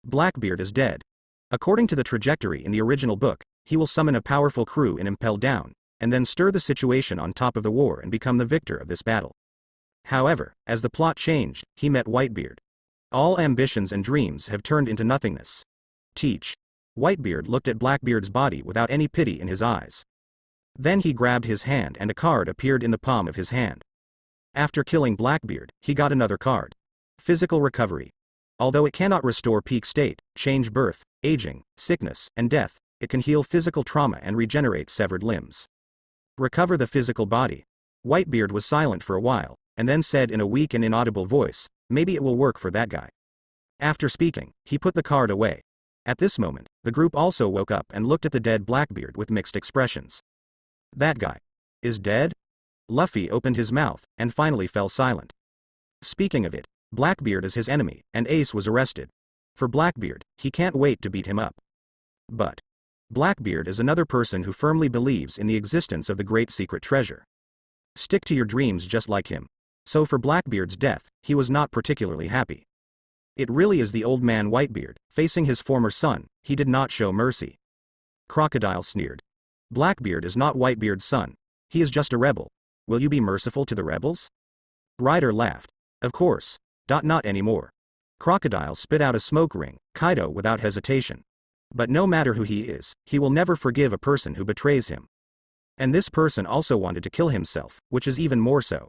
Blackbeard is dead. According to the trajectory in the original book, he will summon a powerful crew and impel down, and then stir the situation on top of the war and become the victor of this battle. However, as the plot changed, he met Whitebeard. All ambitions and dreams have turned into nothingness. Teach. Whitebeard looked at Blackbeard's body without any pity in his eyes. Then he grabbed his hand and a card appeared in the palm of his hand. After killing Blackbeard, he got another card. Physical recovery. Although it cannot restore peak state, change birth, aging, sickness, and death, it can heal physical trauma and regenerate severed limbs. Recover the physical body. Whitebeard was silent for a while, and then said in a weak and inaudible voice, maybe it will work for that guy. After speaking, he put the card away. At this moment, the group also woke up and looked at the dead Blackbeard with mixed expressions. That guy is dead? Luffy opened his mouth, and finally fell silent. Speaking of it, Blackbeard is his enemy, and Ace was arrested. For Blackbeard, he can't wait to beat him up. But Blackbeard is another person who firmly believes in the existence of the great secret treasure. Stick to your dreams just like him. So for Blackbeard's death, he was not particularly happy. It really is the old man Whitebeard, facing his former son, he did not show mercy. Crocodile sneered. Blackbeard is not Whitebeard's son. He is just a rebel. Will you be merciful to the rebels? Ryder laughed. Of course. Not anymore. Crocodile spit out a smoke ring, Kaido without hesitation. But no matter who he is, he will never forgive a person who betrays him. And this person also wanted to kill himself, which is even more so.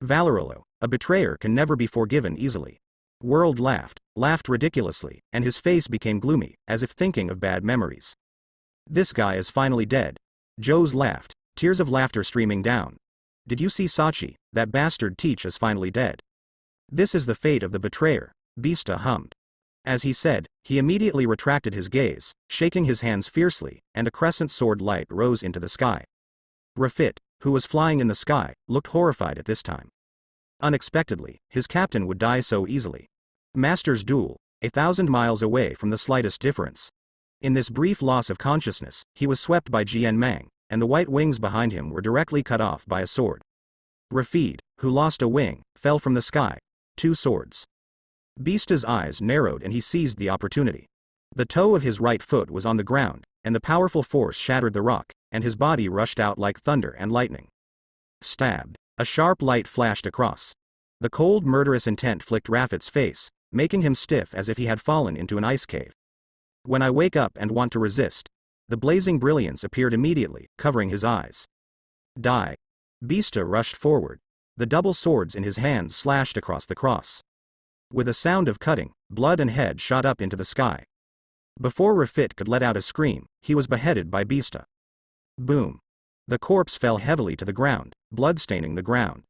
Valorolo, a betrayer can never be forgiven easily. World laughed ridiculously, and his face became gloomy, as if thinking of bad memories. This guy is finally dead. Joes laughed, tears of laughter streaming down. Did you see Sachi? That bastard Teach is finally dead. This is the fate of the betrayer, Beasta hummed. As he said, he immediately retracted his gaze, shaking his hands fiercely, and a crescent sword light rose into the sky. Rafit, who was flying in the sky, looked horrified at this time. Unexpectedly, his captain would die so easily. Master's duel, 1,000 miles away from the slightest difference. In this brief loss of consciousness, he was swept by Jian Mang, and the white wings behind him were directly cut off by a sword. Rafid, who lost a wing, fell from the sky. 2 swords. Beasta's eyes narrowed and he seized the opportunity. The toe of his right foot was on the ground, and the powerful force shattered the rock, and his body rushed out like thunder and lightning. Stabbed. A sharp light flashed across. The cold murderous intent flicked Rafit's face, making him stiff as if he had fallen into an ice cave. When I wake up and want to resist. The blazing brilliance appeared immediately, covering his eyes. Die. Beasta rushed forward. The double swords in his hands slashed across the cross. With a sound of cutting, blood and head shot up into the sky. Before Rafit could let out a scream, he was beheaded by Beasta. Boom. The corpse fell heavily to the ground, blood staining the ground.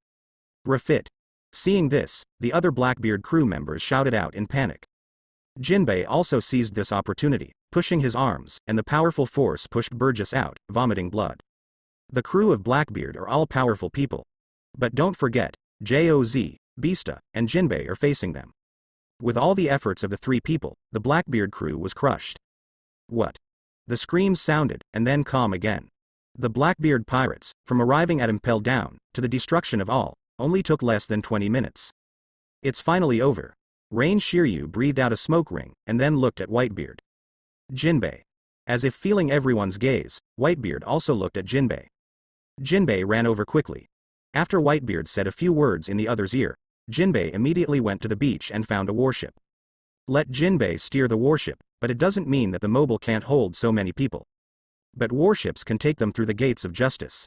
Rafit. Seeing this, the other Blackbeard crew members shouted out in panic. Jinbei also seized this opportunity, pushing his arms, and the powerful force pushed Burgess out, vomiting blood. The crew of Blackbeard are all powerful people. But don't forget, Joz, Beasta, and Jinbei are facing them. With all the efforts of the 3 people, the Blackbeard crew was crushed. What? The screams sounded, and then calm again. The Blackbeard pirates, from arriving at Impel Down, to the destruction of all, only took less than 20 minutes. It's finally over. Rain Shiryu breathed out a smoke ring, and then looked at Whitebeard. Jinbei. As if feeling everyone's gaze, Whitebeard also looked at Jinbei. Jinbei ran over quickly. After Whitebeard said a few words in the other's ear, Jinbei immediately went to the beach and found a warship. Let Jinbei steer the warship, but it doesn't mean that the mobile can't hold so many people. But warships can take them through the gates of justice.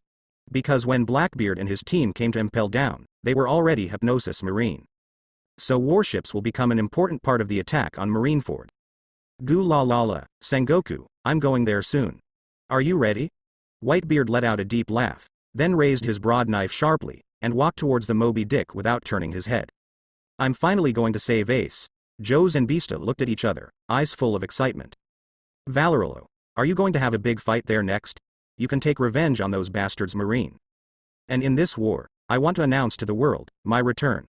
Because when Blackbeard and his team came to Impel Down, they were already Hypnosis Marine. So warships will become an important part of the attack on Marineford. Gu la la la, Sengoku, I'm going there soon. Are you ready? Whitebeard let out a deep laugh, then raised his broad knife sharply, and walked towards the Moby Dick without turning his head. I'm finally going to save Ace. Joes and Beasta looked at each other, eyes full of excitement. Valorolo, are you going to have a big fight there next? You can take revenge on those bastards Marine. And in this war, I want to announce to the world, my return.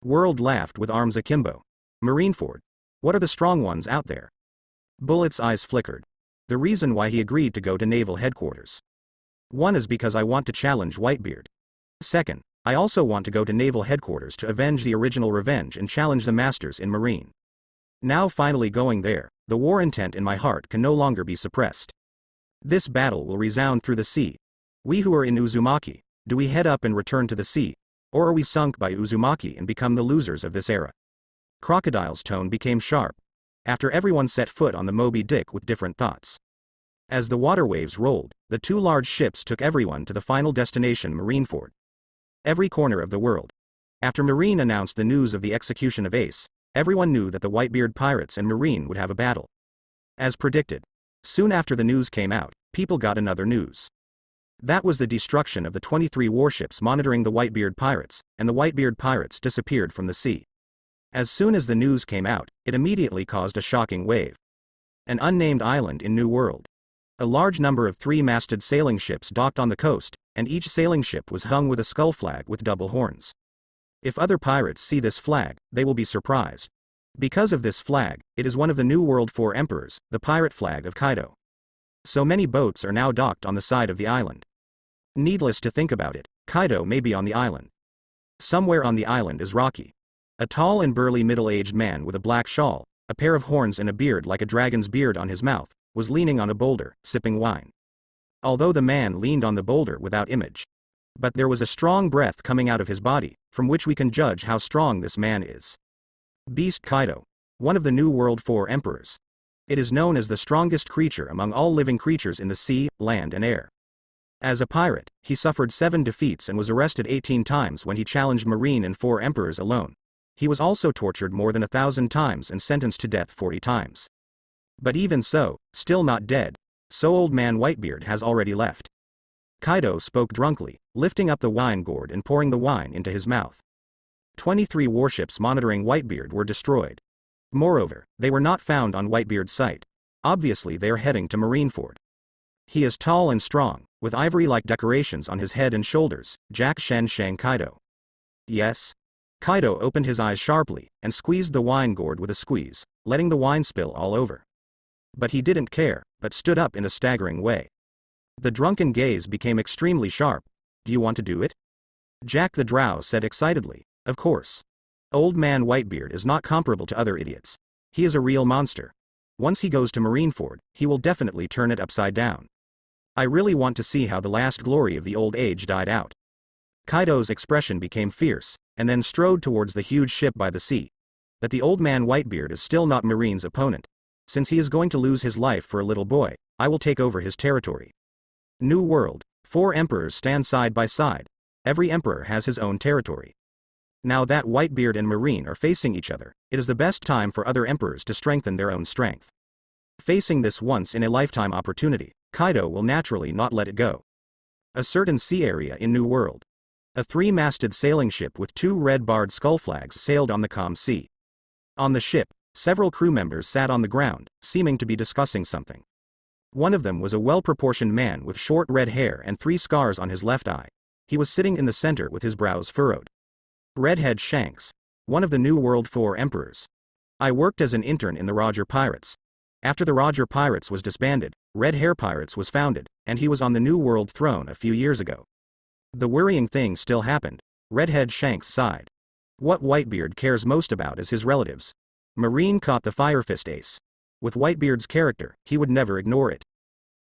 World laughed with arms akimbo. Marineford. What are the strong ones out there? Bullet's eyes flickered. The reason why he agreed to go to Naval Headquarters. One is because I want to challenge Whitebeard. Second, I also want to go to Naval Headquarters to avenge the original revenge and challenge the masters in Marine. Now finally going there, the war intent in my heart can no longer be suppressed. This battle will resound through the sea. We who are in Uzumaki, do we head up and return to the sea, or are we sunk by Uzumaki and become the losers of this era? Crocodile's tone became sharp, after everyone set foot on the Moby Dick with different thoughts. As the water waves rolled, the two large ships took everyone to the final destination, Marineford. Every corner of the world. After Marine announced the news of the execution of Ace, everyone knew that the Whitebeard pirates and Marine would have a battle. As predicted, soon after the news came out, people got another news. That was the destruction of the 23 warships monitoring the Whitebeard pirates, and the Whitebeard pirates disappeared from the sea. As soon as the news came out, it immediately caused a shocking wave. An unnamed island in New World. A large number of three-masted sailing ships docked on the coast, and each sailing ship was hung with a skull flag with double horns. If other pirates see this flag, they will be surprised. Because of this flag, it is one of the New World Four Emperors, the pirate flag of Kaido. So many boats are now docked on the side of the island. Needless to think about it, Kaido may be on the island. Somewhere on the island is Rocky. A tall and burly middle-aged man with a black shawl, a pair of horns and a beard like a dragon's beard on his mouth, was leaning on a boulder, sipping wine. Although the man leaned on the boulder without image. But there was a strong breath coming out of his body, from which we can judge how strong this man is. Beast Kaido, one of the New World Four Emperors. It is known as the strongest creature among all living creatures in the sea, land and air. As a pirate, he suffered 7 defeats and was arrested 18 times when he challenged Marine and 4 emperors alone. He was also tortured more than 1,000 times and sentenced to death 40 times. But even so, still not dead, so Old Man Whitebeard has already left. Kaido spoke drunkenly, lifting up the wine gourd and pouring the wine into his mouth. 23 warships monitoring Whitebeard were destroyed. Moreover, they were not found on Whitebeard's site. Obviously they are heading to Marineford. He is tall and strong, with ivory-like decorations on his head and shoulders, Jack Shen Shang Kaido. Yes? Kaido opened his eyes sharply, and squeezed the wine gourd with a squeeze, letting the wine spill all over. But he didn't care, but stood up in a staggering way. The drunken gaze became extremely sharp. Do you want to do it? Jack the Drow said excitedly, of course. Old Man Whitebeard is not comparable to other idiots. He is a real monster. Once he goes to Marineford, he will definitely turn it upside down. I really want to see how the last glory of the old age died out. Kaido's expression became fierce, and then strode towards the huge ship by the sea. That the Old Man Whitebeard is still not Marine's opponent. Since he is going to lose his life for a little boy, I will take over his territory. New World, 4 emperors stand side by side. Every emperor has his own territory. Now that Whitebeard and Marine are facing each other, it is the best time for other emperors to strengthen their own strength. Facing this once-in-a-lifetime opportunity, Kaido will naturally not let it go. A certain sea area in New World. A 3-masted sailing ship with 2 red-barred skull flags sailed on the calm sea. On the ship, several crew members sat on the ground, seeming to be discussing something. One of them was a well-proportioned man with short red hair and 3 scars on his left eye. He was sitting in the center with his brows furrowed. Redhead Shanks, one of the New World Four Emperors. I worked as an intern in the Roger Pirates. After the Roger Pirates was disbanded, Red Hair Pirates was founded, and he was on the New World throne a few years ago. The worrying thing still happened. Redhead Shanks sighed. What Whitebeard cares most about is his relatives. Marine caught the Fire Fist ace. With Whitebeard's character, he would never ignore it.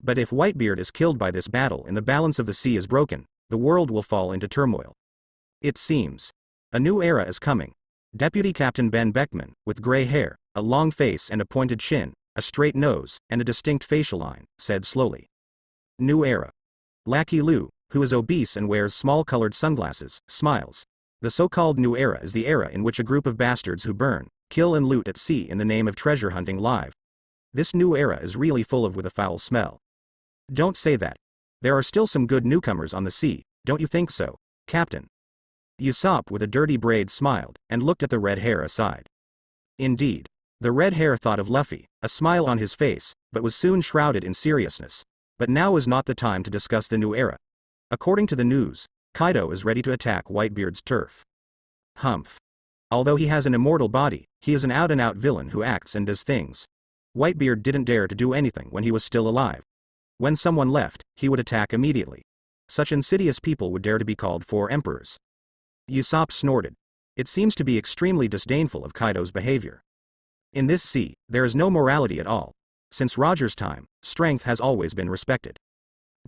But if Whitebeard is killed by this battle and the balance of the sea is broken, the world will fall into turmoil. It seems. A new era is coming. Deputy Captain Ben Beckman, with gray hair, a long face and a pointed chin, a straight nose, and a distinct facial line, said slowly. New era. Lackey Lu, who is obese and wears small-colored sunglasses, smiles. The so-called new era is the era in which a group of bastards who burn, kill and loot at sea in the name of treasure hunting live. This new era is really full of with a foul smell. Don't say that. There are still some good newcomers on the sea, don't you think so, Captain? Usopp with a dirty braid smiled, and looked at the red hair aside. Indeed. The red hair thought of Luffy, a smile on his face, but was soon shrouded in seriousness. But now is not the time to discuss the new era. According to the news, Kaido is ready to attack Whitebeard's turf. Humph. Although he has an immortal body, he is an out-and-out villain who acts and does things. Whitebeard didn't dare to do anything when he was still alive. When someone left, he would attack immediately. Such insidious people would dare to be called Four Emperors. Usopp snorted. It seems to be extremely disdainful of Kaido's behavior. In this sea, there is no morality at all. Since Roger's time, strength has always been respected.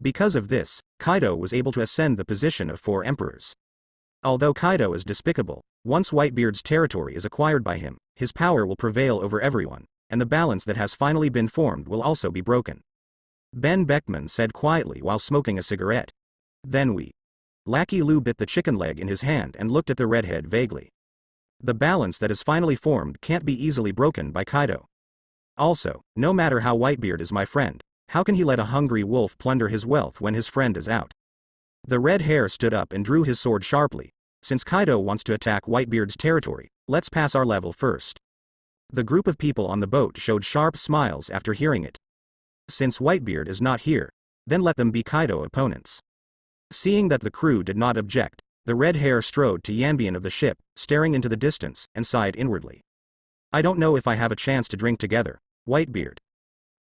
Because of this, Kaido was able to ascend the position of 4 emperors. Although Kaido is despicable, once Whitebeard's territory is acquired by him, his power will prevail over everyone, and the balance that has finally been formed will also be broken. Ben Beckman said quietly while smoking a cigarette. Then we. Lackey Lu bit the chicken leg in his hand and looked at the redhead vaguely. The balance that is finally formed can't be easily broken by Kaido. Also, no matter how Whitebeard is my friend, how can he let a hungry wolf plunder his wealth when his friend is out? The red hair stood up and drew his sword sharply. Since Kaido wants to attack Whitebeard's territory, let's pass our level first. The group of people on the boat showed sharp smiles after hearing it. Since Whitebeard is not here, then let them be Kaido opponents. Seeing that the crew did not object, the red hair strode to Yanbian of the ship, staring into the distance, and sighed inwardly. I don't know if I have a chance to drink together, Whitebeard.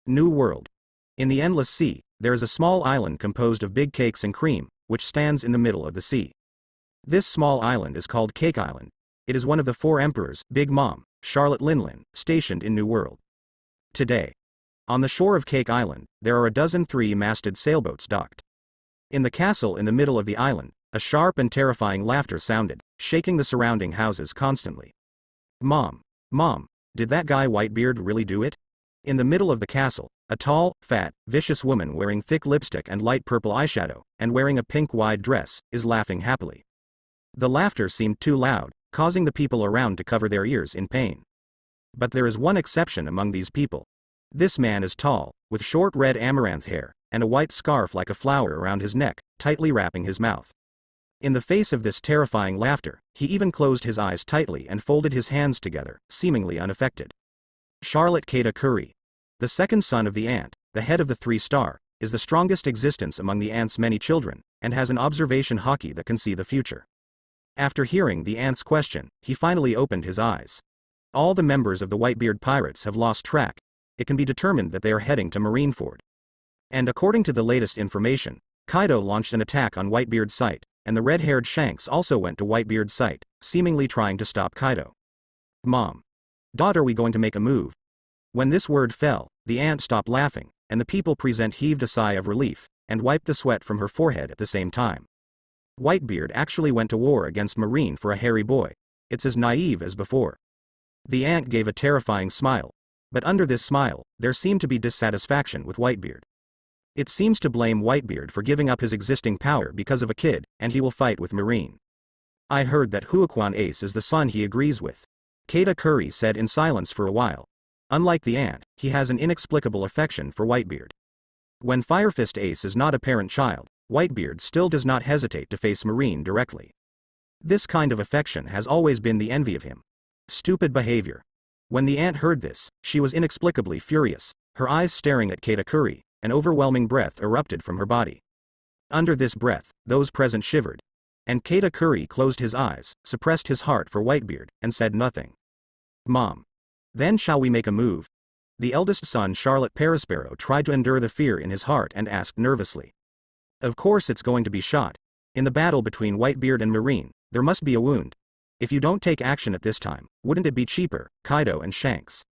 New World. In the endless sea, there is a small island composed of big cakes and cream, which stands in the middle of the sea. This small island is called Cake Island. It is one of the 4 emperors, Big Mom, Charlotte Linlin, stationed in New World. Today. On the shore of Cake Island, there are a dozen 3-masted sailboats docked. In the castle in the middle of the island, a sharp and terrifying laughter sounded, shaking the surrounding houses constantly. Mom, did that guy Whitebeard really do it? In the middle of the castle, a tall, fat, vicious woman wearing thick lipstick and light purple eyeshadow, and wearing a pink wide dress, is laughing happily. The laughter seemed too loud, causing the people around to cover their ears in pain. But there is one exception among these people. This man is tall, with short red amaranth hair, and a white scarf like a flower around his neck, tightly wrapping his mouth. In the face of this terrifying laughter, he even closed his eyes tightly and folded his hands together, seemingly unaffected. Charlotte Katakuri. The second son of the ant, the head of the 3-star, is the strongest existence among the ant's many children, and has an observation haki that can see the future. After hearing the ant's question, he finally opened his eyes. All the members of the Whitebeard pirates have lost track. It can be determined that they are heading to Marineford. And according to the latest information, Kaido launched an attack on Whitebeard's site, and the red-haired Shanks also went to Whitebeard's site, seemingly trying to stop Kaido. Mom. Dad, are we going to make a move? When this word fell, the ant stopped laughing, and the people present heaved a sigh of relief, and wiped the sweat from her forehead at the same time. Whitebeard actually went to war against Marine for a hairy boy. It's as naive as before. The ant gave a terrifying smile, but under this smile, there seemed to be dissatisfaction with Whitebeard. It seems to blame Whitebeard for giving up his existing power because of a kid, and he will fight with Marine. I heard that Huaquan Ace is the son he agrees with. Katakuri said in silence for a while. Unlike the ant, he has an inexplicable affection for Whitebeard. When Firefist Ace is not a parent child, Whitebeard still does not hesitate to face Marine directly. This kind of affection has always been the envy of him. Stupid behavior. When the ant heard this, she was inexplicably furious, her eyes staring at Katakuri, an overwhelming breath erupted from her body. Under this breath, those present shivered. And Katakuri closed his eyes, suppressed his heart for Whitebeard, and said nothing. Mom. Then shall we make a move? The eldest son Charlotte Perispero tried to endure the fear in his heart and asked nervously. Of course it's going to be shot. In the battle between Whitebeard and Marine, there must be a wound. If you don't take action at this time, wouldn't it be cheaper, Kaido and Shanks?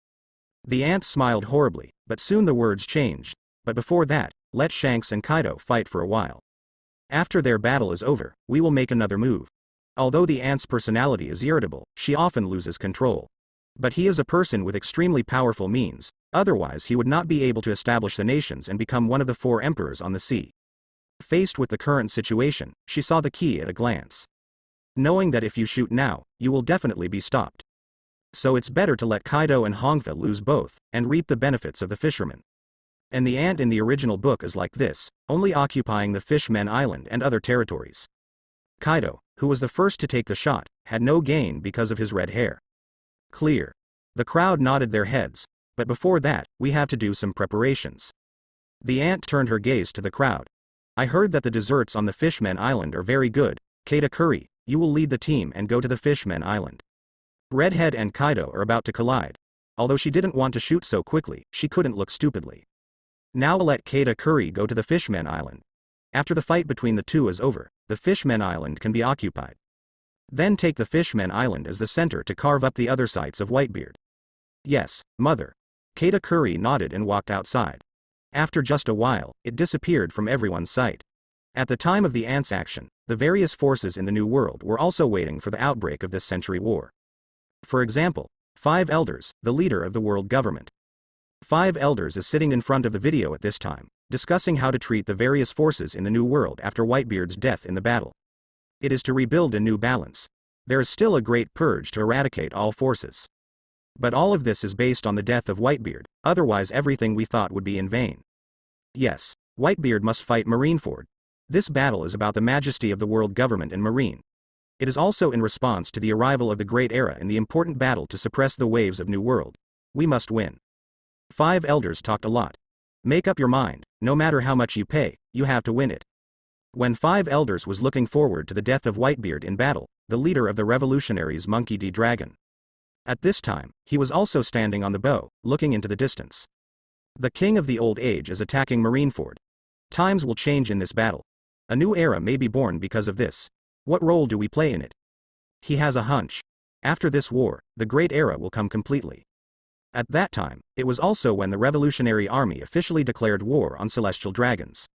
The ant smiled horribly, but soon the words changed. But before that, let Shanks and Kaido fight for a while. After their battle is over, we will make another move. Although the ant's personality is irritable, she often loses control. But he is a person with extremely powerful means, otherwise he would not be able to establish the nations and become one of the 4 emperors on the sea. Faced with the current situation, she saw the key at a glance. Knowing that if you shoot now, you will definitely be stopped. So it's better to let Kaido and Hongfa lose both, and reap the benefits of the fishermen. And the ant in the original book is like this, only occupying the Fishmen Island and other territories. Kaido, who was the first to take the shot, had no gain because of his red hair. Clear. The crowd nodded their heads, but before that, we have to do some preparations. The ant turned her gaze to the crowd. I heard that the desserts on the Fishmen Island are very good. Katakuri, you will lead the team and go to the Fishmen Island. Redhead and Kaido are about to collide. Although she didn't want to shoot so quickly, she couldn't look stupidly. Now let Katakuri go to the Fishmen Island. After the fight between the two is over, the Fishmen Island can be occupied. Then take the Fishmen Island as the center to carve up the other sites of Whitebeard. Yes, mother. Katakuri nodded and walked outside. After just a while, it disappeared from everyone's sight. At the time of the Ants' action, the various forces in the New World were also waiting for the outbreak of this century war. For example, Five Elders, the leader of the world government. Five Elders is sitting in front of the video at this time, discussing how to treat the various forces in the New World after Whitebeard's death in the battle. It is to rebuild a new balance. There is still a great purge to eradicate all forces. But all of this is based on the death of Whitebeard, otherwise everything we thought would be in vain. Yes, Whitebeard must fight Marineford. This battle is about the majesty of the world government and marine. It is also in response to the arrival of the Great Era in the important battle to suppress the waves of New World. We must win. Five Elders talked a lot. Make up your mind, no matter how much you pay, you have to win it. When Five Elders was looking forward to the death of Whitebeard in battle, the leader of the revolutionaries Monkey D. Dragon. At this time, he was also standing on the bow, looking into the distance. The king of the old age is attacking Marineford. Times will change in this battle. A new era may be born because of this. What role do we play in it? He has a hunch. After this war, the Great Era will come completely. At that time, it was also when the Revolutionary Army officially declared war on celestial dragons.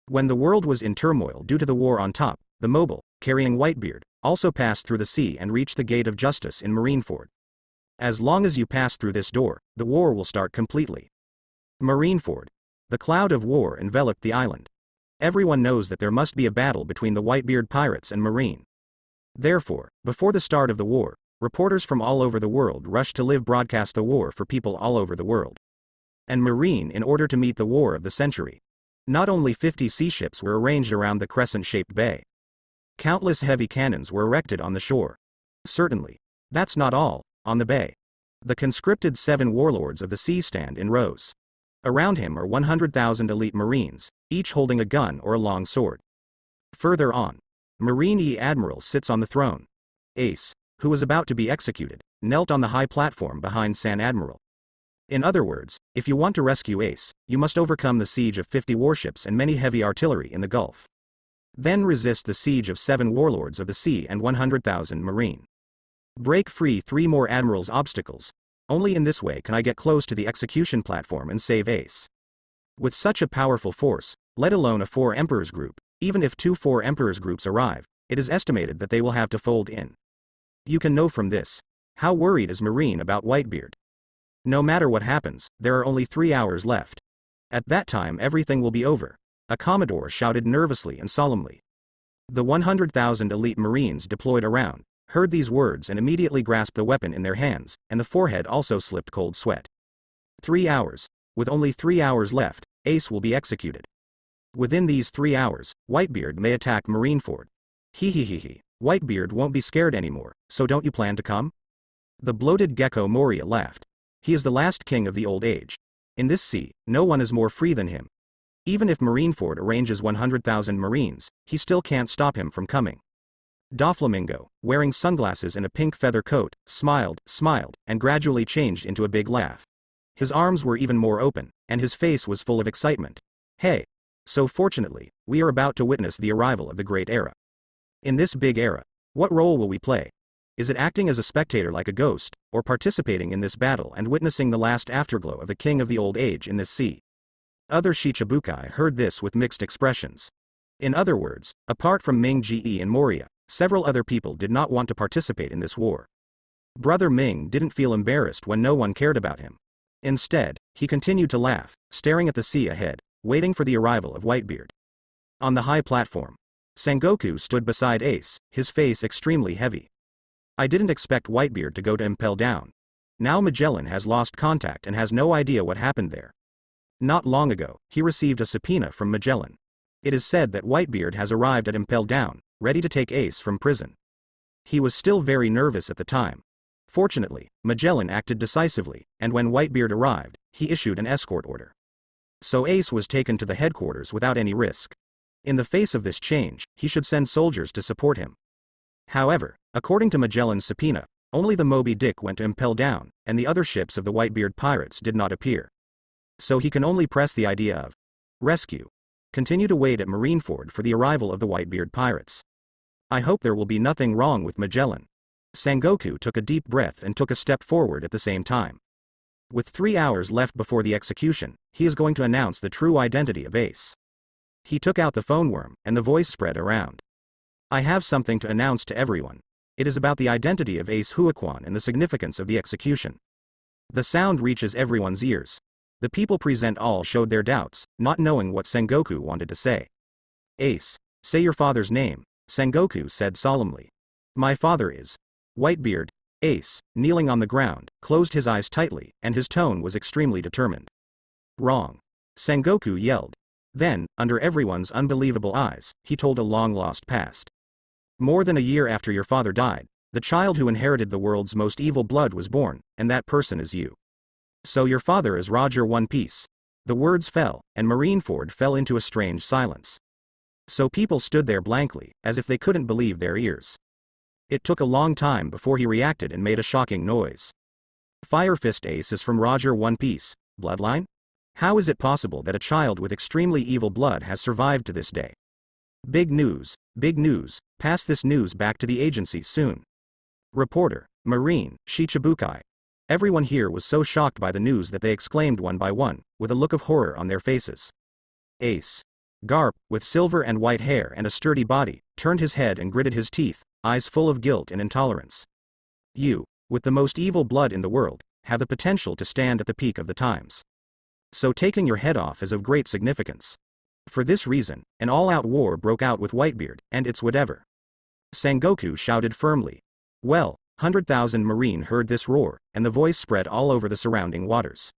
When the world was in turmoil due to the war on top, the Mobile, carrying Whitebeard, also passed through the sea and reached the Gate of Justice in Marineford. As long as you pass through this door, the war will start completely. Marineford. The cloud of war enveloped the island. Everyone knows that there must be a battle between the Whitebeard pirates and Marine. Therefore, before the start of the war, reporters from all over the world rushed to live broadcast the war for people all over the world. And Marine in order to meet the war of the century. Not only 50 sea ships were arranged around the crescent-shaped bay. Countless heavy cannons were erected on the shore. Certainly. That's not all. On the bay, the conscripted 7 warlords of the sea stand in rows. Around him are 100,000 elite marines, each holding a gun or a long sword. Further on, Marine Admiral sits on the throne. Ace, who was about to be executed, knelt on the high platform behind San Admiral. In other words, if you want to rescue Ace, you must overcome the siege of 50 warships and many heavy artillery in the Gulf. Then resist the siege of 7 warlords of the sea and 100,000 marine. Break free 3 more admirals' obstacles. Only in this way can I get close to the execution platform and save Ace. With such a powerful force, let alone a 4 emperors group, even if 2 4 emperors groups arrive, it is estimated that they will have to fold in. You can know from this. How worried is Marine about Whitebeard? No matter what happens, there are only 3 hours left. At that time everything will be over. A commodore shouted nervously and solemnly. The 100,000 elite marines deployed around heard these words and immediately grasped the weapon in their hands, and the forehead also slipped cold sweat. 3 hours. With only 3 hours left, Ace will be executed. Within these 3 hours, Whitebeard may attack Marineford. He. Whitebeard won't be scared anymore, so don't you plan to come? The bloated gecko Moria laughed. He is the last king of the old age. In this sea, no one is more free than him. Even if Marineford arranges 100,000 marines, he still can't stop him from coming. Doflamingo, wearing sunglasses and a pink feather coat, smiled, and gradually changed into a big laugh. His arms were even more open, and his face was full of excitement. Hey! So fortunately, we are about to witness the arrival of the Great Era. In this big era, what role will we play? Is it acting as a spectator like a ghost, or participating in this battle and witnessing the last afterglow of the king of the old age in this sea? Other Shichibukai heard this with mixed expressions. In other words, apart from Ming Ge and Moria, several other people did not want to participate in this war. Brother Ming didn't feel embarrassed when no one cared about him. Instead, he continued to laugh, staring at the sea ahead, waiting for the arrival of Whitebeard. On the high platform, Sengoku stood beside Ace, his face extremely heavy. I didn't expect Whitebeard to go to impel down. Now Magellan has lost contact and has no idea what happened there. Not long ago, he received a subpoena from Magellan. It is said that Whitebeard has arrived at impel down, ready to take Ace from prison. He was still very nervous at the time. Fortunately, Magellan acted decisively, and when Whitebeard arrived, he issued an escort order. So Ace was taken to the headquarters without any risk. In the face of this change, he should send soldiers to support him. However, according to Magellan's subpoena, only the Moby Dick went to impel down, and the other ships of the Whitebeard pirates did not appear. So he can only press the idea of rescue. Continue to wait at Marineford for the arrival of the Whitebeard pirates. I hope there will be nothing wrong with Magellan. Sengoku took a deep breath and took a step forward at the same time. With 3 hours left before the execution, he is going to announce the true identity of Ace. He took out the phone worm, and the voice spread around. I have something to announce to everyone. It is about the identity of Ace Huaquan and the significance of the execution. The sound reaches everyone's ears. The people present all showed their doubts, not knowing what Sengoku wanted to say. Ace, say your father's name, Sengoku said solemnly. My father is Whitebeard. Ace, kneeling on the ground, closed his eyes tightly, and his tone was extremely determined. Wrong. Sengoku yelled. Then, under everyone's unbelievable eyes, he told a long-lost past. More than a year after your father died, the child who inherited the world's most evil blood was born, and that person is you. So your father is Roger One Piece. The words fell, and Marineford fell into a strange silence. So people stood there blankly, as if they couldn't believe their ears. It took a long time before he reacted and made a shocking noise. Fire Fist Ace is from Roger One Piece, bloodline? How is it possible that a child with extremely evil blood has survived to this day? Big news, pass this news back to the agency soon. Reporter, Marine, Shichibukai. Everyone here was so shocked by the news that they exclaimed one by one, with a look of horror on their faces. Ace. Garp, with silver and white hair and a sturdy body, turned his head and gritted his teeth, eyes full of guilt and intolerance. You, with the most evil blood in the world, have the potential to stand at the peak of the times. So taking your head off is of great significance. For this reason, an all-out war broke out with Whitebeard, and it's whatever. Sengoku shouted firmly. Well, 100,000 Marine heard this roar, and the voice spread all over the surrounding waters.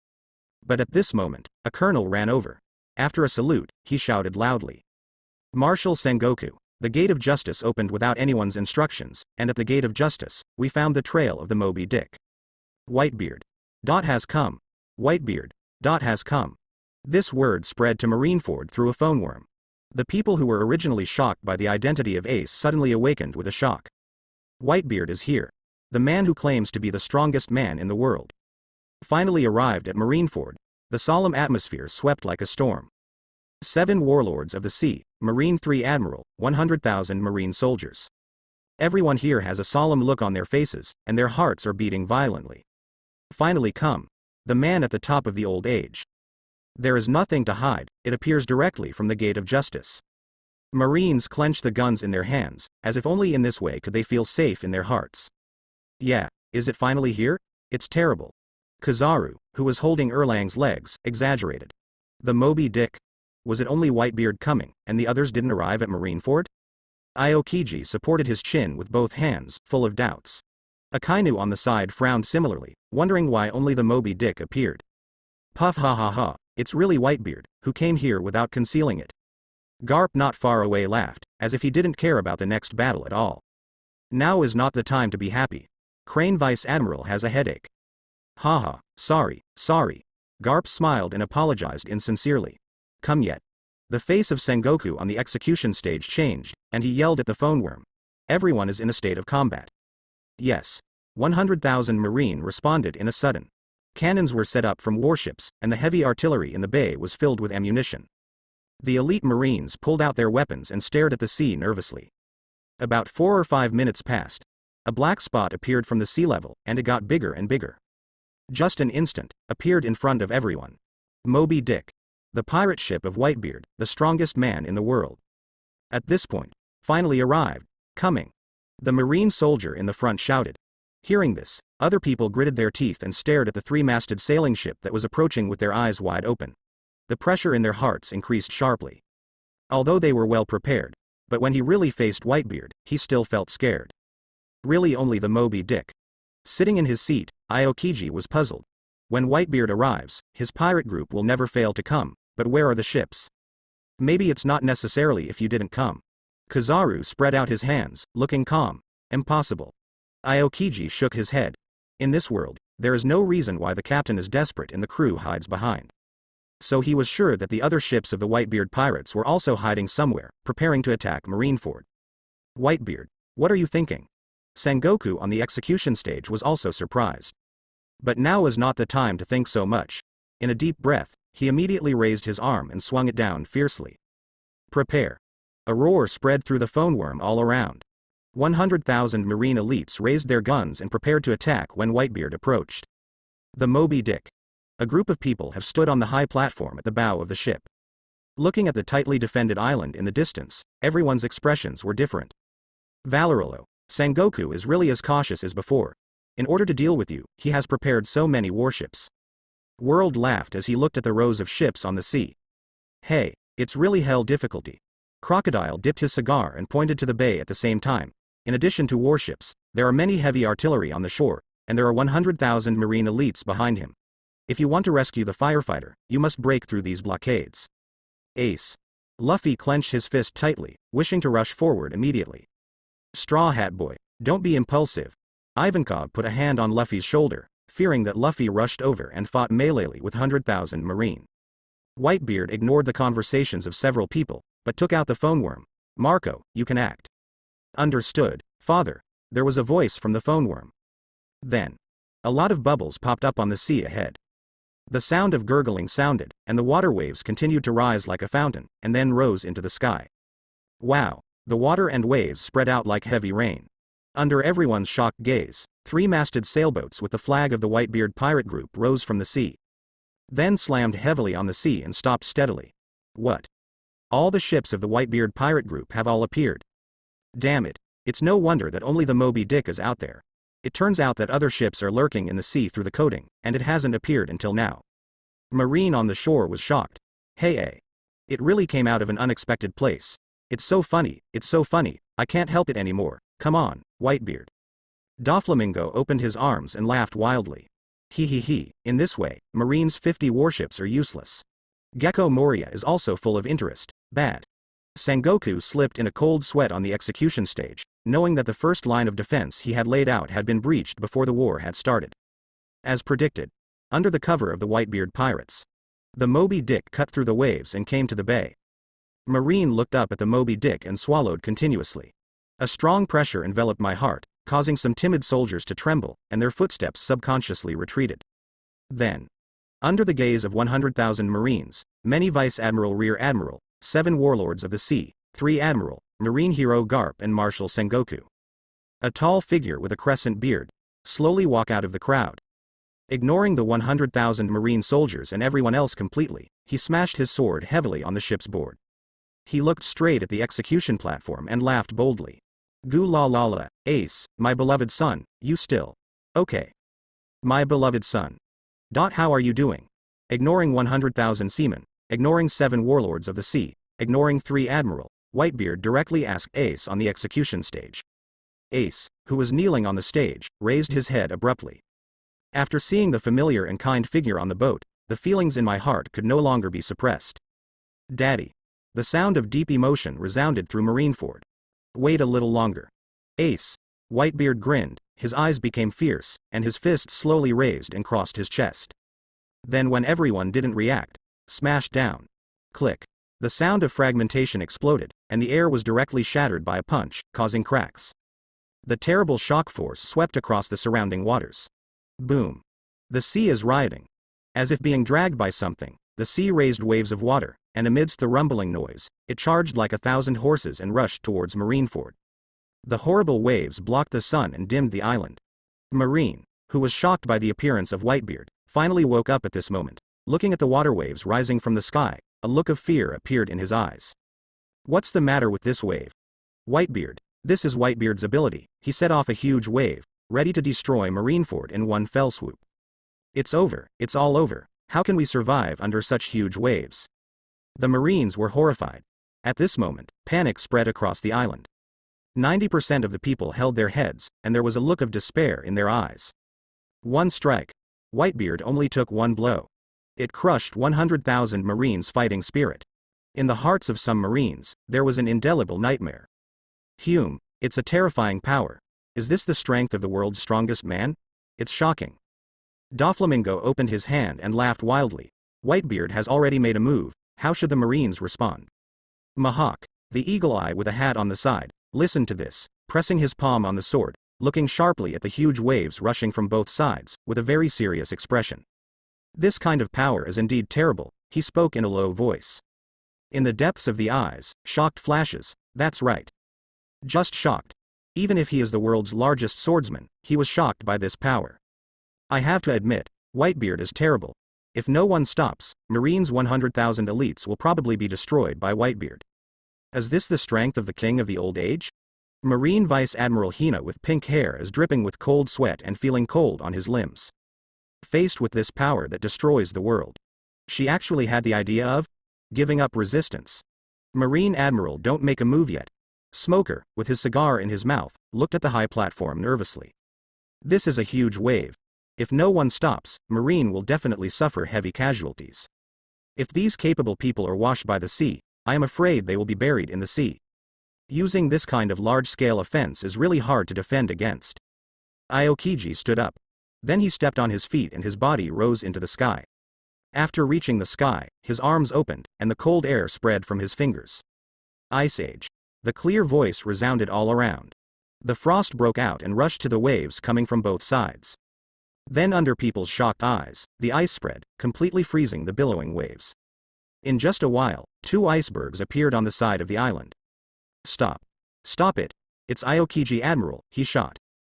But at this moment, a colonel ran over. After a salute, he shouted loudly. Marshal Sengoku, the gate of justice opened without anyone's instructions, and at the gate of justice, we found the trail of the Moby Dick. Whitebeard. Has come. Whitebeard. Has come. This word spread to Marineford through a phone worm. The people who were originally shocked by the identity of Ace suddenly awakened with a shock. Whitebeard is here. The man who claims to be the strongest man in the world. Finally arrived at Marineford, the solemn atmosphere swept like a storm. 7 warlords of the sea, Marine 3 Admiral, 100,000 Marine soldiers. Everyone here has a solemn look on their faces, and their hearts are beating violently. Finally come. The man at the top of the old age. There is nothing to hide, it appears directly from the gate of justice. Marines clench the guns in their hands, as if only in this way could they feel safe in their hearts. Yeah, is it finally here? It's terrible. Kizaru, who was holding Erlang's legs, exaggerated. The Moby Dick? Was it only Whitebeard coming, and the others didn't arrive at Marineford? Aokiji supported his chin with both hands, full of doubts. Akainu on the side frowned similarly, wondering why only the Moby Dick appeared. Puff ha ha ha, it's really Whitebeard, who came here without concealing it. Garp not far away laughed, as if he didn't care about the next battle at all. Now is not the time to be happy. Crane Vice Admiral has a headache. Haha, sorry. Garp smiled and apologized insincerely. Come yet. The face of Sengoku on the execution stage changed, and he yelled at the phone worm. Everyone is in a state of combat. Yes. 100,000 Marine responded in a sudden. Cannons were set up from warships, and the heavy artillery in the bay was filled with ammunition. The elite Marines pulled out their weapons and stared at the sea nervously. About 4 or 5 minutes passed. A black spot appeared from the sea level, and it got bigger and bigger. Just an instant, appeared in front of everyone. Moby Dick. The pirate ship of Whitebeard, the strongest man in the world. At this point, finally arrived, coming. The Marine soldier in the front shouted. Hearing this, other people gritted their teeth and stared at the 3-masted sailing ship that was approaching with their eyes wide open. The pressure in their hearts increased sharply. Although they were well prepared, but when he really faced Whitebeard, he still felt scared. Really only the Moby Dick. Sitting in his seat, Aokiji was puzzled. When Whitebeard arrives, his pirate group will never fail to come, but where are the ships? Maybe it's not necessarily if you didn't come. Kizaru spread out his hands, looking calm. Impossible. Aokiji shook his head. In this world, there is no reason why the captain is desperate and the crew hides behind. So he was sure that the other ships of the Whitebeard pirates were also hiding somewhere, preparing to attack Marineford. Whitebeard, what are you thinking? Sengoku on the execution stage was also surprised. But now is not the time to think so much. In a deep breath, he immediately raised his arm and swung it down fiercely. Prepare. A roar spread through the phone worm all around. 100,000 Marine elites raised their guns and prepared to attack when Whitebeard approached. The Moby Dick. A group of people have stood on the high platform at the bow of the ship. Looking at the tightly defended island in the distance, everyone's expressions were different. Valorolo, Sengoku is really as cautious as before. In order to deal with you, he has prepared so many warships. World laughed as he looked at the rows of ships on the sea. Hey, it's really hell difficulty. Crocodile dipped his cigar and pointed to the bay at the same time. In addition to warships, there are many heavy artillery on the shore, and there are 100,000 marine elites behind him. If you want to rescue the firefighter, you must break through these blockades. Ace. Luffy clenched his fist tightly, wishing to rush forward immediately. Straw Hat Boy, don't be impulsive. Ivankov put a hand on Luffy's shoulder, fearing that Luffy rushed over and fought melee with 100,000 marine. Whitebeard ignored the conversations of several people, but took out the phone worm. Marco, you can act. Understood, father. There was a voice from the phone worm. Then, a lot of bubbles popped up on the sea ahead. The sound of gurgling sounded, and the water waves continued to rise like a fountain, and then rose into the sky. Wow, the water and waves spread out like heavy rain. Under everyone's shocked gaze, 3-masted sailboats with the flag of the Whitebeard pirate group rose from the sea. Then slammed heavily on the sea and stopped steadily. What? All the ships of the Whitebeard pirate group have all appeared. Damn it, it's no wonder that only the Moby Dick is out there. It turns out that other ships are lurking in the sea through the coating, and it hasn't appeared until now. Marine on the shore was shocked. Hey. It really came out of an unexpected place. It's so funny, I can't help it anymore, come on, Whitebeard. Doflamingo opened his arms and laughed wildly. He, in this way, Marine's 50 warships are useless. Gecko Moria is also full of interest, bad. Sengoku slipped in a cold sweat on the execution stage, knowing that the first line of defense he had laid out had been breached before the war had started. As predicted, under the cover of the Whitebeard pirates, the Moby Dick cut through the waves and came to the bay. Marine looked up at the Moby Dick and swallowed continuously. A strong pressure enveloped my heart, causing some timid soldiers to tremble, and their footsteps subconsciously retreated. Then, under the gaze of 100,000 Marines, many Vice Admiral, Rear Admiral, 7 Warlords of the Sea, 3 Admiral, Marine Hero Garp and Marshal Sengoku, a tall figure with a crescent beard, slowly walk out of the crowd. Ignoring the 100,000 Marine soldiers and everyone else completely, he smashed his sword heavily on the ship's board. He looked straight at the execution platform and laughed boldly. Goo la la la, Ace, my beloved son, you still. Okay. My beloved son. How are you doing? Ignoring 100,000 seamen, ignoring 7 Warlords of the Sea, ignoring 3 Admiral, Whitebeard directly asked Ace on the execution stage. Ace, who was kneeling on the stage, raised his head abruptly. After seeing the familiar and kind figure on the boat, the feelings in my heart could no longer be suppressed. Daddy. The sound of deep emotion resounded through Marineford. Wait a little longer. Ace. Whitebeard grinned, his eyes became fierce, and his fist slowly raised and crossed his chest. Then when everyone didn't react, smashed down. Click. The sound of fragmentation exploded, and the air was directly shattered by a punch, causing cracks. The terrible shock force swept across the surrounding waters. Boom. The sea is rioting. As if being dragged by something, the sea raised waves of water, and amidst the rumbling noise, it charged like 1,000 horses and rushed towards Marineford. The horrible waves blocked the sun and dimmed the island. Marine, who was shocked by the appearance of Whitebeard, finally woke up at this moment. Looking at the water waves rising from the sky, a look of fear appeared in his eyes. What's the matter with this wave? Whitebeard. This is Whitebeard's ability. He set off a huge wave, ready to destroy Marineford in one fell swoop. It's over, it's all over. How can we survive under such huge waves? The Marines were horrified. At this moment, panic spread across the island. 90% of the people held their heads, and there was a look of despair in their eyes. One strike. Whitebeard only took one blow. It crushed 100,000 Marines' fighting spirit. In the hearts of some Marines, there was an indelible nightmare. Hume, it's a terrifying power. Is this the strength of the world's strongest man? It's shocking. Doflamingo opened his hand and laughed wildly. Whitebeard has already made a move, how should the Marines respond? Mahawk, the eagle eye with a hat on the side, listened to this, pressing his palm on the sword, looking sharply at the huge waves rushing from both sides, with a very serious expression. This kind of power is indeed terrible, he spoke in a low voice. In the depths of the eyes, shocked flashes, that's right. Just shocked. Even if he is the world's largest swordsman, he was shocked by this power. I have to admit, Whitebeard is terrible. If no one stops, Marine's 100,000 elites will probably be destroyed by Whitebeard. Is this the strength of the king of the old age? Marine Vice Admiral Hina with pink hair is dripping with cold sweat and feeling cold on his limbs. Faced with this power that destroys the world, she actually had the idea of giving up resistance. Marine Admiral don't make a move yet. Smoker, with his cigar in his mouth, looked at the high platform nervously. This is a huge wave. If no one stops, Marine will definitely suffer heavy casualties. If these capable people are washed by the sea, I am afraid they will be buried in the sea. Using this kind of large-scale offense is really hard to defend against. Aokiji stood up. Then he stepped on his feet and his body rose into the sky. After reaching the sky, his arms opened, and the cold air spread from his fingers. Ice Age. The clear voice resounded all around. The frost broke out and rushed to the waves coming from both sides. Then under people's shocked eyes, the ice spread, completely freezing the billowing waves. In just a while, 2 icebergs appeared on the side of the island. Stop. Stop it. It's Aokiji Admiral, he shot.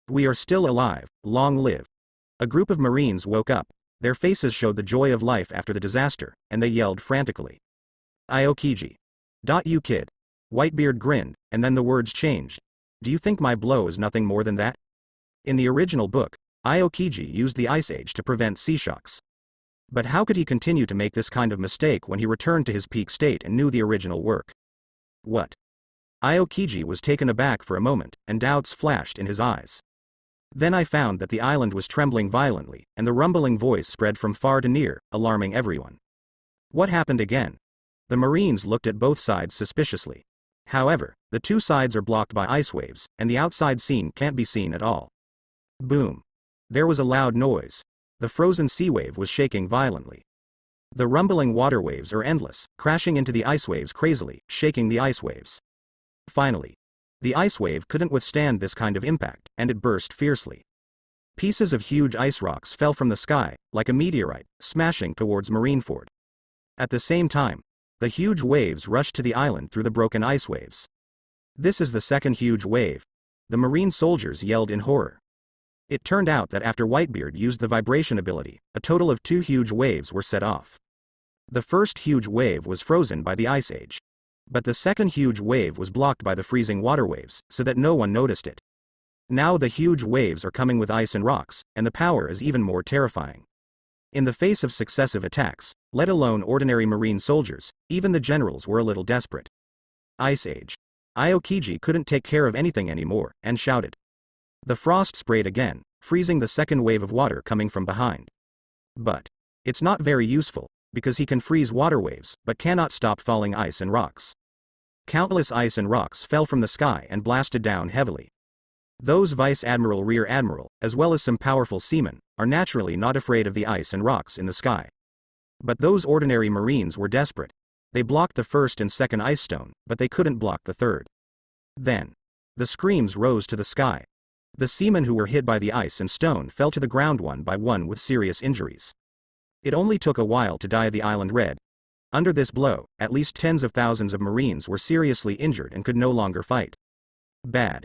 We are still alive, long live. A group of Marines woke up. Their faces showed the joy of life after the disaster, and they yelled frantically. Aokiji. You kid. Whitebeard grinned, and then the words changed. Do you think my blow is nothing more than that? In the original book, Aokiji used the Ice Age to prevent sea shocks. But how could he continue to make this kind of mistake when he returned to his peak state and knew the original work? What? Aokiji was taken aback for a moment, and doubts flashed in his eyes. Then I found that the island was trembling violently, and the rumbling voice spread from far to near, alarming everyone. What happened again? The Marines looked at both sides suspiciously. However, the 2 sides are blocked by ice waves, and the outside scene can't be seen at all. Boom. There was a loud noise. The frozen sea wave was shaking violently. The rumbling water waves are endless, crashing into the ice waves crazily, shaking the ice waves. Finally, the ice wave couldn't withstand this kind of impact, and it burst fiercely. Pieces of huge ice rocks fell from the sky, like a meteorite, smashing towards Marineford. At the same time, the huge waves rushed to the island through the broken ice waves. This is the second huge wave. The Marine soldiers yelled in horror. It turned out that after Whitebeard used the vibration ability, a total of 2 huge waves were set off. The first huge wave was frozen by the Ice Age. But the second huge wave was blocked by the freezing water waves, so that no one noticed it. Now the huge waves are coming with ice and rocks, and the power is even more terrifying. In the face of successive attacks, let alone ordinary Marine soldiers, even the generals were a little desperate. Ice Age. Aokiji couldn't take care of anything anymore, and shouted. The frost sprayed again, freezing the second wave of water coming from behind. But it's not very useful, because he can freeze water waves, but cannot stop falling ice and rocks. Countless ice and rocks fell from the sky and blasted down heavily. Those Vice Admiral Rear Admiral, as well as some powerful seamen, are naturally not afraid of the ice and rocks in the sky. But those ordinary Marines were desperate. They blocked the first and second ice stone, but they couldn't block the third. Then, the screams rose to the sky. The seamen who were hit by the ice and stone fell to the ground one by one with serious injuries. It only took a while to dye the island red. Under this blow, at least tens of thousands of Marines were seriously injured and could no longer fight. Bad.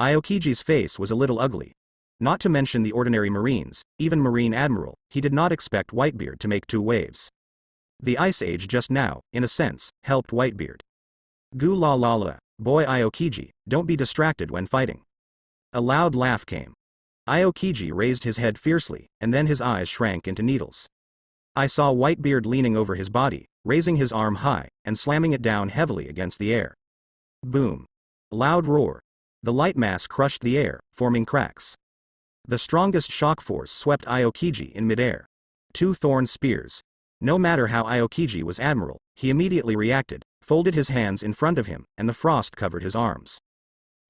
Aokiji's face was a little ugly. Not to mention the ordinary Marines, even Marine Admiral, he did not expect Whitebeard to make 2 waves. The Ice Age just now, in a sense, helped Whitebeard. Goo la la la, boy Aokiji, don't be distracted when fighting. A loud laugh came. Aokiji raised his head fiercely, and then his eyes shrank into needles. I saw Whitebeard leaning over his body, raising his arm high, and slamming it down heavily against the air. Boom. Loud roar. The light mass crushed the air, forming cracks. The strongest shock force swept Aokiji in midair. 2 thorn spears. No matter how Aokiji was admiral, he immediately reacted, folded his hands in front of him, and the frost covered his arms.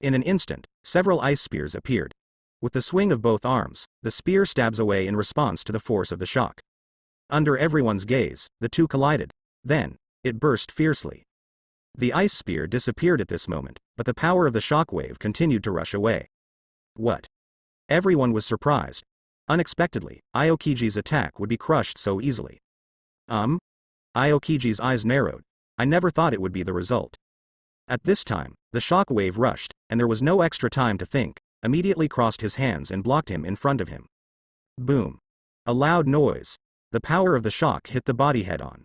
In an instant, several ice spears appeared. With the swing of both arms, the spear stabs away in response to the force of the shock. Under everyone's gaze, the 2 collided. Then, it burst fiercely. The ice spear disappeared at this moment, but the power of the shockwave continued to rush away. What? Everyone was surprised. Unexpectedly, Aokiji's attack would be crushed so easily. Aokiji's eyes narrowed. I never thought it would be the result. At this time, the shockwave rushed, and there was no extra time to think, immediately crossed his hands and blocked him in front of him. Boom. A loud noise. the power of the shock hit the body head-on.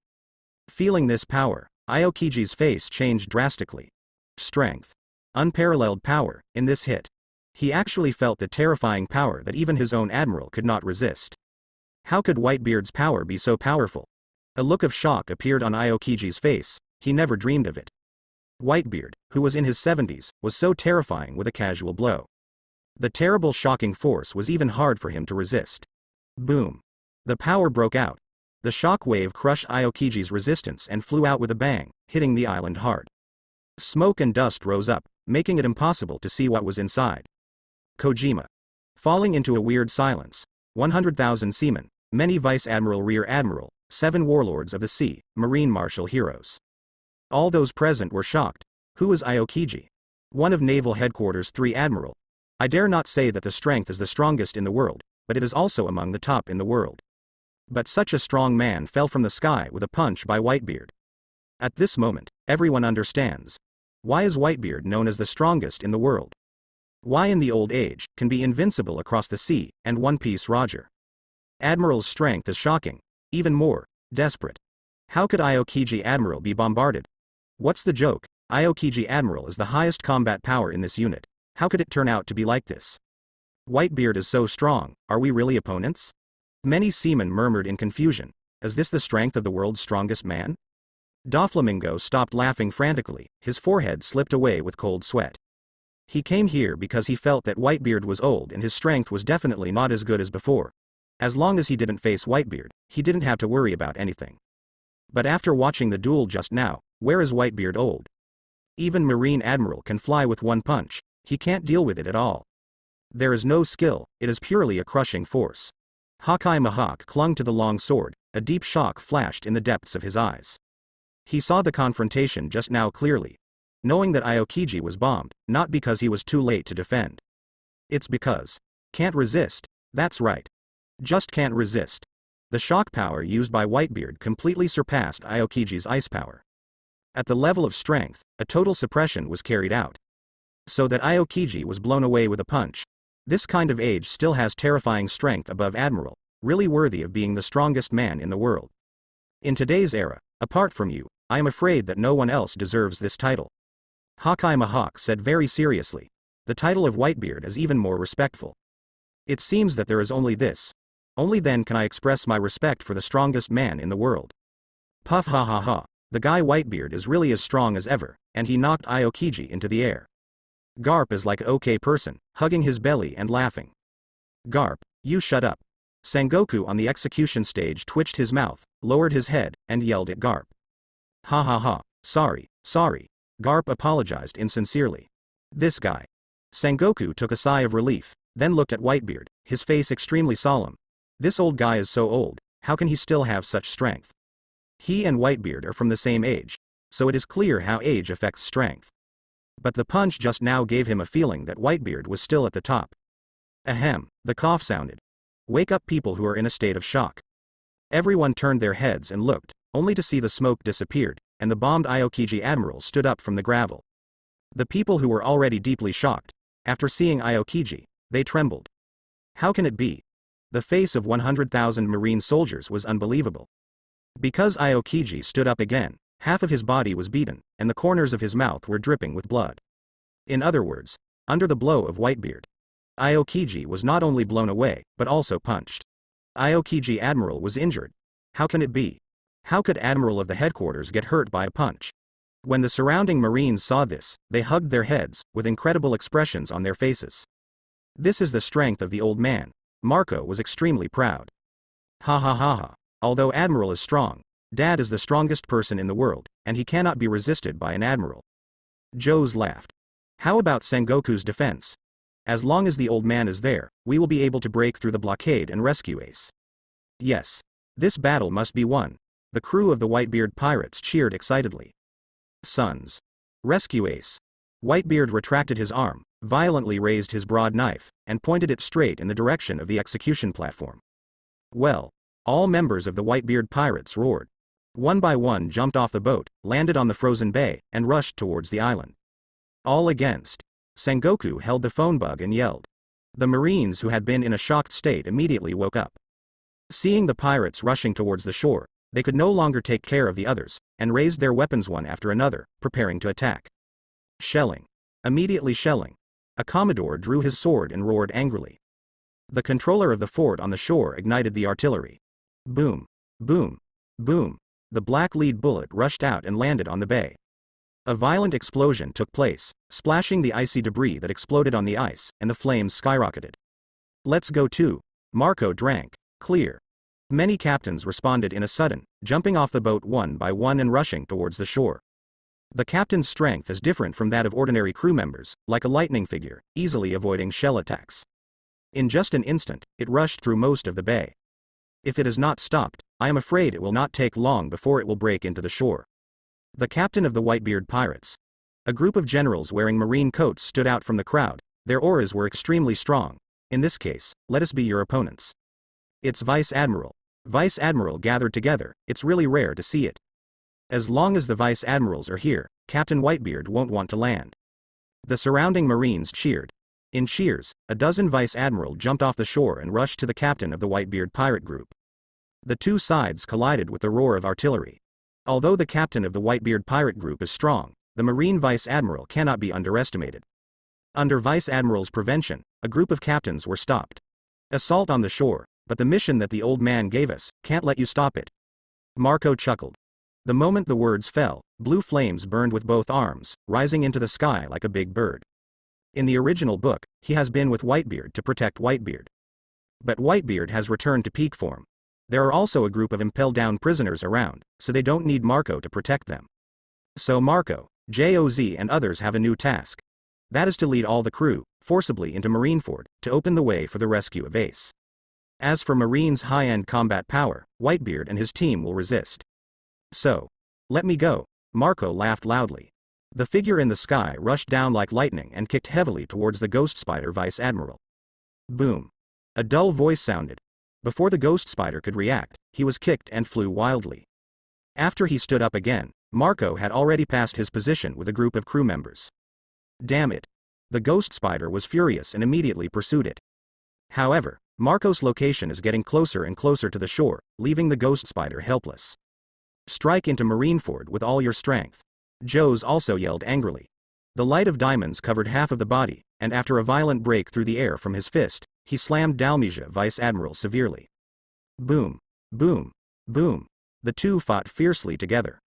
Feeling this power, Aokiji's face changed drastically. Strength. Unparalleled power, in this hit. He actually felt the terrifying power that even his own admiral could not resist. How could Whitebeard's power be so powerful? A look of shock appeared on Aokiji's face, he never dreamed of it. Whitebeard, who was in his 70s, was so terrifying with a casual blow. The terrible shocking force was even hard for him to resist. Boom. The power broke out. The shock wave crushed Aokiji's resistance and flew out with a bang, hitting the island hard. Smoke and dust rose up, making it impossible to see what was inside. Kojima. Falling into a weird silence. 100,000 seamen, many Vice Admiral, Rear Admiral, 7 Warlords of the Sea, Marine Marshal heroes. All those present were shocked. Who was Aokiji? One of Naval Headquarters 3 Admiral. I dare not say that the strength is the strongest in the world, but it is also among the top in the world. But such a strong man fell from the sky with a punch by Whitebeard. At this moment, everyone understands. Why is Whitebeard known as the strongest in the world? Why in the old age, can be invincible across the sea, and One Piece Roger. Admiral's strength is shocking. Even more, desperate. How could Aokiji Admiral be bombarded? What's the joke? Aokiji Admiral is the highest combat power in this unit. How could it turn out to be like this? Whitebeard is so strong, are we really opponents? Many seamen murmured in confusion. Is this the strength of the world's strongest man? Doflamingo stopped laughing frantically, his forehead slipped away with cold sweat. He came here because he felt that Whitebeard was old and his strength was definitely not as good as before. As long as he didn't face Whitebeard, he didn't have to worry about anything. But after watching the duel just now, where is Whitebeard old? Even Marine Admiral can fly with one punch, he can't deal with it at all. There is no skill, it is purely a crushing force. Hawkeye Mahawk clung to the long sword, a deep shock flashed in the depths of his eyes. He saw the confrontation just now clearly. Knowing that Aokiji was bombed, not because he was too late to defend. It's because. Can't resist, that's right. Just can't resist. The shock power used by Whitebeard completely surpassed Aokiji's ice power. At the level of strength, a total suppression was carried out. So that Aokiji was blown away with a punch. This kind of age still has terrifying strength above Admiral, really worthy of being the strongest man in the world. In today's era, apart from you, I am afraid that no one else deserves this title. Hawkeye Mahawk said very seriously. The title of Whitebeard is even more respectful. It seems that there is only this. Only then can I express my respect for the strongest man in the world. Puff ha ha ha, the guy Whitebeard is really as strong as ever, and he knocked Aokiji into the air. Garp is like a okay person, hugging his belly and laughing. Garp, you shut up. Sengoku on the execution stage twitched his mouth, lowered his head, and yelled at Garp. Ha ha ha, sorry. Garp apologized insincerely. This guy. Sengoku took a sigh of relief, then looked at Whitebeard, his face extremely solemn. This old guy is so old, how can he still have such strength? He and Whitebeard are from the same age, so it is clear how age affects strength. But the punch just now gave him a feeling that Whitebeard was still at the top. Ahem, the cough sounded. Wake up people who are in a state of shock. Everyone turned their heads and looked, only to see the smoke disappeared, and the bombed Aokiji Admiral stood up from the gravel. The people who were already deeply shocked, after seeing Aokiji, they trembled. How can it be? The face of 100,000 Marine soldiers was unbelievable. Because Aokiji stood up again, half of his body was beaten, and the corners of his mouth were dripping with blood. In other words, under the blow of Whitebeard, Aokiji was not only blown away, but also punched. Aokiji Admiral was injured. How can it be? How could Admiral of the headquarters get hurt by a punch? When the surrounding Marines saw this, they hugged their heads, with incredible expressions on their faces. This is the strength of the old man. Marco was extremely proud. Ha ha ha ha. Although Admiral is strong, Dad is the strongest person in the world, and he cannot be resisted by an Admiral. Joes laughed. How about Sengoku's defense? As long as the old man is there, we will be able to break through the blockade and rescue Ace. Yes. This battle must be won. The crew of the Whitebeard pirates cheered excitedly. Sons. Rescue Ace. Whitebeard retracted his arm, violently raised his broad knife, and pointed it straight in the direction of the execution platform. Well. All members of the Whitebeard pirates roared. One by one jumped off the boat, landed on the frozen bay, and rushed towards the island. All against. Sengoku held the phone bug and yelled. The Marines who had been in a shocked state immediately woke up. Seeing the pirates rushing towards the shore, they could no longer take care of the others, and raised their weapons one after another, preparing to attack. Shelling. Immediately shelling. A commodore drew his sword and roared angrily. The controller of the fort on the shore ignited the artillery. Boom. Boom. Boom. The black lead bullet rushed out and landed on the bay. A violent explosion took place, splashing the icy debris that exploded on the ice, and the flames skyrocketed. Let's go too. Marco drank. Clear. Many captains responded in a sudden, jumping off the boat one by one and rushing towards the shore. The captain's strength is different from that of ordinary crew members, like a lightning figure, easily avoiding shell attacks. In just an instant, it rushed through most of the bay. If it is not stopped, I am afraid it will not take long before it will break into the shore. The captain of the Whitebeard pirates. A group of generals wearing marine coats stood out from the crowd. Their auras were extremely strong. In this case, let us be your opponents. It's Vice Admiral. Vice Admiral gathered together. It's really rare to see it. As long as the Vice Admirals are here, Captain Whitebeard won't want to land. The surrounding Marines cheered. In cheers, a dozen Vice Admiral jumped off the shore and rushed to the captain of the Whitebeard pirate group. The two sides collided with the roar of artillery. Although the captain of the Whitebeard pirate group is strong, the Marine Vice Admiral cannot be underestimated. Under Vice Admiral's prevention, a group of captains were stopped. Assault on the shore, but the mission that the old man gave us, can't let you stop it. Marco chuckled. The moment the words fell, blue flames burned with both arms, rising into the sky like a big bird. In the original book, he has been with Whitebeard to protect Whitebeard. But Whitebeard has returned to peak form. There are also a group of impelled down prisoners around, so they don't need Marco to protect them. So Marco, Joz and others have a new task. That is to lead all the crew, forcibly into Marineford, to open the way for the rescue of Ace. As for Marine's high-end combat power, Whitebeard and his team will resist. So, let me go. Marco laughed loudly. The figure in the sky rushed down like lightning and kicked heavily towards the Ghost Spider Vice Admiral. Boom. A dull voice sounded. Before the Ghost Spider could react, he was kicked and flew wildly. After he stood up again, Marco had already passed his position with a group of crew members. Damn it. The Ghost Spider was furious and immediately pursued it. However, Marco's location is getting closer and closer to the shore, leaving the Ghost Spider helpless. Strike into Marineford with all your strength. Joz also yelled angrily. The light of diamonds covered half of the body, and after a violent break through the air from his fist, he slammed Dalmisia Vice Admiral severely. Boom. Boom. Boom. The two fought fiercely together.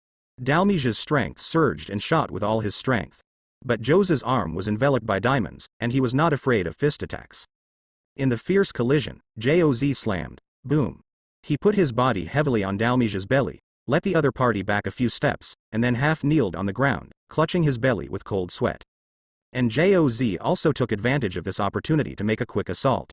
Dalmisia's strength surged and shot with all his strength. But Joz's arm was enveloped by diamonds, and he was not afraid of fist attacks. In the fierce collision, Joz slammed. Boom. He put his body heavily on Dalmisia's belly, let the other party back a few steps, and then half-kneeled on the ground, clutching his belly with cold sweat. And Joz also took advantage of this opportunity to make a quick assault.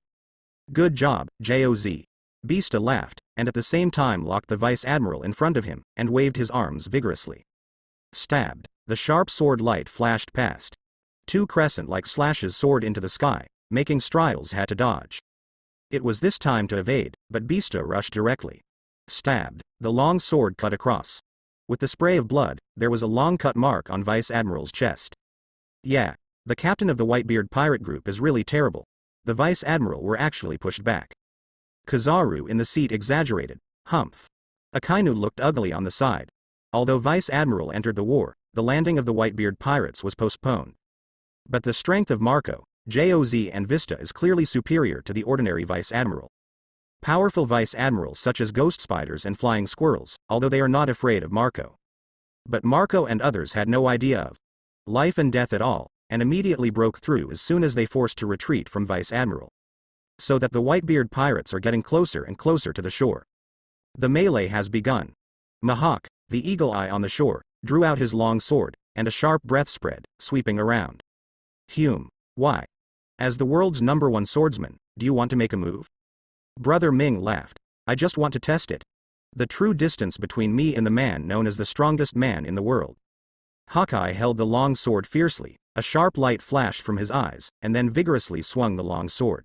Good job, Joz. Beasta laughed, and at the same time locked the Vice Admiral in front of him, and waved his arms vigorously. Stabbed. The sharp sword light flashed past. Two crescent-like slashes soared into the sky, making Striles had to dodge. It was this time to evade, but Beasta rushed directly. Stabbed. The long sword cut across. With the spray of blood, there was a long cut mark on Vice Admiral's chest. Yeah. The captain of the Whitebeard pirate group is really terrible. The Vice Admiral were actually pushed back. Kizaru in the seat exaggerated. Humph. Akainu looked ugly on the side. Although Vice Admiral entered the war, the landing of the Whitebeard pirates was postponed. But the strength of Marco, Joz and Vista is clearly superior to the ordinary Vice Admiral. Powerful Vice Admirals such as Ghost Spiders and Flying Squirrels, although they are not afraid of Marco. But Marco and others had no idea of life and death at all, and immediately broke through as soon as they forced to retreat from Vice Admiral. So that the Whitebeard pirates are getting closer and closer to the shore. The melee has begun. Mahawk, the eagle eye on the shore, drew out his long sword, and a sharp breath spread, sweeping around. Why? As the world's #1 swordsman, do you want to make a move? Brother Ming laughed. I just want to test it. The true distance between me and the man known as the strongest man in the world. Hawkeye held the long sword fiercely, a sharp light flashed from his eyes, and then vigorously swung the long sword.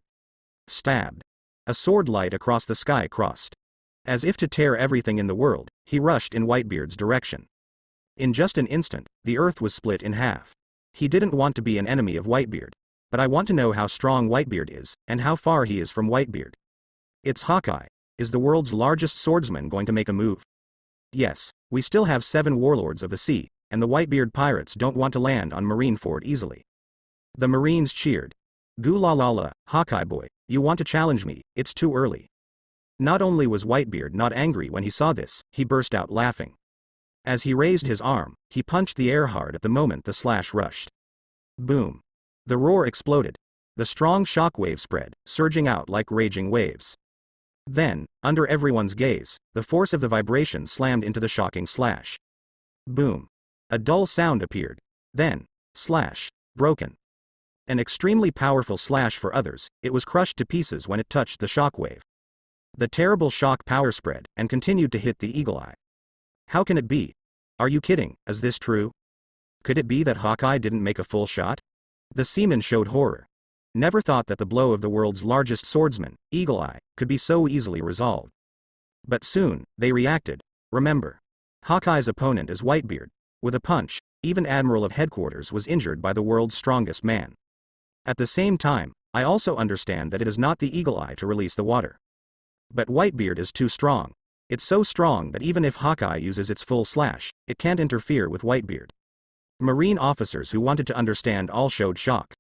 Stabbed. A sword light across the sky crossed. As if to tear everything in the world, he rushed in Whitebeard's direction. In just an instant, the earth was split in half. He didn't want to be an enemy of Whitebeard. But I want to know how strong Whitebeard is, and how far he is from Whitebeard. It's Hawkeye. Is the world's largest swordsman going to make a move? Yes, we still have 7 warlords of the sea, and the Whitebeard pirates don't want to land on Marineford easily. The Marines cheered. Goo la la la, Hawkeye boy, you want to challenge me, it's too early. Not only was Whitebeard not angry when he saw this, he burst out laughing. As he raised his arm, he punched the air hard at the moment the slash rushed. Boom. The roar exploded. The strong shock wave spread, surging out like raging waves. Then, under everyone's gaze, the force of the vibration slammed into the shocking slash. Boom. A dull sound appeared. Then, slash, broken. An extremely powerful slash for others, it was crushed to pieces when it touched the shock wave. The terrible shock power spread, and continued to hit the eagle eye. How can it be? Are you kidding, is this true? Could it be that Hawkeye didn't make a full shot? The seaman showed horror. Never thought that the blow of the world's largest swordsman, Eagle Eye, could be so easily resolved. But soon, they reacted. Remember, Hawkeye's opponent is Whitebeard. With a punch, even Admiral of Headquarters was injured by the world's strongest man. At the same time, I also understand that it is not the Eagle Eye to release the water. But Whitebeard is too strong. It's so strong that even if Hawkeye uses its full slash, it can't interfere with Whitebeard. Marine officers who wanted to understand all showed shock.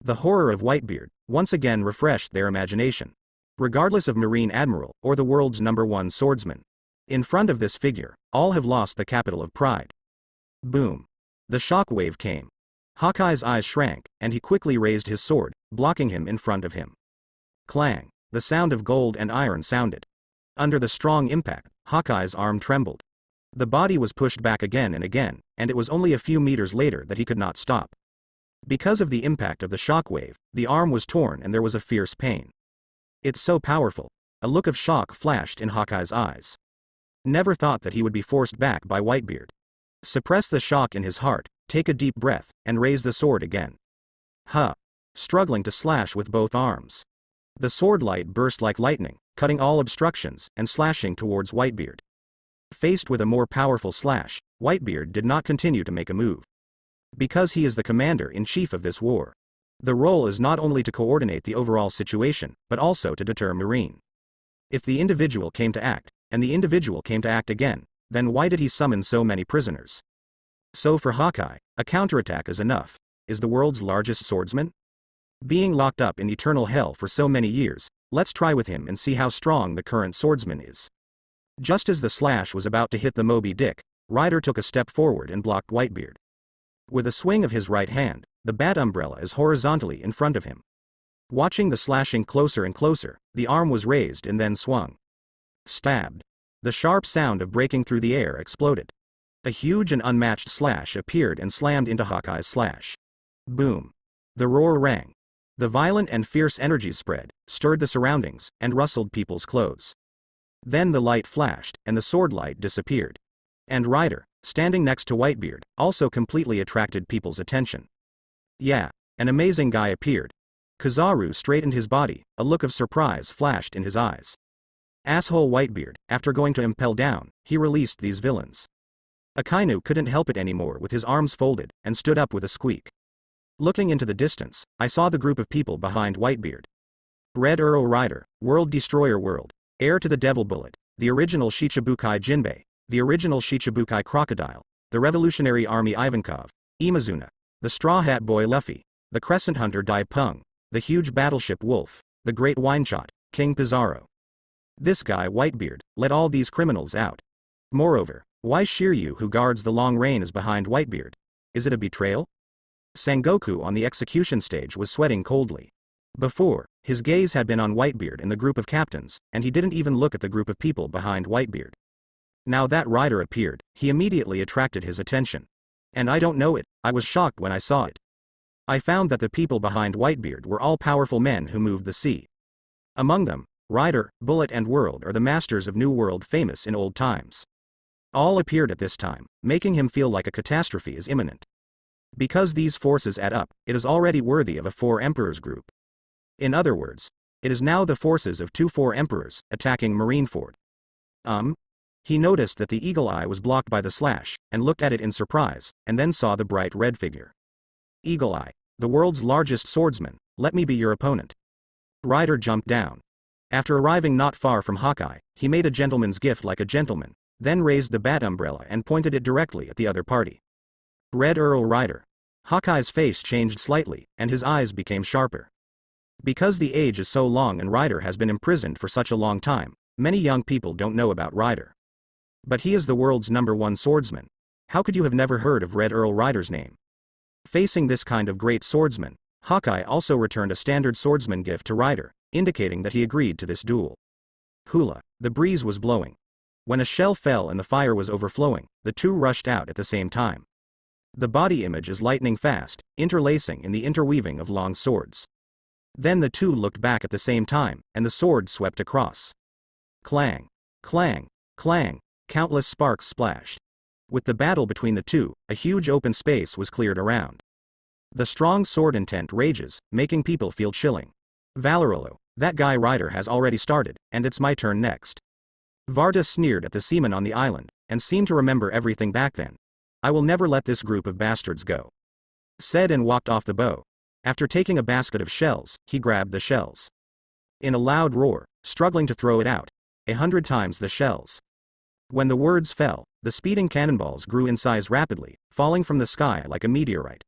The horror of Whitebeard once again refreshed their imagination. Regardless of Marine Admiral or the world's #1 swordsman. In front of this figure, all have lost the capital of pride. Boom. The shock wave came. Hawkeye's eyes shrank, and he quickly raised his sword, blocking him in front of him. Clang. The sound of gold and iron sounded. Under the strong impact, Hawkeye's arm trembled. The body was pushed back again, and it was only a few meters later that he could not stop. Because of the impact of the shockwave, the arm was torn and there was a fierce pain. It's so powerful. A look of shock flashed in Hawkeye's eyes. Never thought that he would be forced back by Whitebeard. Suppress the shock in his heart, take a deep breath, and raise the sword again. Struggling to slash with both arms. The sword light burst like lightning, cutting all obstructions and slashing towards Whitebeard. Faced with a more powerful slash, Whitebeard did not continue to make a move. Because he is the commander-in-chief of this war. The role is not only to coordinate the overall situation, but also to deter Marine. If the individual came to act, and the individual came to act again, then why did he summon so many prisoners? So for Hawkeye, a counterattack is enough. Is the world's largest swordsman? Being locked up in eternal hell for so many years, let's try with him and see how strong the current swordsman is. Just as the slash was about to hit the Moby Dick, Ryder took a step forward and blocked Whitebeard. With a swing of his right hand, the bat umbrella is horizontally in front of him. Watching the slashing closer and closer, the arm was raised and then swung. Stabbed. The sharp sound of breaking through the air exploded. A huge and unmatched slash appeared and slammed into Hawkeye's slash. Boom. The roar rang. The violent and fierce energies spread, stirred the surroundings, and rustled people's clothes. Then the light flashed, and the sword light disappeared. And Ryder, standing next to Whitebeard, also completely attracted people's attention. Yeah, an amazing guy appeared. Kizaru straightened his body, a look of surprise flashed in his eyes. Asshole Whitebeard, after going to impel down, he released these villains. Akainu couldn't help it anymore with his arms folded, and stood up with a squeak. Looking into the distance, I saw the group of people behind Whitebeard. Red Earl Ryder, World Destroyer World, heir to the Devil Bullet, the original Shichibukai Jinbei, the original Shichibukai Crocodile, the Revolutionary Army Ivankov, Imazuna, the Straw Hat Boy Luffy, the Crescent Hunter Dai Pung, the huge battleship Wolf, the Great Wineshot, King Pizarro. This guy Whitebeard let all these criminals out. Moreover, why Shireyu, who guards the long reign, is behind Whitebeard? Is it a betrayal? Sengoku on the execution stage was sweating coldly. Before, his gaze had been on Whitebeard and the group of captains, and he didn't even look at the group of people behind Whitebeard. Now that Ryder appeared, he immediately attracted his attention. And I don't know it, I was shocked when I saw it. I found that the people behind Whitebeard were all powerful men who moved the sea. Among them, Ryder, Bullet and World are the masters of New World famous in old times. All appeared at this time, making him feel like a catastrophe is imminent. Because these forces add up, it is already worthy of a Four Emperors group. In other words, it is now the forces of 2 Four Emperors attacking Marineford. He noticed that the Eagle Eye was blocked by the slash, and looked at it in surprise, and then saw the bright red figure. Eagle Eye, the world's largest swordsman, let me be your opponent. Ryder jumped down. After arriving not far from Hawkeye, he made a gentleman's gift like a gentleman, then raised the bat umbrella and pointed it directly at the other party. Red Earl Rider. Hawkeye's face changed slightly, and his eyes became sharper. Because the age is so long and Rider has been imprisoned for such a long time, many young people don't know about Rider. But he is the world's #1 swordsman. How could you have never heard of Red Earl Rider's name? Facing this kind of great swordsman, Hawkeye also returned a standard swordsman gift to Rider, indicating that he agreed to this duel. Hula. The breeze was blowing. When a shell fell and the fire was overflowing, the two rushed out at the same time. The body image is lightning fast, interlacing in the interweaving of long swords. Then the two looked back at the same time, and the sword swept across. Clang, clang, clang, countless sparks splashed. With the battle between the two, a huge open space was cleared around. The strong sword intent rages, making people feel chilling. Valorolo, that guy Rider has already started, and it's my turn next. Varda sneered at the seamen on the island, and seemed to remember everything back then. I will never let this group of bastards go. Said and walked off the bow. After taking a basket of shells, he grabbed the shells. In a loud roar, struggling to throw it out, 100 times the shells. When the words fell, the speeding cannonballs grew in size rapidly, falling from the sky like a meteorite.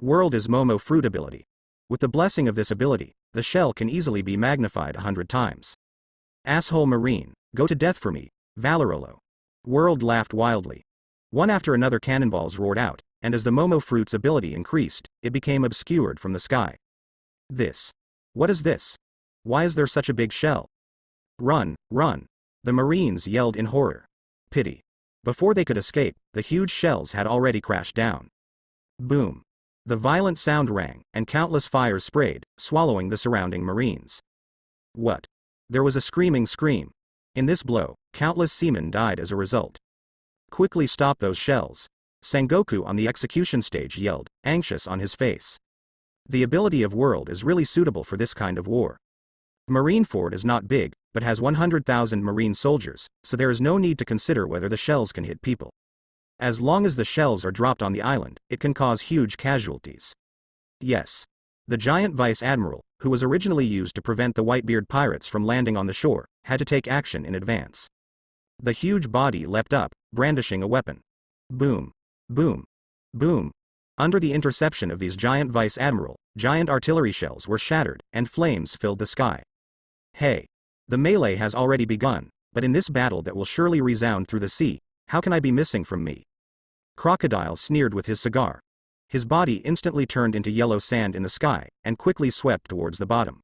World is Momo fruit ability. With the blessing of this ability, the shell can easily be magnified 100 times. Asshole Marine, go to death for me, Valorolo. World laughed wildly. One after another cannonballs roared out, and as the Momo fruit's ability increased, it became obscured from the sky. This. What is this? Why is there such a big shell? Run, run. The Marines yelled in horror. Pity. Before they could escape, the huge shells had already crashed down. Boom. The violent sound rang, and countless fires sprayed, swallowing the surrounding Marines. What? There was a screaming scream. In this blow, countless seamen died as a result. Quickly stop those shells. Sengoku on the execution stage yelled, anxious on his face. The ability of World is really suitable for this kind of war. Marineford is not big, but has 100,000 Marine soldiers, so there is no need to consider whether the shells can hit people. As long as the shells are dropped on the island, it can cause huge casualties. Yes. The giant Vice Admiral, who was originally used to prevent the Whitebeard pirates from landing on the shore, had to take action in advance. The huge body leapt up, brandishing a weapon. Boom. Boom. Boom. Under the interception of these giant Vice Admiral, giant artillery shells were shattered, and flames filled the sky. Hey. The melee has already begun, but in this battle that will surely resound through the sea, how can I be missing from me? Crocodile sneered with his cigar. His body instantly turned into yellow sand in the sky, and quickly swept towards the bottom.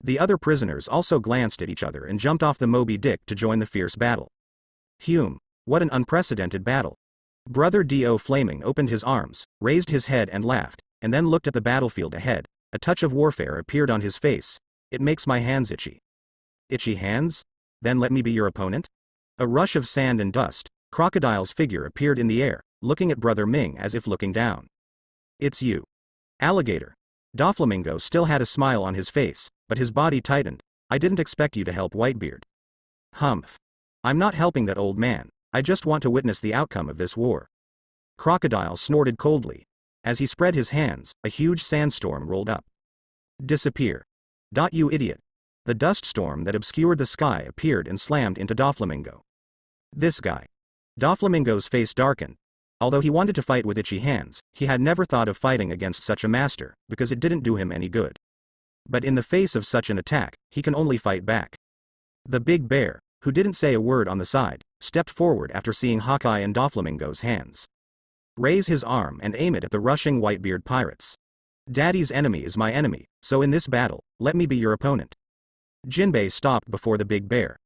The other prisoners also glanced at each other and jumped off the Moby Dick to join the fierce battle. Hume. What an unprecedented battle. Brother D.O. Flaming opened his arms, raised his head and laughed, and then looked at the battlefield ahead. A touch of warfare appeared on his face. It makes my hands itchy. Itchy hands? Then let me be your opponent? A rush of sand and dust. Crocodile's figure appeared in the air, looking at Brother Ming as if looking down. It's you. Alligator. Doflamingo still had a smile on his face, but his body tightened. I didn't expect you to help Whitebeard. Humph. I'm not helping that old man, I just want to witness the outcome of this war. Crocodile snorted coldly. As he spread his hands, a huge sandstorm rolled up. Disappear. You idiot. The dust storm that obscured the sky appeared and slammed into Doflamingo. This guy. Doflamingo's face darkened. Although he wanted to fight with itchy hands, he had never thought of fighting against such a master, because it didn't do him any good. But in the face of such an attack, he can only fight back. The big bear, who didn't say a word on the side, stepped forward after seeing Hawkeye and Doflamingo's hands. Raise his arm and aim it at the rushing Whitebeard pirates. Daddy's enemy is my enemy, so in this battle, let me be your opponent. Jinbei stopped before the big bear.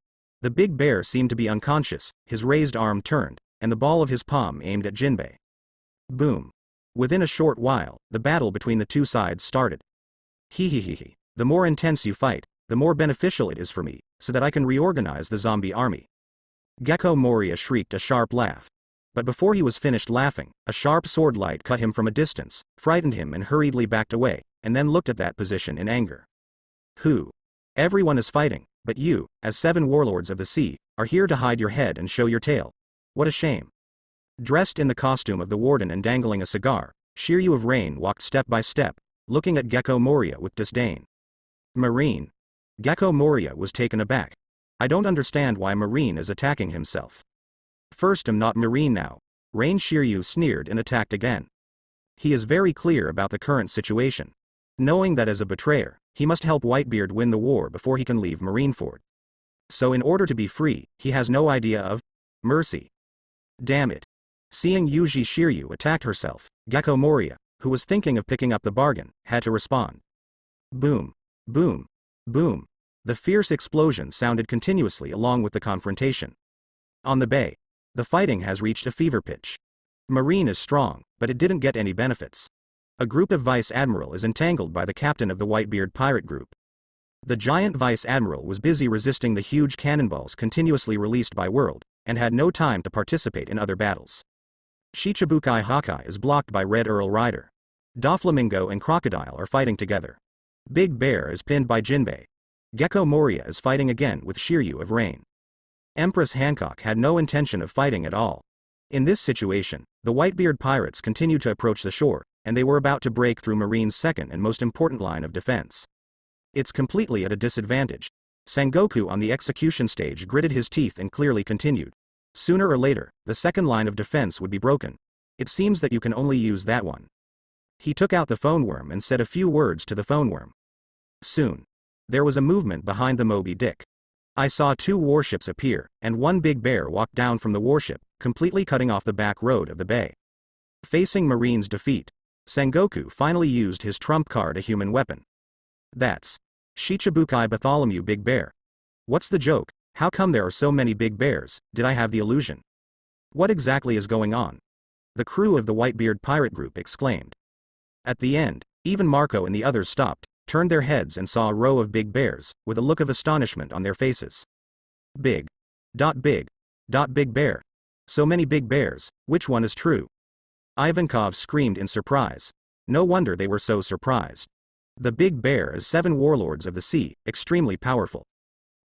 The big bear seemed to be unconscious, his raised arm turned, and the ball of his palm aimed at Jinbei. Boom. Within a short while, the battle between the two sides started. Hehehehe. The more intense you fight, the more beneficial it is for me, so that I can reorganize the zombie army. Gecko Moria shrieked a sharp laugh. But before he was finished laughing, a sharp sword light cut him from a distance, frightened him and hurriedly backed away, and then looked at that position in anger. Who? Everyone is fighting, but you, as 7 warlords of the sea, are here to hide your head and show your tail. What a shame. Dressed in the costume of the warden and dangling a cigar, Shireyu of Rain walked step by step, looking at Gecko Moria with disdain. Marine. Gecko Moria was taken aback. I don't understand why Marine is attacking himself. First, I'm not Marine now. Rain Shiryu sneered and attacked again. He is very clear about the current situation. Knowing that as a betrayer, he must help Whitebeard win the war before he can leave Marineford. So in order to be free, he has no idea of mercy. Damn it. Seeing Yuji Shiryu attack herself, Gecko Moria, who was thinking of picking up the bargain, had to respond. Boom. Boom. Boom. The fierce explosion sounded continuously along with the confrontation. On the bay, the fighting has reached a fever pitch. Marine is strong, but it didn't get any benefits. A group of Vice Admiral is entangled by the captain of the Whitebeard pirate group. The giant Vice Admiral was busy resisting the huge cannonballs continuously released by World, and had no time to participate in other battles. Shichibukai Hawkeye is blocked by Red Earl Rider. Doflamingo and Crocodile are fighting together. Big Bear is pinned by Jinbei. Gecko Moria is fighting again with Shiryu of Rain. Empress Hancock had no intention of fighting at all. In this situation, the Whitebeard pirates continued to approach the shore, and they were about to break through Marine's second and most important line of defense. It's completely at a disadvantage. Sengoku on the execution stage gritted his teeth and clearly continued. Sooner or later, the second line of defense would be broken. It seems that you can only use that one. He took out the phone worm and said a few words to the phone worm. Soon, there was a movement behind the Moby Dick. I saw 2 warships appear, and one Big Bear walked down from the warship, completely cutting off the back road of the bay. Facing Marine's defeat, Sengoku finally used his trump card, a human weapon. That's Shichibukai Bartholomew Big Bear. What's the joke? How come there are so many big bears? Did I have the illusion? What exactly is going on? The crew of the Whitebeard pirate group exclaimed. At the end, even Marco and the others stopped, turned their heads and saw a row of big bears, with a look of astonishment on their faces. Big. Big. Big Bear. So many big bears, which one is true? Ivankov screamed in surprise. No wonder they were so surprised. The Big Bear is 7 warlords of the sea, extremely powerful.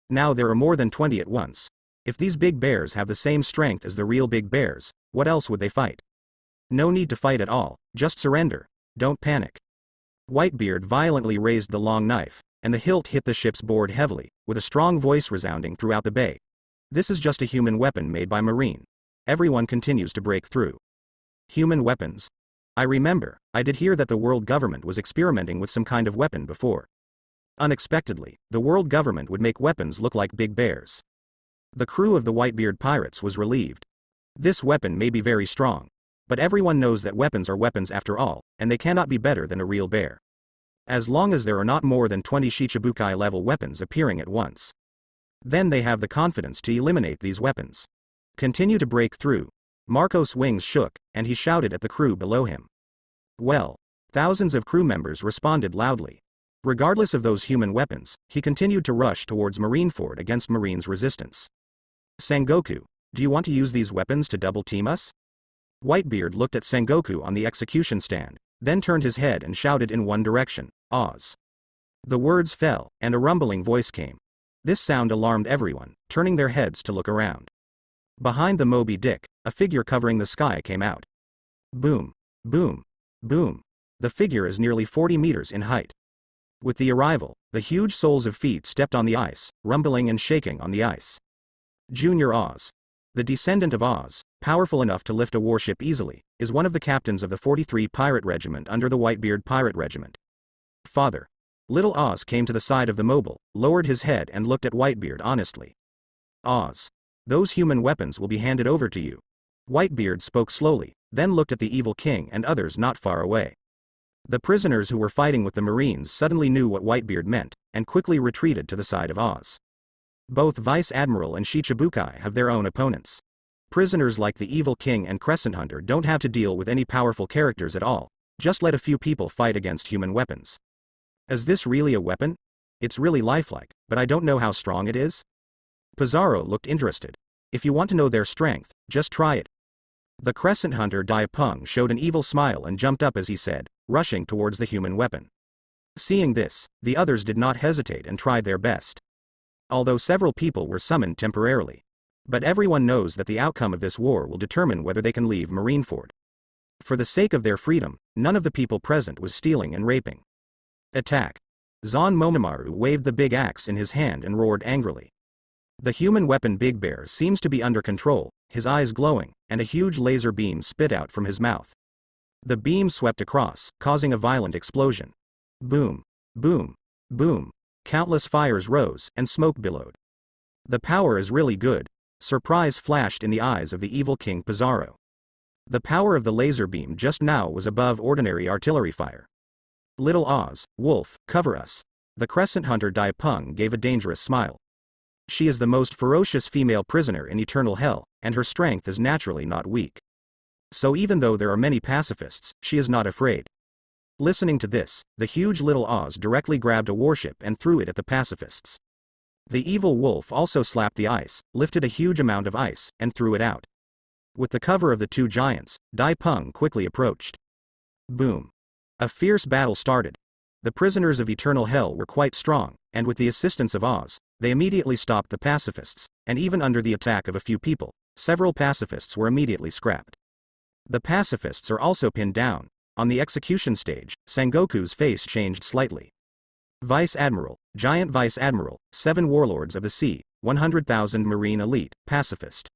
Now there are more than 20 at once. If these big bears have the same strength as the real big bears, what else would they fight? No need to fight at all, just surrender. Don't panic. Whitebeard violently raised the long knife, and the hilt hit the ship's board heavily, with a strong voice resounding throughout the bay. This is just a human weapon made by Marine. Everyone continues to break through. Human weapons. I remember, I did hear that the world government was experimenting with some kind of weapon before. Unexpectedly, the world government would make weapons look like big bears. The crew of the Whitebeard pirates was relieved. This weapon may be very strong, but everyone knows that weapons are weapons after all, and they cannot be better than a real bear. As long as there are not more than 20 Shichibukai level weapons appearing at once. Then they have the confidence to eliminate these weapons. Continue to break through. Marco's wings shook, and he shouted at the crew below him. Well, thousands of crew members responded loudly. Regardless of those human weapons, he continued to rush towards Marineford against Marine's resistance. Sengoku, do you want to use these weapons to double team us? Whitebeard looked at Sengoku on the execution stand, then turned his head and shouted in one direction, Oz. The words fell, and a rumbling voice came. This sound alarmed everyone, turning their heads to look around. Behind the Moby Dick, a figure covering the sky came out. Boom. Boom. Boom. The figure is nearly 40 meters in height. With the arrival, the huge soles of feet stepped on the ice, rumbling and shaking on the ice. Junior Oz. The descendant of Oz, powerful enough to lift a warship easily, is one of the captains of the 43 Pirate Regiment under the Whitebeard Pirate Regiment. Father. Little Oz came to the side of the mobile, lowered his head and looked at Whitebeard honestly. Oz. Those human weapons will be handed over to you. Whitebeard spoke slowly, then looked at the evil king and others not far away. The prisoners who were fighting with the Marines suddenly knew what Whitebeard meant, and quickly retreated to the side of Oz. Both Vice Admiral and Shichibukai have their own opponents. Prisoners like the Evil King and Crescent Hunter don't have to deal with any powerful characters at all, just let a few people fight against human weapons. Is this really a weapon? It's really lifelike, but I don't know how strong it is. Pizarro looked interested. If you want to know their strength, just try it. The Crescent Hunter Diapung showed an evil smile and jumped up as he said, rushing towards the human weapon. Seeing this, the others did not hesitate and tried their best. Although several people were summoned temporarily. But everyone knows that the outcome of this war will determine whether they can leave Marineford. For the sake of their freedom, none of the people present was stealing and raping. Attack. Zon Momomaru waved the big axe in his hand and roared angrily. The human weapon Big Bear seems to be under control, his eyes glowing, and a huge laser beam spit out from his mouth. The beam swept across, causing a violent explosion. Boom, boom, boom. Countless fires rose, and smoke billowed. The power is really good. Surprise flashed in the eyes of the evil King Pizarro. The power of the laser beam just now was above ordinary artillery fire. Little Oz, Wolf, cover us. The crescent hunter Dai Peng gave a dangerous smile. She is the most ferocious female prisoner in eternal hell, and her strength is naturally not weak. So even though there are many pacifists, she is not afraid. Listening to this, the huge Little Oz directly grabbed a warship and threw it at the pacifists. The evil wolf also slapped the ice, lifted a huge amount of ice, and threw it out. With the cover of the two giants, Dai Peng quickly approached. Boom. A fierce battle started. The prisoners of eternal hell were quite strong, and with the assistance of Oz, they immediately stopped the pacifists, and even under the attack of a few people, several pacifists were immediately scrapped. The pacifists are also pinned down. On the execution stage, Sengoku's face changed slightly. Vice Admiral, Giant Vice Admiral, 7 Warlords of the Sea, 100,000 Marine Elite, Pacifist.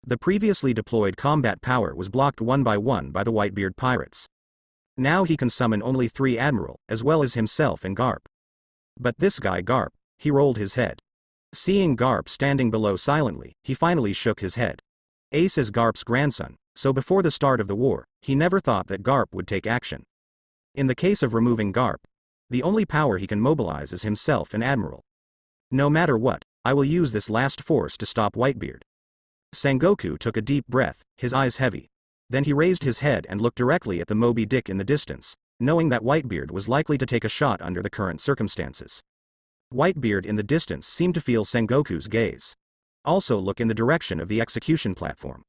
The previously deployed combat power was blocked one by the Whitebeard pirates. Now he can summon only 3 Admiral, as well as himself and Garp. But this guy Garp, he rolled his head. Seeing Garp standing below silently, he finally shook his head. Ace is Garp's grandson, so before the start of the war, he never thought that Garp would take action. In the case of removing Garp, the only power he can mobilize is himself and Admiral. No matter what, I will use this last force to stop Whitebeard. Sengoku took a deep breath, his eyes heavy. Then he raised his head and looked directly at the Moby Dick in the distance, knowing that Whitebeard was likely to take a shot under the current circumstances. Whitebeard in the distance seemed to feel Sengoku's gaze. Also look in the direction of the execution platform.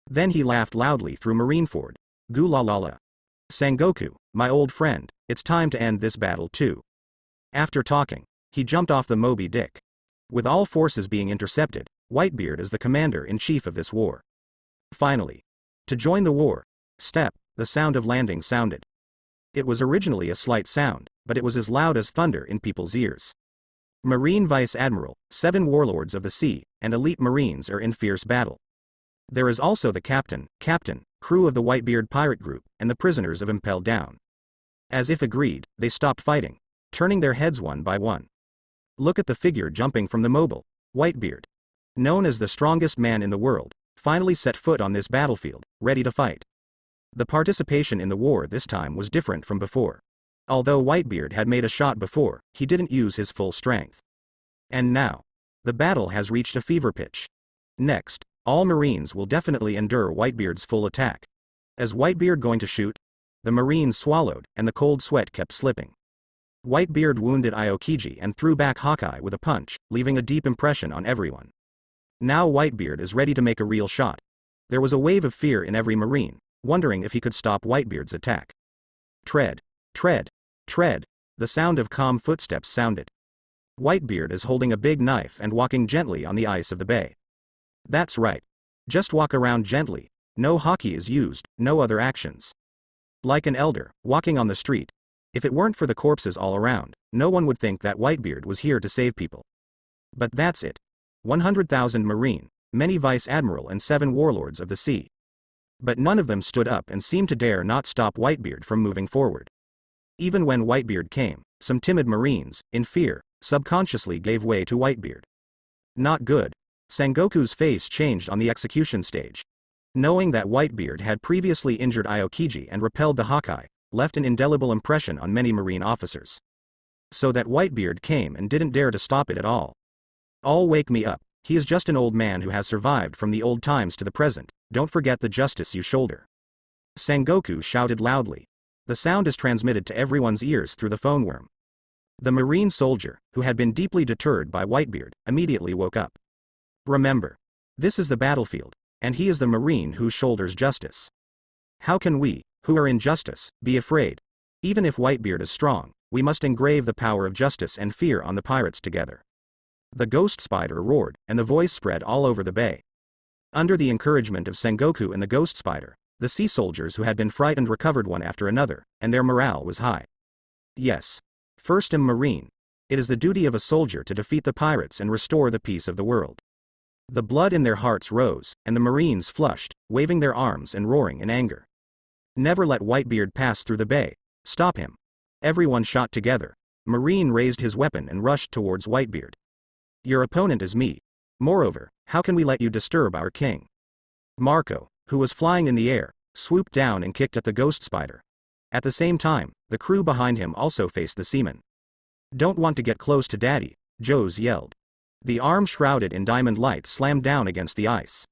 Then he laughed loudly through Marineford. Goo la la la. Sengoku, my old friend, it's time to end this battle too. After talking, he jumped off the Moby Dick. With all forces being intercepted, Whitebeard is the commander-in-chief of this war. Finally, to join the war, step, the sound of landing sounded. It was originally a slight sound, but it was as loud as thunder in people's ears. Marine Vice Admiral, 7 Warlords of the Sea, and elite Marines are in fierce battle. There is also the captain, crew of the Whitebeard pirate group, and the prisoners of Impelled Down. As if agreed, they stopped fighting, turning their heads one by one. Look at the figure jumping from the mobile. Whitebeard, known as the strongest man in the world, finally set foot on this battlefield, ready to fight. The participation in the war this time was different from before. Although Whitebeard had made a shot before, he didn't use his full strength. And now, the battle has reached a fever pitch. Next, all Marines will definitely endure Whitebeard's full attack. Is Whitebeard going to shoot? The Marines swallowed, and the cold sweat kept slipping. Whitebeard wounded Aokiji and threw back Hawkeye with a punch, leaving a deep impression on everyone. Now Whitebeard is ready to make a real shot. There was a wave of fear in every Marine, wondering if he could stop Whitebeard's attack. Tread, tread, tread, the sound of calm footsteps sounded. Whitebeard is holding a big knife and walking gently on the ice of the bay. That's right. Just walk around gently, no hockey is used, no other actions. Like an elder, walking on the street. If it weren't for the corpses all around, no one would think that Whitebeard was here to save people. But that's it. 100,000 Marine, many Vice Admiral and 7 Warlords of the Sea. But none of them stood up and seemed to dare not stop Whitebeard from moving forward. Even when Whitebeard came, some timid Marines, in fear, subconsciously gave way to Whitebeard. Not good. Sengoku's face changed on the execution stage. Knowing that Whitebeard had previously injured Aokiji and repelled the Hawkeye, left an indelible impression on many Marine officers. So that Whitebeard came and didn't dare to stop it at all. All wake me up, he is just an old man who has survived from the old times to the present, don't forget the justice you shoulder. Sengoku shouted loudly. The sound is transmitted to everyone's ears through the phone worm. The Marine soldier, who had been deeply deterred by Whitebeard, immediately woke up. Remember, this is the battlefield, and he is the Marine who shoulders justice. How can we, who are in justice, be afraid? Even if Whitebeard is strong, we must engrave the power of justice and fear on the pirates together. The ghost spider roared, and the voice spread all over the bay. Under the encouragement of Sengoku and the ghost spider, the sea soldiers who had been frightened recovered one after another, and their morale was high. Yes. First Marine, It is the duty of a soldier to defeat the pirates and restore the peace of the world. The blood in their hearts rose, and the Marines flushed, waving their arms and roaring in anger. Never let Whitebeard pass through the bay. Stop him. Everyone shot together. Marine raised his weapon and rushed towards Whitebeard. Your opponent is me. Moreover, how can we let you disturb our king? Marco, who was flying in the air, swooped down and kicked at the ghost spider. At the same time, the crew behind him also faced the seamen. Don't want to get close to Daddy, Joes yelled. The arm shrouded in diamond light slammed down against the ice.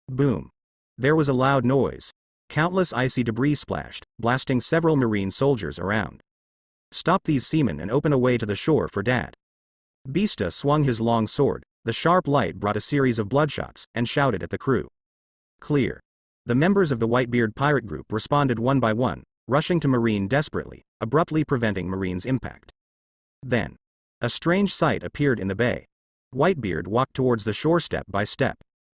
Boom. There was a loud noise. Countless icy debris splashed, blasting several Marine soldiers around. Stop these seamen and open a way to the shore for Dad. Beasta swung his long sword, the sharp light brought a series of bloodshots, and shouted at the crew. Clear. The members of the Whitebeard pirate group responded one by one, rushing to Marine desperately, abruptly preventing Marine's impact. Then, a strange sight appeared in the bay. Whitebeard walked towards the shore step by step.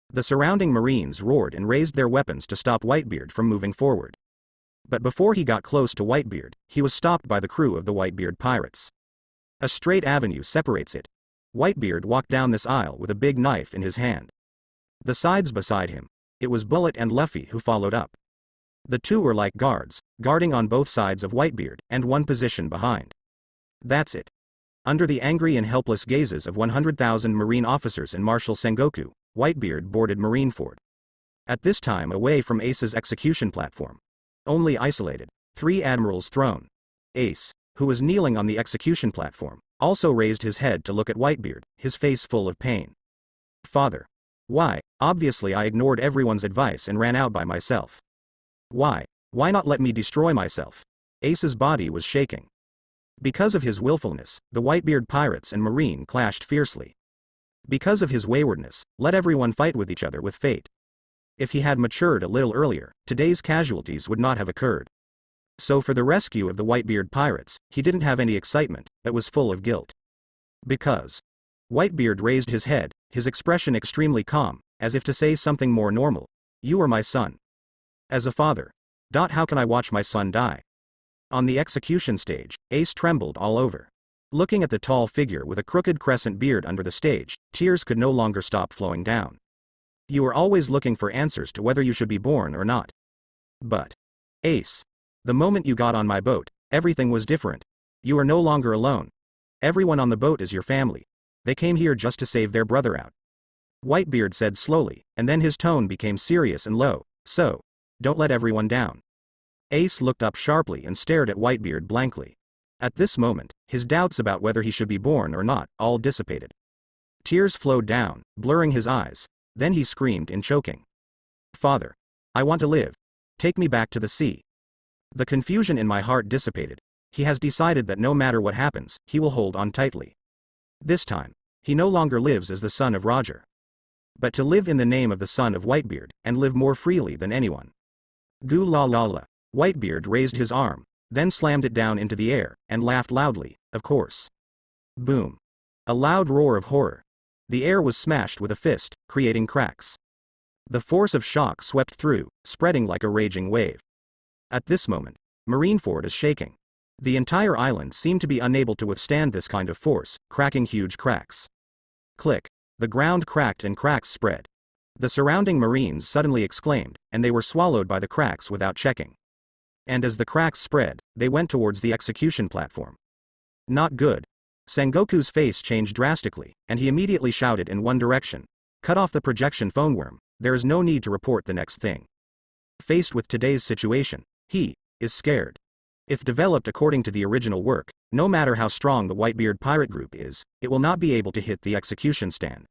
The surrounding Marines roared and raised their weapons to stop Whitebeard from moving forward. But before he got close to Whitebeard, he was stopped by the crew of the Whitebeard pirates. A straight avenue separates it. Whitebeard walked down this aisle with a big knife in his hand. The sides beside him, it was Bullet and Luffy who followed up. The two were like guards, guarding on both sides of Whitebeard and one position behind. That's it. Under the angry and helpless gazes of 100,000 Marine officers and Marshal Sengoku, Whitebeard boarded Marineford. At this time away from Ace's execution platform. Only isolated. 3 admirals thrown. Ace, who was kneeling on the execution platform, also raised his head to look at Whitebeard, his face full of pain. Father. Why? Obviously I ignored everyone's advice and ran out by myself. Why? Why not let me destroy myself? Ace's body was shaking. Because of his willfulness, the Whitebeard pirates and Marine clashed fiercely. Because of his waywardness, let everyone fight with each other with fate. If he had matured a little earlier, today's casualties would not have occurred. So for the rescue of the Whitebeard pirates, he didn't have any excitement, but was full of guilt. Because. Whitebeard raised his head, his expression extremely calm, as if to say something more normal. You are my son. As a father. How can I watch my son die? On the execution stage, Ace trembled all over. Looking at the tall figure with a crooked crescent beard under the stage, tears could no longer stop flowing down. You are always looking for answers to whether you should be born or not. But. Ace. The moment you got on my boat, everything was different. You are no longer alone. Everyone on the boat is your family. They came here just to save their brother out. Whitebeard said slowly, and then his tone became serious and low. So. Don't let everyone down. Ace looked up sharply and stared at Whitebeard blankly. At this moment, his doubts about whether he should be born or not, all dissipated. Tears flowed down, blurring his eyes. Then he screamed in choking. Father. I want to live. Take me back to the sea. The confusion in my heart dissipated. He has decided that no matter what happens, he will hold on tightly. This time, he no longer lives as the son of Roger. But to live in the name of the son of Whitebeard, and live more freely than anyone. Goo la la la. Whitebeard raised his arm, then slammed it down into the air, and laughed loudly, of course. Boom. A loud roar of horror. The air was smashed with a fist, creating cracks. The force of shock swept through, spreading like a raging wave. At this moment, Marineford is shaking. The entire island seemed to be unable to withstand this kind of force, cracking huge cracks. Click. The ground cracked and cracks spread. The surrounding Marines suddenly exclaimed, and they were swallowed by the cracks without checking. And as the cracks spread, they went towards the execution platform. Not good. Sengoku's face changed drastically, and he immediately shouted in one direction. Cut off the projection phone worm, there is no need to report the next thing. Faced with today's situation, he is scared. If developed according to the original work, no matter how strong the Whitebeard pirate group is, it will not be able to hit the execution stand.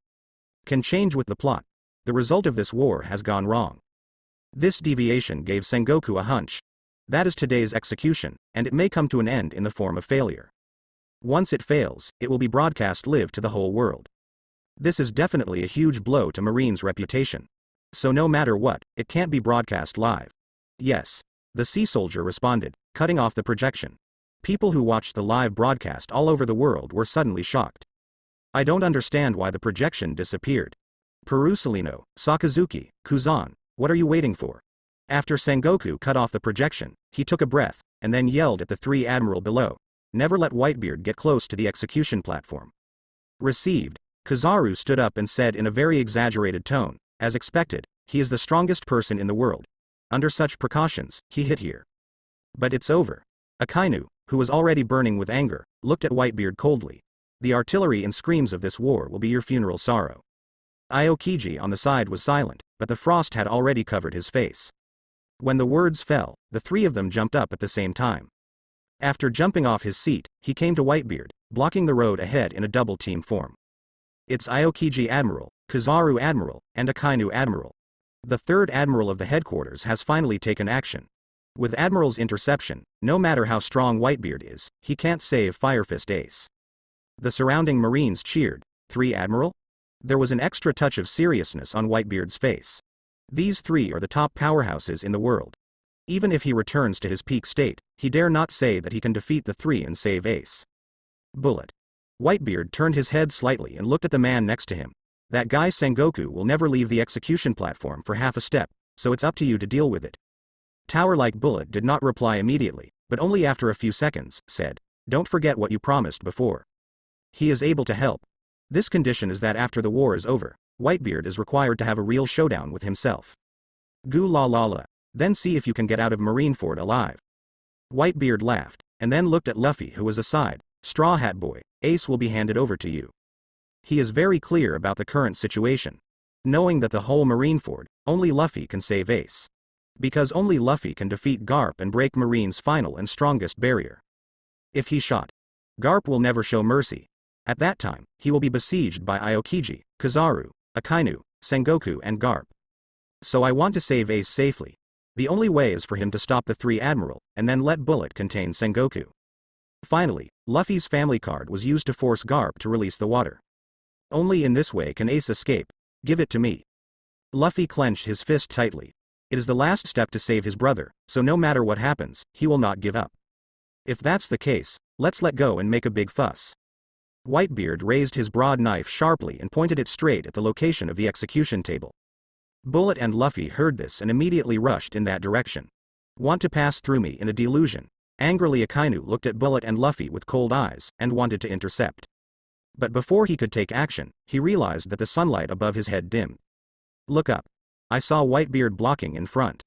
Can change with the plot. The result of this war has gone wrong. This deviation gave Sengoku a hunch. That is today's execution, and it may come to an end in the form of failure. Once it fails, it will be broadcast live to the whole world. This is definitely a huge blow to Marine's reputation. So no matter what, it can't be broadcast live. Yes. The sea soldier responded, cutting off the projection. People who watched the live broadcast all over the world were suddenly shocked. I don't understand why the projection disappeared. Perusalino, Sakazuki, Kuzan, what are you waiting for? After Sengoku cut off the projection, he took a breath, and then yelled at the 3 admiral below. never let Whitebeard get close to the execution platform. Received. Kizaru stood up and said in a very exaggerated tone, as expected, he is the strongest person in the world. Under such precautions, he hit here. But it's over. Akainu, who was already burning with anger, looked at Whitebeard coldly. The artillery and screams of this war will be your funeral sorrow. Aokiji on the side was silent, but the frost had already covered his face. When the words fell, the three of them jumped up at the same time. After jumping off his seat, he came to Whitebeard, blocking the road ahead in a double team form. It's Aokiji Admiral, Kizaru Admiral, and Akainu Admiral. The third Admiral of the headquarters has finally taken action. With Admiral's interception, no matter how strong Whitebeard is, he can't save Firefist Ace. The surrounding Marines cheered. 3 Admiral? There was an extra touch of seriousness on Whitebeard's face. These 3 are the top powerhouses in the world. Even if he returns to his peak state, he dare not say that he can defeat the 3 and save Ace. Bullet. Whitebeard turned his head slightly and looked at the man next to him. That guy Sengoku will never leave the execution platform for half a step, so it's up to you to deal with it. Tower-like Bullet did not reply immediately, but only after a few seconds, said, don't forget what you promised before. He is able to help. This condition is that after the war is over, Whitebeard is required to have a real showdown with himself. Goo la la la, then see if you can get out of Marineford alive. Whitebeard laughed, and then looked at Luffy who was aside. Straw Hat Boy, Ace will be handed over to you. He is very clear about the current situation. Knowing that the whole Marineford, only Luffy can save Ace. Because only Luffy can defeat Garp and break Marine's final and strongest barrier. If he shot, Garp will never show mercy. At that time, he will be besieged by Aokiji, Kizaru, Akainu, Sengoku and Garp. So I want to save Ace safely. The only way is for him to stop the 3 Admiral, and then let Bullet contain Sengoku. Finally, Luffy's family card was used to force Garp to release the water. Only in this way can Ace escape. Give it to me. Luffy clenched his fist tightly. It is the last step to save his brother, so no matter what happens, he will not give up. If that's the case, let's let go and make a big fuss. Whitebeard raised his broad knife sharply and pointed it straight at the location of the execution table. Bullet and Luffy heard this and immediately rushed in that direction. Want to pass through me in a delusion? Angrily Akainu looked at Bullet and Luffy with cold eyes, and wanted to intercept. But before he could take action, he realized that the sunlight above his head dimmed. Look up. I saw Whitebeard blocking in front.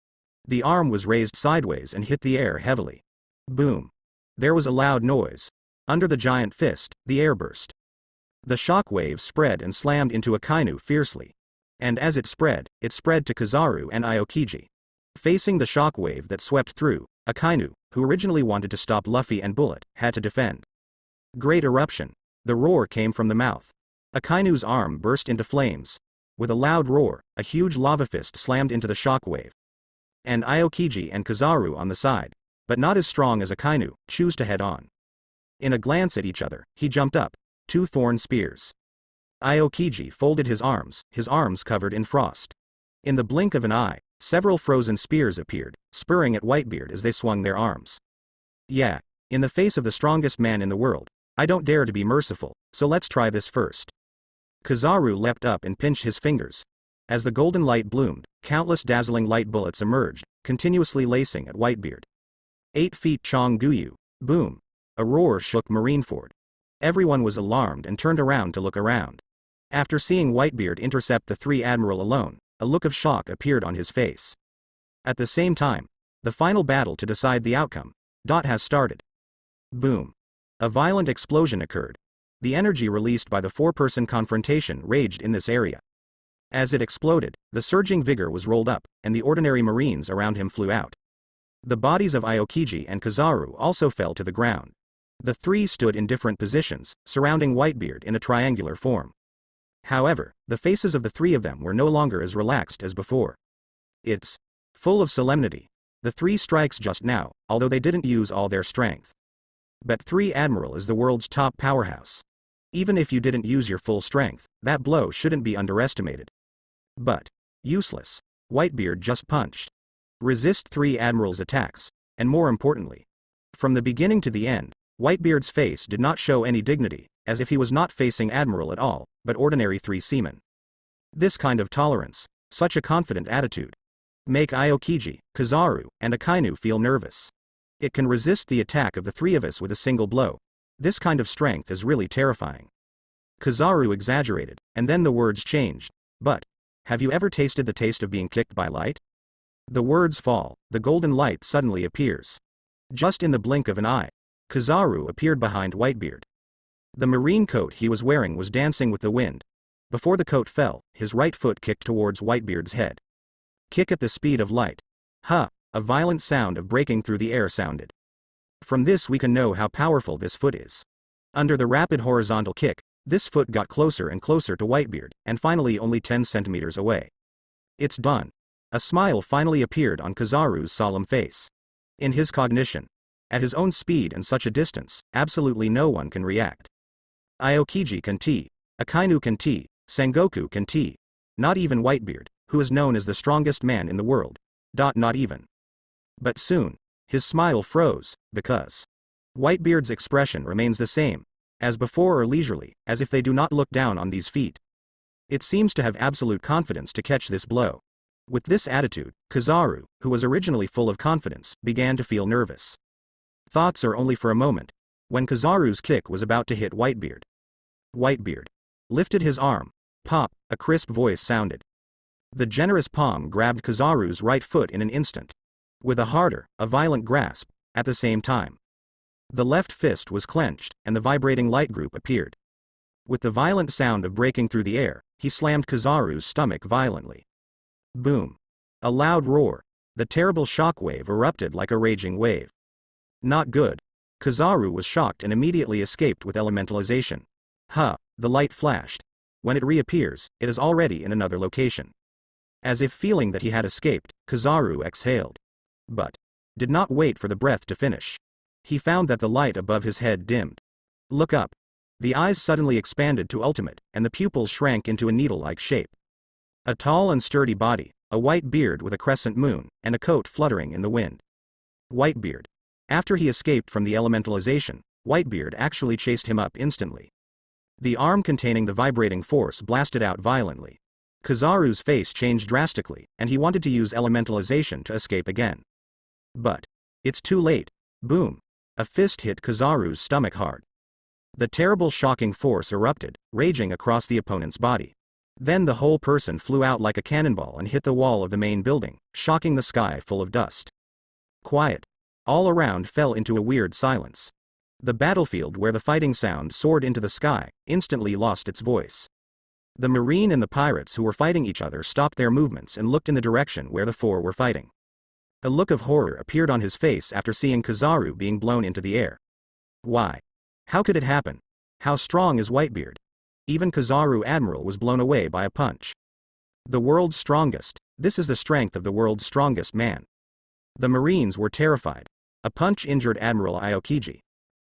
The arm was raised sideways and hit the air heavily. Boom. There was a loud noise. Under the giant fist, the air burst. The shock wave spread and slammed into Akainu fiercely. And as it spread to Kizaru and Aokiji. Facing the shock wave that swept through, Akainu, who originally wanted to stop Luffy and Bullet, had to defend. Great eruption. The roar came from the mouth. Akainu's arm burst into flames. With a loud roar, a huge lava fist slammed into the shock wave. And Aokiji and Kizaru on the side, but not as strong as Akainu, choose to head on. In a glance at each other, he jumped up. 2 thorn spears. Aokiji folded his arms covered in frost. In the blink of an eye, several frozen spears appeared, spurring at Whitebeard as they swung their arms. Yeah, in the face of the strongest man in the world, I don't dare to be merciful, so let's try this first. Kizaru leapt up and pinched his fingers. As the golden light bloomed, countless dazzling light bullets emerged, continuously lacing at Whitebeard. 8 feet Chong Guyu. Boom. A roar shook Marineford. Everyone was alarmed and turned around to look around. After seeing Whitebeard intercept the 3 Admiral alone, a look of shock appeared on his face. At the same time, the final battle to decide the outcome has started. Boom. A violent explosion occurred. The energy released by the 4-person confrontation raged in this area. As it exploded, the surging vigor was rolled up, and the ordinary Marines around him flew out. The bodies of Aokiji and Kizaru also fell to the ground. The 3 stood in different positions, surrounding Whitebeard in a triangular form. However, the faces of the 3 of them were no longer as relaxed as before. It's full of solemnity. The 3 strikes just now, although they didn't use all their strength. But 3 Admiral is the world's top powerhouse. Even if you didn't use your full strength, that blow shouldn't be underestimated. But useless. Whitebeard just punched. Resist 3 Admiral's attacks, and more importantly, from the beginning to the end, Whitebeard's face did not show any dignity, as if he was not facing Admiral at all, but ordinary 3 seamen. This kind of tolerance, such a confident attitude, make Aokiji, Kizaru, and Akainu feel nervous. It can resist the attack of the three of us with a single blow. This kind of strength is really terrifying. Kizaru exaggerated, and then the words changed. But, have you ever tasted the taste of being kicked by light? The words fall, the golden light suddenly appears. Just in the blink of an eye, Kizaru appeared behind Whitebeard. The marine coat he was wearing was dancing with the wind. Before the coat fell, his right foot kicked towards Whitebeard's head. Kick at the speed of light. Ha! A violent sound of breaking through the air sounded. From this we can know how powerful this foot is. Under the rapid horizontal kick, this foot got closer and closer to Whitebeard, and finally only 10 centimeters away. It's done. A smile finally appeared on Kizaru's solemn face. In his cognition, at his own speed and such a distance, absolutely no one can react. Aokiji can Akainu can Sengoku can not even Whitebeard, who is known as the strongest man in the world. Not even. But soon, his smile froze, because Whitebeard's expression remains the same, as before or leisurely, as if they do not look down on these feet. It seems to have absolute confidence to catch this blow. With this attitude, Kizaru, who was originally full of confidence, began to feel nervous. Thoughts are only for a moment. When Kizaru's kick was about to hit Whitebeard, Whitebeard lifted his arm. Pop, a crisp voice sounded. The generous palm grabbed Kizaru's right foot in an instant. With a violent grasp, at the same time. The left fist was clenched, and the vibrating light group appeared. With the violent sound of breaking through the air, he slammed Kizaru's stomach violently. Boom. A loud roar. The terrible shockwave erupted like a raging wave. Not good. Kizaru was shocked and immediately escaped with elementalization. The light flashed. When it reappears, it is already in another location. As if feeling that he had escaped, Kizaru exhaled. But did not wait for the breath to finish. He found that the light above his head dimmed. Look up. The eyes suddenly expanded to ultimate, and the pupils shrank into a needle-like shape. A tall and sturdy body, a white beard with a crescent moon, and a coat fluttering in the wind. Whitebeard. After he escaped from the elementalization, Whitebeard actually chased him up instantly. The arm containing the vibrating force blasted out violently. Kizaru's face changed drastically, and he wanted to use elementalization to escape again. But it's too late. Boom. A fist hit Kizaru's stomach hard. The terrible shocking force erupted, raging across the opponent's body. Then the whole person flew out like a cannonball and hit the wall of the main building, shocking the sky full of dust. Quiet. All around fell into a weird silence. The battlefield where the fighting sound soared into the sky, instantly lost its voice. The marine and the pirates who were fighting each other stopped their movements and looked in the direction where the four were fighting. A look of horror appeared on his face after seeing Kizaru being blown into the air. Why? How could it happen? How strong is Whitebeard? Even Kizaru Admiral was blown away by a punch. The world's strongest. This is the strength of the world's strongest man. The Marines were terrified. A punch injured Admiral Aokiji.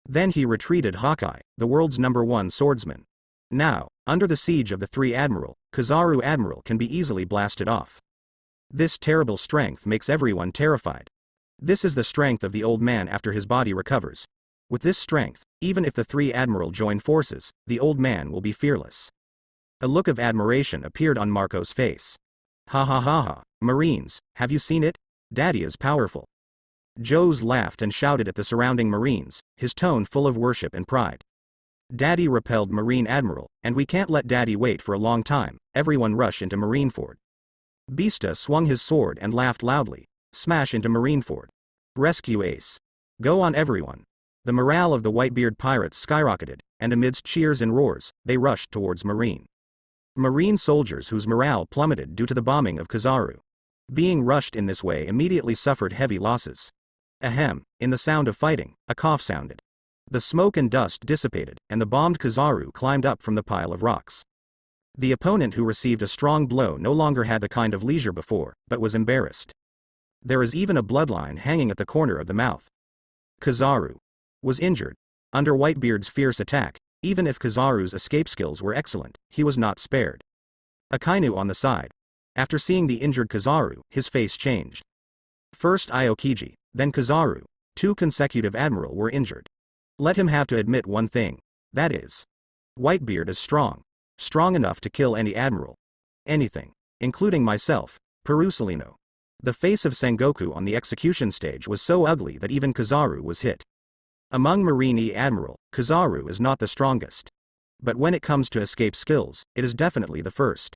Then he retreated Hawkeye, the world's #1 swordsman. Now, under the siege of the three Admiral, Kizaru Admiral can be easily blasted off. This terrible strength makes everyone terrified. This is the strength of the old man after his body recovers. With this strength, even if the three Admiral join forces, the old man will be fearless. A look of admiration appeared on Marco's face. Ha ha ha ha, Marines, have you seen it? Daddy is powerful. Joes laughed and shouted at the surrounding Marines, his tone full of worship and pride. Daddy repelled Marine Admiral, and we can't let Daddy wait for a long time. Everyone rush into Marineford. Beasta swung his sword and laughed loudly. Smash into Marineford. Rescue Ace. Go on everyone. The morale of the Whitebeard pirates skyrocketed, and amidst cheers and roars, they rushed towards Marine soldiers whose morale plummeted due to the bombing of Kizaru. Being rushed in this way immediately suffered heavy losses. Ahem, in the sound of fighting, a cough sounded. The smoke and dust dissipated, and the bombed Kizaru climbed up from the pile of rocks. The opponent who received a strong blow no longer had the kind of leisure before, but was embarrassed. There is even a bloodline hanging at the corner of the mouth. Kizaru was injured. Under Whitebeard's fierce attack, even if Kizaru's escape skills were excellent, he was not spared. Akainu on the side. After seeing the injured Kizaru, his face changed. First Aokiji, then Kizaru, 2 consecutive Admiral were injured. Let him have to admit one thing. That is, Whitebeard is strong. Strong enough to kill any Admiral. Anything. Including myself, Perusalino. The face of Sengoku on the execution stage was so ugly that even Kizaru was hit. Among Marine Admiral, Kizaru is not the strongest. But when it comes to escape skills, it is definitely the first.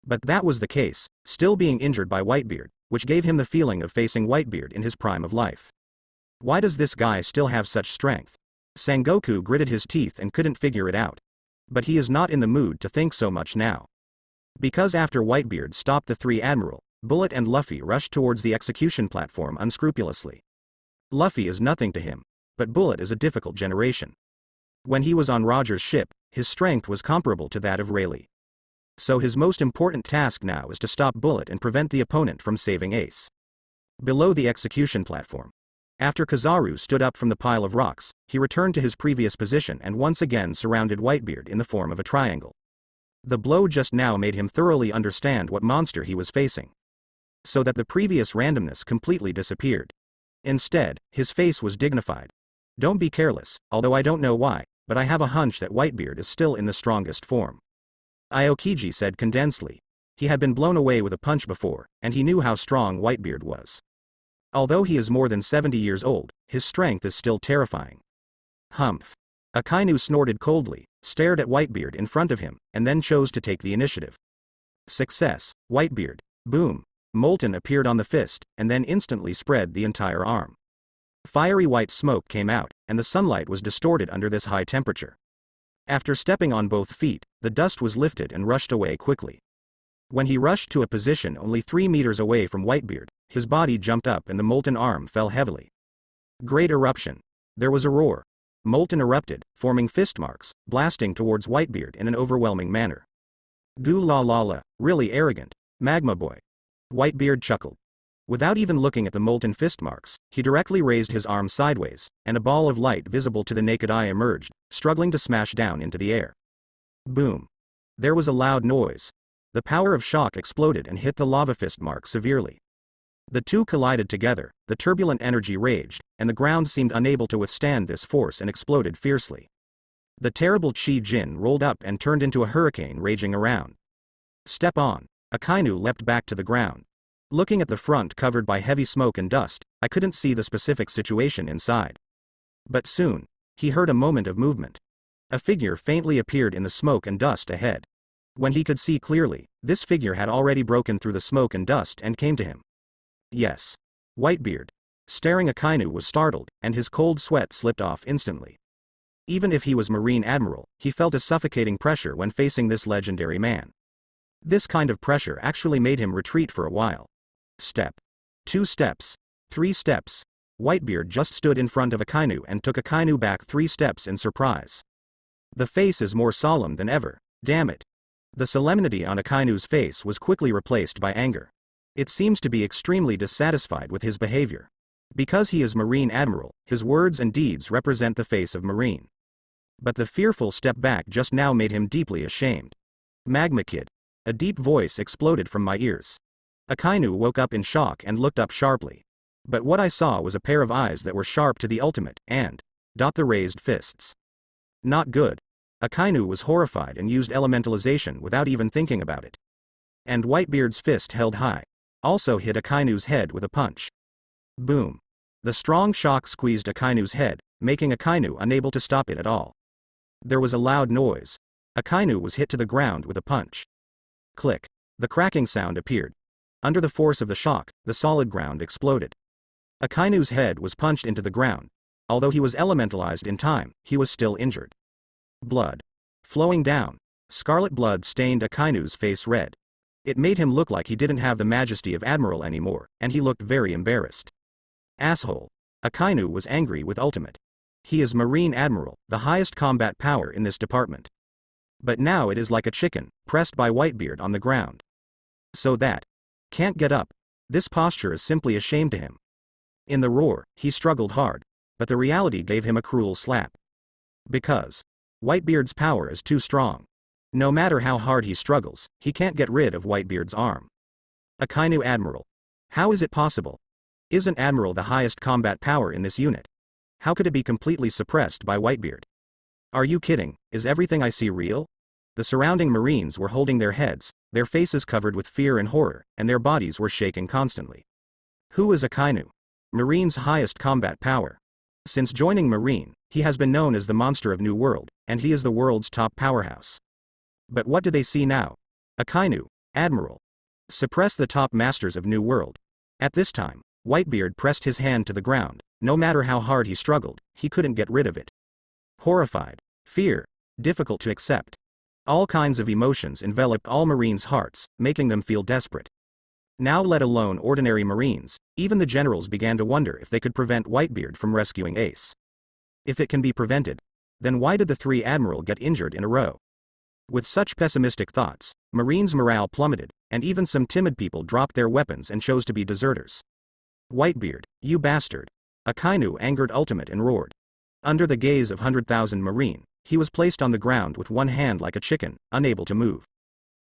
But that was the case, still being injured by Whitebeard, which gave him the feeling of facing Whitebeard in his prime of life. Why does this guy still have such strength? Sengoku gritted his teeth and couldn't figure it out. But he is not in the mood to think so much now. Because after Whitebeard stopped the three Admiral, Bullet and Luffy rushed towards the execution platform unscrupulously. Luffy is nothing to him, but Bullet is a difficult generation. When he was on Roger's ship, his strength was comparable to that of Rayleigh. So his most important task now is to stop Bullet and prevent the opponent from saving Ace. Below the execution platform. After Kizaru stood up from the pile of rocks, he returned to his previous position and once again surrounded Whitebeard in the form of a triangle. The blow just now made him thoroughly understand what monster he was facing. So that the previous randomness completely disappeared. Instead, his face was dignified. Don't be careless, although I don't know why, but I have a hunch that Whitebeard is still in the strongest form. Aokiji said condensedly. He had been blown away with a punch before, and he knew how strong Whitebeard was. Although he is more than 70 years old, his strength is still terrifying. Humph. Akainu snorted coldly, stared at Whitebeard in front of him, and then chose to take the initiative. Success, Whitebeard. Boom. Molten appeared on the fist, and then instantly spread the entire arm. Fiery white smoke came out, and the sunlight was distorted under this high temperature. After stepping on both feet, the dust was lifted and rushed away quickly. When he rushed to a position only 3 meters away from Whitebeard, his body jumped up and the molten arm fell heavily. Great eruption. There was a roar. Molten erupted, forming fist marks, blasting towards Whitebeard in an overwhelming manner. Goo la la la, really arrogant. Magma boy. Whitebeard chuckled. Without even looking at the molten fist marks, he directly raised his arm sideways, and a ball of light visible to the naked eye emerged, struggling to smash down into the air. Boom. There was a loud noise. The power of shock exploded and hit the lava fist mark severely. The two collided together, the turbulent energy raged, and the ground seemed unable to withstand this force and exploded fiercely. The terrible Chi Jin rolled up and turned into a hurricane raging around. Step on. Akainu leapt back to the ground. Looking at the front covered by heavy smoke and dust, I couldn't see the specific situation inside. But soon, he heard a moment of movement. A figure faintly appeared in the smoke and dust ahead. When he could see clearly, this figure had already broken through the smoke and dust and came to him. Yes. Whitebeard. Staring, Akainu was startled, and his cold sweat slipped off instantly. Even if he was Marine Admiral, he felt a suffocating pressure when facing this legendary man. This kind of pressure actually made him retreat for a while. Step. 2 steps. 3 steps. Whitebeard just stood in front of Akainu and took Akainu back 3 steps in surprise. The face is more solemn than ever. Damn it. The solemnity on Akainu's face was quickly replaced by anger. It seems to be extremely dissatisfied with his behavior. Because he is Marine Admiral, his words and deeds represent the face of Marine. But the fearful step back just now made him deeply ashamed. Magma Kid. A deep voice exploded from my ears. Akainu woke up in shock and looked up sharply. But what I saw was a pair of eyes that were sharp to the ultimate, and the raised fists. Not good. Akainu was horrified and used elementalization without even thinking about it. And Whitebeard's fist held high also hit Akainu's head with a punch. Boom. The strong shock squeezed Akainu's head, making Akainu unable to stop it at all. There was a loud noise. Akainu was hit to the ground with a punch. Click. The cracking sound appeared. Under the force of the shock, the solid ground exploded. Akainu's head was punched into the ground. Although he was elementalized in time, he was still injured. Blood. Flowing down. Scarlet blood stained Akainu's face red. It made him look like he didn't have the majesty of Admiral anymore, and he looked very embarrassed. Asshole. Akainu was angry with ultimate. He is Marine Admiral, the highest combat power in this department. But now it is like a chicken, pressed by Whitebeard on the ground. So that. Can't get up. This posture is simply a shame to him. In the roar, he struggled hard, but the reality gave him a cruel slap. Because Whitebeard's power is too strong. No matter how hard he struggles, he can't get rid of Whitebeard's arm. Akainu Admiral. How is it possible? Isn't Admiral the highest combat power in this unit? How could it be completely suppressed by Whitebeard? Are you kidding? Is everything I see real? The surrounding Marines were holding their heads, their faces covered with fear and horror, and their bodies were shaking constantly. Who is Akainu? Marine's highest combat power. Since joining Marine, he has been known as the monster of New World, and he is the world's top powerhouse. But what do they see now? Akainu, Admiral. Suppress the top masters of New World. At this time, Whitebeard pressed his hand to the ground. No matter how hard he struggled, he couldn't get rid of it. Horrified, fear, difficult to accept. All kinds of emotions enveloped all Marines' hearts, making them feel desperate. Now let alone ordinary Marines, even the generals began to wonder if they could prevent Whitebeard from rescuing Ace. If it can be prevented, then why did the three admiral get injured in a row? With such pessimistic thoughts, Marines' morale plummeted, and even some timid people dropped their weapons and chose to be deserters. Whitebeard, you bastard! Akainu angered Ultimate and roared. Under the gaze of 100,000 Marine, he was placed on the ground with one hand like a chicken, unable to move.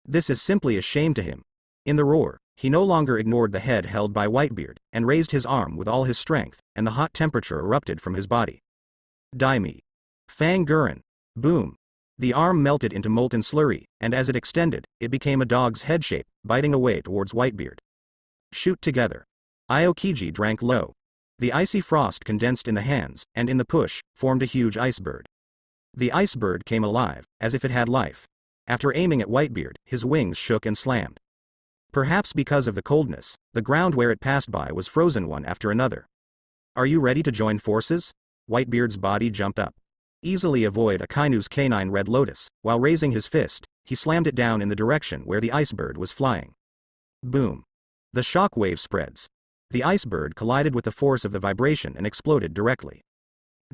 This is simply a shame to him. In the roar, he no longer ignored the head held by Whitebeard, and raised his arm with all his strength, and the hot temperature erupted from his body. Die me. Fang Gurren. Boom. The arm melted into molten slurry, and as it extended, it became a dog's head shape, biting away towards Whitebeard. Shoot together. Aokiji drank low. The icy frost condensed in the hands, and in the push, formed a huge ice bird. The ice bird came alive, as if it had life. After aiming at Whitebeard, his wings shook and slammed. Perhaps because of the coldness, the ground where it passed by was frozen one after another. Are you ready to join forces? Whitebeard's body jumped up. Easily avoid Akainu's canine red lotus, while raising his fist, he slammed it down in the direction where the ice bird was flying. Boom. The shock wave spreads. The ice bird collided with the force of the vibration and exploded directly.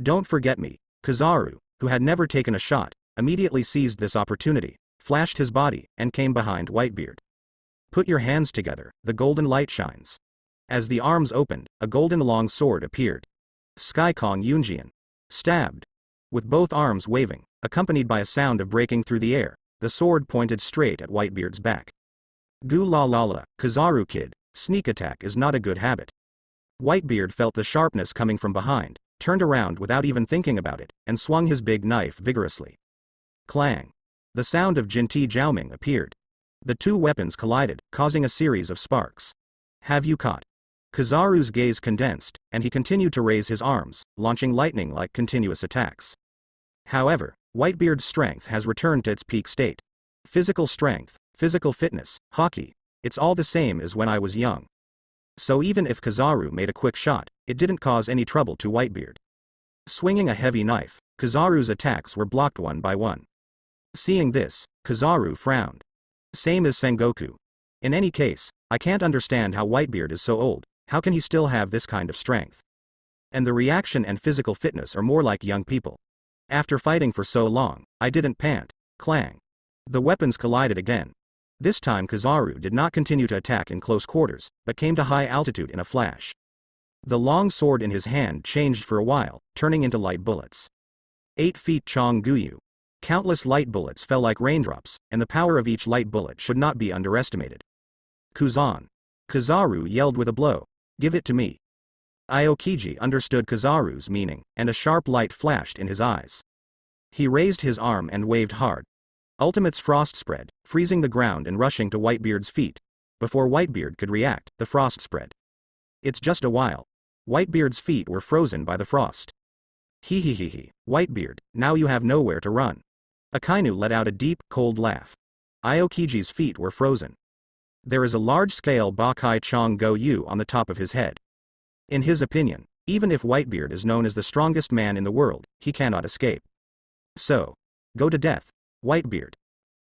Don't forget me. Kizaru, who had never taken a shot, immediately seized this opportunity, flashed his body, and came behind Whitebeard. Put your hands together, the golden light shines. As the arms opened, a golden long sword appeared. Skycong Yunjian. Stabbed. With both arms waving, accompanied by a sound of breaking through the air, the sword pointed straight at Whitebeard's back. Gu la la la, Kizaru kid, sneak attack is not a good habit. Whitebeard felt the sharpness coming from behind, turned around without even thinking about it, and swung his big knife vigorously. Clang. The sound of Jinti Jiaoming appeared. The two weapons collided, causing a series of sparks. Have you caught? Kizaru's gaze condensed, and he continued to raise his arms, launching lightning-like continuous attacks. However, Whitebeard's strength has returned to its peak state. Physical strength, physical fitness, hockey, it's all the same as when I was young. So even if Kizaru made a quick shot, it didn't cause any trouble to Whitebeard. Swinging a heavy knife, Kizaru's attacks were blocked one by one. Seeing this, Kizaru frowned. Same as Sengoku. In any case, I can't understand how Whitebeard is so old, how can he still have this kind of strength? And the reaction and physical fitness are more like young people. After fighting for so long, I didn't pant. Clang. The weapons collided again. This time Kizaru did not continue to attack in close quarters, but came to high altitude in a flash. The long sword in his hand changed for a while, turning into light bullets. 8 feet Chong Guyu. Countless light bullets fell like raindrops, and the power of each light bullet should not be underestimated. Kuzan. Kizaru yelled with a blow. Give it to me. Aokiji understood Kizaru's meaning, and a sharp light flashed in his eyes. He raised his arm and waved hard. Ultimate's frost spread, freezing the ground and rushing to Whitebeard's feet. Before Whitebeard could react, the frost spread. It's just a while. Whitebeard's feet were frozen by the frost. He, Whitebeard, now you have nowhere to run. Akainu let out a deep, cold laugh. Aokiji's feet were frozen. There is a large-scale Bakai Chong Go Yu on the top of his head. In his opinion, even if Whitebeard is known as the strongest man in the world, he cannot escape. So, go to death, Whitebeard.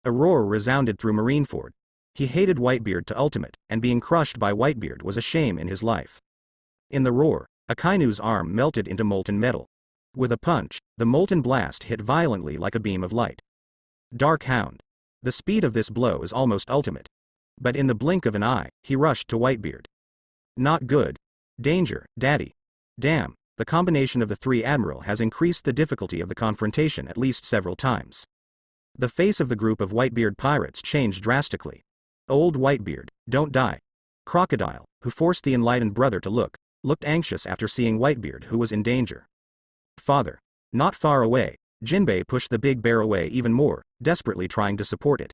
A roar resounded through Marineford. He hated Whitebeard to ultimate, and being crushed by Whitebeard was a shame in his life. In the roar, Akainu's arm melted into molten metal. With a punch, the molten blast hit violently like a beam of light. Dark Hound. The speed of this blow is almost ultimate. But in the blink of an eye, he rushed to Whitebeard. Not good. Danger, daddy. Damn, the combination of the three admiral has increased the difficulty of the confrontation at least several times. The face of the group of Whitebeard pirates changed drastically. Old Whitebeard, don't die. Crocodile, who forced the enlightened brother to looked anxious after seeing Whitebeard who was in danger. Father. Not far away, Jinbei pushed the big bear away even more, desperately trying to support it.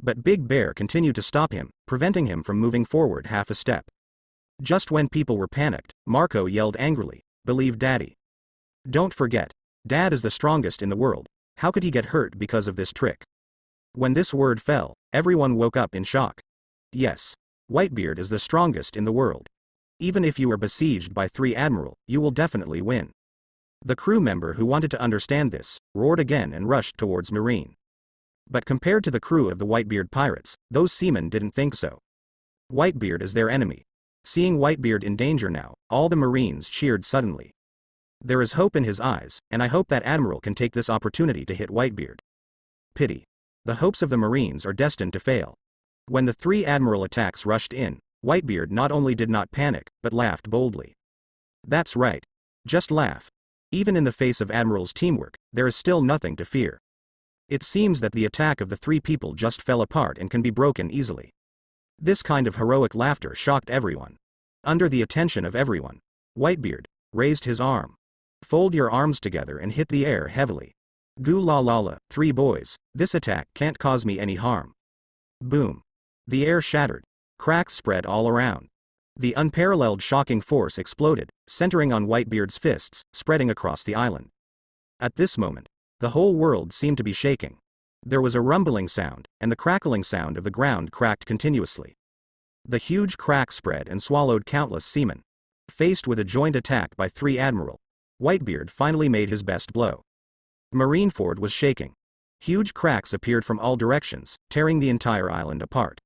But Big Bear continued to stop him, preventing him from moving forward half a step. Just when people were panicked, Marco yelled angrily, "Believe Daddy. Don't forget, Dad is the strongest in the world, how could he get hurt because of this trick?" When this word fell, everyone woke up in shock. Yes, Whitebeard is the strongest in the world. Even if you are besieged by 3 Admiral, you will definitely win. The crew member who wanted to understand this, roared again and rushed towards Marine. But compared to the crew of the Whitebeard pirates, those seamen didn't think so. Whitebeard is their enemy. Seeing Whitebeard in danger now, all the Marines cheered suddenly. There is hope in his eyes, and I hope that Admiral can take this opportunity to hit Whitebeard. Pity. The hopes of the Marines are destined to fail. When the 3 Admiral attacks rushed in, Whitebeard not only did not panic, but laughed boldly. That's right. Just laugh. Even in the face of Admiral's teamwork, there is still nothing to fear. It seems that the attack of the 3 people just fell apart and can be broken easily. This kind of heroic laughter shocked everyone. Under the attention of everyone, Whitebeard raised his arm. Fold your arms together and hit the air heavily. Goo la la la, 3 boys, this attack can't cause me any harm. Boom. The air shattered. Cracks spread all around. The unparalleled shocking force exploded, centering on Whitebeard's fists, spreading across the island. At this moment, the whole world seemed to be shaking. There was a rumbling sound, and the crackling sound of the ground cracked continuously. The huge crack spread and swallowed countless seamen. Faced with a joint attack by 3 Admiral, Whitebeard finally made his best blow. Marineford was shaking. Huge cracks appeared from all directions, tearing the entire island apart.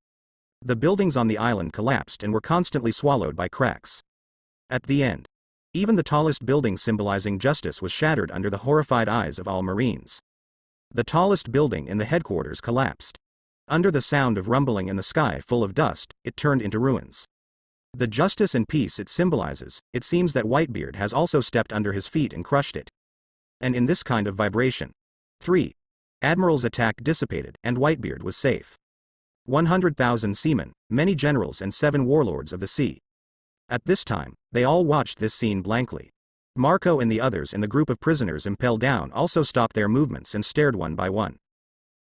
The buildings on the island collapsed and were constantly swallowed by cracks. At the end, even the tallest building symbolizing justice was shattered under the horrified eyes of all Marines. The tallest building in the headquarters collapsed. Under the sound of rumbling in the sky full of dust, it turned into ruins. The justice and peace it symbolizes, it seems that Whitebeard has also stepped under his feet and crushed it. And in this kind of vibration, 3 Admirals' attack dissipated and Whitebeard was safe. 100,000 seamen, many generals and 7 warlords of the sea. At this time, they all watched this scene blankly. Marco and the others in the group of prisoners impelled down also stopped their movements and stared one by one.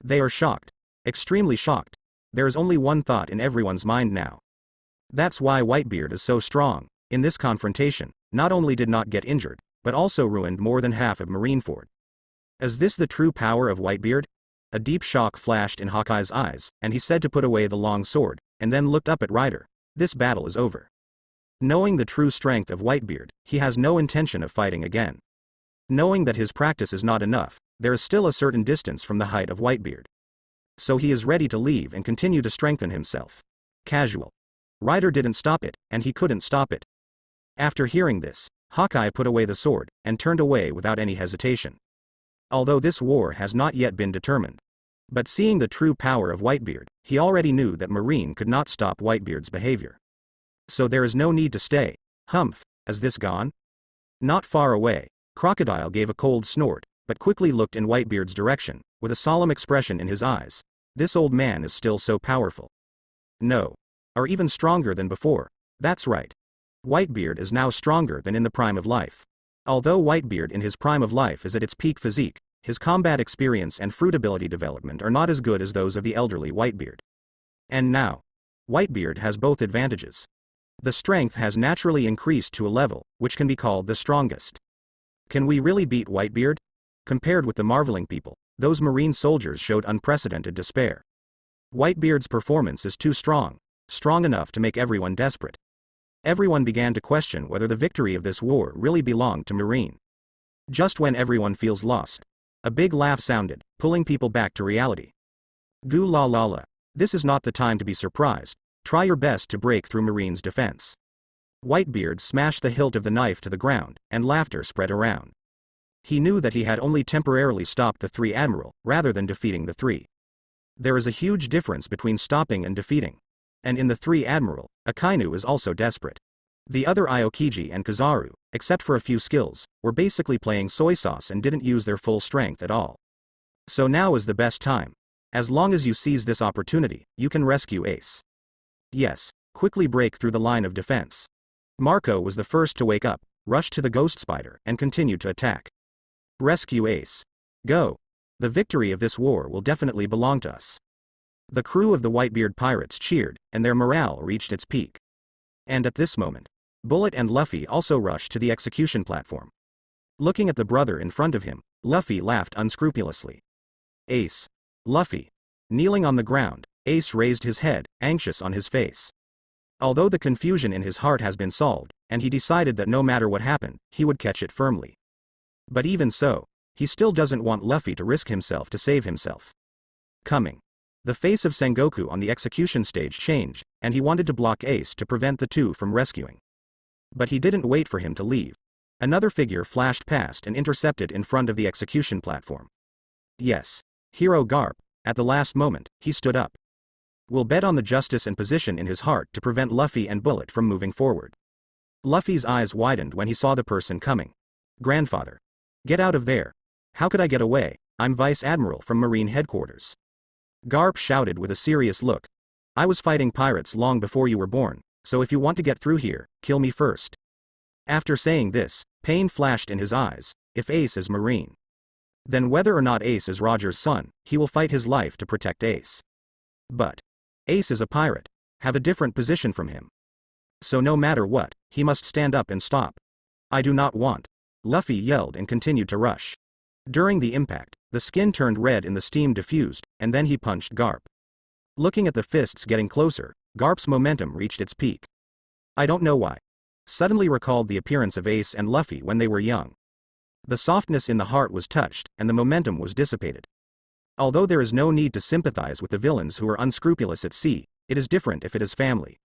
They are shocked. Extremely shocked. There is only one thought in everyone's mind now. That's why Whitebeard is so strong. In this confrontation, not only did not get injured, but also ruined more than half of Marineford. Is this the true power of Whitebeard? A deep shock flashed in Hawkeye's eyes, and he said to put away the long sword, and then looked up at Ryder. This battle is over. Knowing the true strength of Whitebeard, he has no intention of fighting again. Knowing that his practice is not enough, there is still a certain distance from the height of Whitebeard. So he is ready to leave and continue to strengthen himself. Casual. Ryder didn't stop it, and he couldn't stop it. After hearing this, Hawkeye put away the sword, and turned away without any hesitation. Although this war has not yet been determined. But seeing the true power of Whitebeard, he already knew that Marine could not stop Whitebeard's behavior. So there is no need to stay. Humph, is this gone? Not far away, Crocodile gave a cold snort, but quickly looked in Whitebeard's direction, with a solemn expression in his eyes. This old man is still so powerful. No. Or even stronger than before. That's right. Whitebeard is now stronger than in the prime of life. Although Whitebeard in his prime of life is at its peak physique, his combat experience and fruit ability development are not as good as those of the elderly Whitebeard. And now, Whitebeard has both advantages. The strength has naturally increased to a level, which can be called the strongest. Can we really beat Whitebeard? Compared with the marveling people, those Marine soldiers showed unprecedented despair. Whitebeard's performance is too strong enough to make everyone desperate. Everyone began to question whether the victory of this war really belonged to Marine. Just when everyone feels lost, a big laugh sounded, pulling people back to reality. Goo la la la. This is not the time to be surprised. Try your best to break through Marine's defense. Whitebeard smashed the hilt of the knife to the ground, and laughter spread around. He knew that he had only temporarily stopped the 3 Admiral, rather than defeating the 3. There is a huge difference between stopping and defeating. And in the 3 Admiral, Akainu is also desperate. The other Aokiji and Kizaru, except for a few skills, were basically playing soy sauce and didn't use their full strength at all. So now is the best time. As long as you seize this opportunity, you can rescue Ace. Yes, quickly break through the line of defense. Marco was the first to wake up, rushed to the ghost spider, and continued to attack. Rescue Ace. Go. The victory of this war will definitely belong to us. The crew of the Whitebeard pirates cheered, and their morale reached its peak. And at this moment, Bullet and Luffy also rushed to the execution platform. Looking at the brother in front of him, Luffy laughed unscrupulously. Ace. Luffy. Kneeling on the ground, Ace raised his head, anxious on his face. Although the confusion in his heart has been solved, and he decided that no matter what happened, he would catch it firmly. But even so, he still doesn't want Luffy to risk himself to save himself. Coming. The face of Sengoku on the execution stage changed, and he wanted to block Ace to prevent the two from rescuing. But he didn't wait for him to leave. Another figure flashed past and intercepted in front of the execution platform. Yes. Hero Garp. At the last moment, he stood up. We'll bet on the justice and position in his heart to prevent Luffy and Bullet from moving forward. Luffy's eyes widened when he saw the person coming. Grandfather. Get out of there. How could I get away? I'm Vice Admiral from Marine Headquarters. Garp shouted with a serious look. I was fighting pirates long before you were born, so if you want to get through here, kill me first. After saying this, pain flashed in his eyes. If Ace is Marine, then whether or not Ace is Roger's son, he will fight his life to protect Ace. But Ace is a pirate, have a different position from him. So no matter what, he must stand up and stop. I do not want. Luffy yelled and continued to rush. During the impact, the skin turned red and the steam diffused, and then he punched Garp. Looking at the fists getting closer, Garp's momentum reached its peak. I don't know why. Suddenly recalled the appearance of Ace and Luffy when they were young. The softness in the heart was touched, and the momentum was dissipated. Although there is no need to sympathize with the villains who are unscrupulous at sea, it is different if it is family.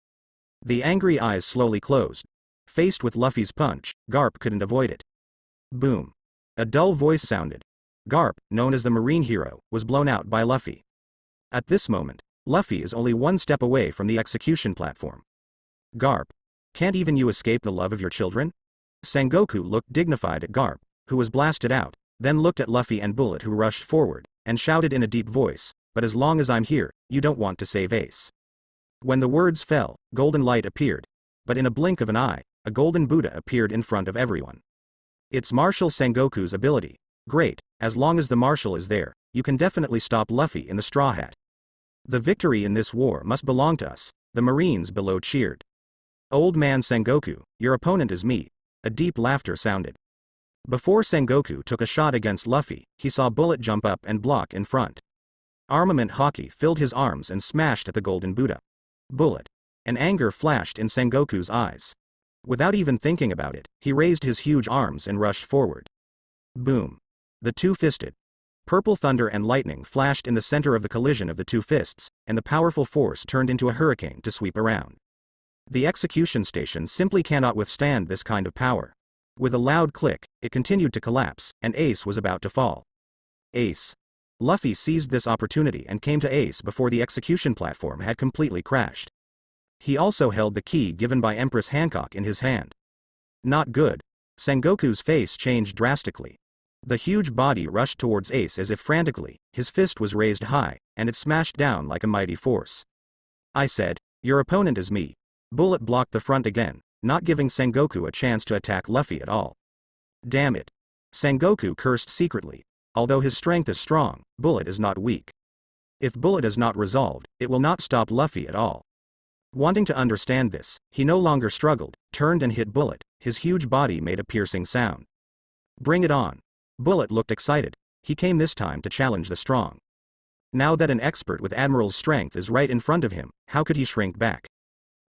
The angry eyes slowly closed. Faced with Luffy's punch, Garp couldn't avoid it. Boom. A dull voice sounded. Garp, known as the Marine hero, was blown out by Luffy. At this moment, Luffy is only one step away from the execution platform. Garp. Can't even you escape the love of your children? Sengoku looked dignified at Garp, who was blasted out, then looked at Luffy and Bullet, who rushed forward, and shouted in a deep voice, but as long as I'm here, you don't want to save Ace. When the words fell, golden light appeared, but in a blink of an eye, a golden Buddha appeared in front of everyone. It's Marshal Sengoku's ability. Great, as long as the Marshal is there, you can definitely stop Luffy in the Straw Hat. The victory in this war must belong to us, the Marines below cheered. Old man Sengoku, your opponent is me. A deep laughter sounded. Before Sengoku took a shot against Luffy, he saw Bullet jump up and block in front. Armament Haki filled his arms and smashed at the golden Buddha. Bullet. An anger flashed in Sengoku's eyes. Without even thinking about it, he raised his huge arms and rushed forward. Boom. The two fisted. Purple thunder and lightning flashed in the center of the collision of the two fists, and the powerful force turned into a hurricane to sweep around. The execution station simply cannot withstand this kind of power. With a loud click, it continued to collapse, and Ace was about to fall. Ace. Luffy seized this opportunity and came to Ace before the execution platform had completely crashed. He also held the key given by Empress Hancock in his hand. Not good. Sengoku's face changed drastically. The huge body rushed towards Ace as if frantically, his fist was raised high, and it smashed down like a mighty force. I said, your opponent is me. Bullet blocked the front again, not giving Sengoku a chance to attack Luffy at all. Damn it. Sengoku cursed secretly. Although his strength is strong, Bullet is not weak. If Bullet is not resolved, it will not stop Luffy at all. Wanting to understand this, he no longer struggled, turned and hit Bullet. His huge body made a piercing sound. Bring it on. Bullet looked excited. He came this time to challenge the strong. Now that an expert with Admiral's strength is right in front of him, how could he shrink back?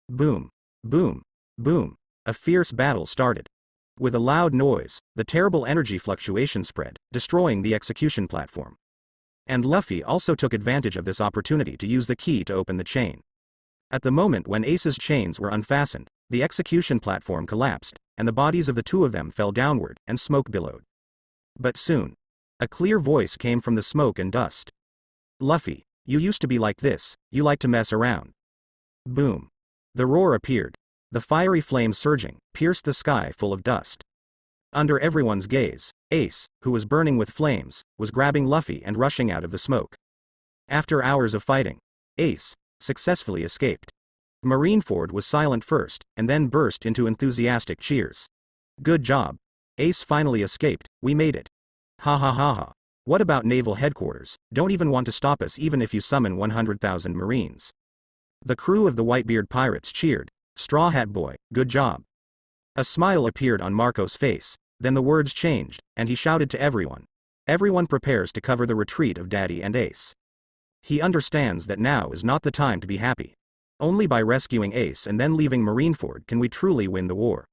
Boom. Boom. Boom. A fierce battle started. With a loud noise, the terrible energy fluctuation spread, destroying the execution platform. And Luffy also took advantage of this opportunity to use the key to open the chain. At the moment when Ace's chains were unfastened, the execution platform collapsed, and the bodies of the two of them fell downward, and smoke billowed. But soon, a clear voice came from the smoke and dust. Luffy, you used to be like this, you like to mess around. Boom. The roar appeared. The fiery flame surging, pierced the sky full of dust. Under everyone's gaze, Ace, who was burning with flames, was grabbing Luffy and rushing out of the smoke. After hours of fighting, Ace successfully escaped. Marineford was silent first, and then burst into enthusiastic cheers. Good job. Ace finally escaped, we made it. Ha ha ha ha. What about Naval Headquarters, don't even want to stop us even if you summon 100,000 Marines. The crew of the Whitebeard pirates cheered, Straw Hat Boy, good job. A smile appeared on Marco's face, then the words changed, and he shouted to everyone. Everyone prepares to cover the retreat of Daddy and Ace. He understands that now is not the time to be happy. Only by rescuing Ace and then leaving Marineford can we truly win the war.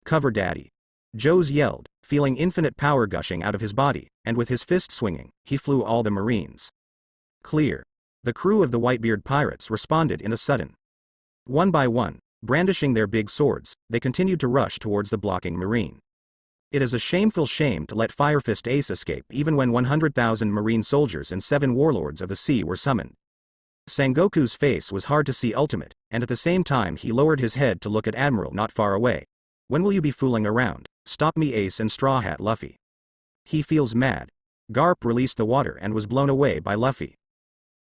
Cover Daddy. Joes yelled, feeling infinite power gushing out of his body, and with his fist swinging, he flew all the Marines. Clear. The crew of the Whitebeard pirates responded in a sudden. One by one, brandishing their big swords, they continued to rush towards the blocking Marine. It is a shameful shame to let Firefist Ace escape even when 100,000 Marine soldiers and 7 Warlords of the Sea were summoned. Sengoku's face was hard to see ultimate, and at the same time he lowered his head to look at Admiral not far away. When will you be fooling around? Stop me, Ace and Straw Hat Luffy. He feels mad. Garp released the water and was blown away by Luffy.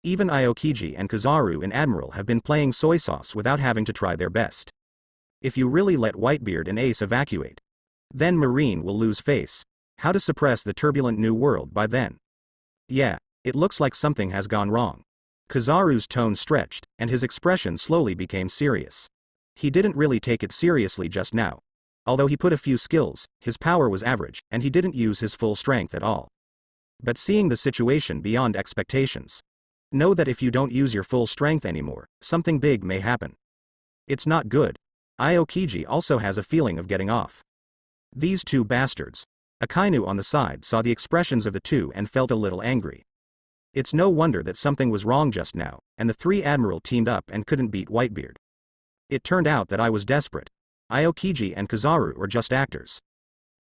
Even Aokiji and Kizaru in Admiral have been playing soy sauce without having to try their best. If you really let Whitebeard and Ace evacuate, then Marine will lose face. How to suppress the turbulent new world by then? Yeah, it looks like something has gone wrong. Kizaru's tone stretched, and his expression slowly became serious. He didn't really take it seriously just now. Although he put a few skills, his power was average, and he didn't use his full strength at all. But seeing the situation beyond expectations. Know that if you don't use your full strength anymore, something big may happen. It's not good. Aokiji also has a feeling of getting off. These two bastards. Akainu on the side saw the expressions of the two and felt a little angry. It's no wonder that something was wrong just now, and the 3 Admiral teamed up and couldn't beat Whitebeard. It turned out that I was desperate. Aokiji and Kizaru were just actors.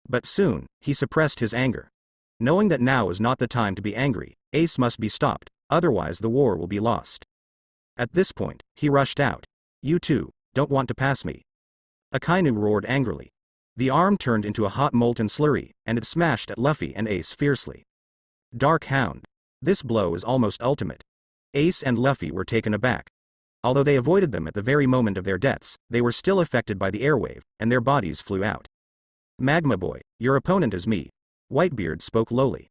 But soon, he suppressed his anger. Knowing that now is not the time to be angry, Ace must be stopped, otherwise the war will be lost. At this point, he rushed out. You two, don't want to pass me. Akainu roared angrily. The arm turned into a hot molten slurry, and it smashed at Luffy and Ace fiercely. Dark Hound. This blow is almost ultimate. Ace and Luffy were taken aback. Although they avoided them at the very moment of their deaths, they were still affected by the airwave, and their bodies flew out. Magma Boy, your opponent is me. Whitebeard spoke lowly.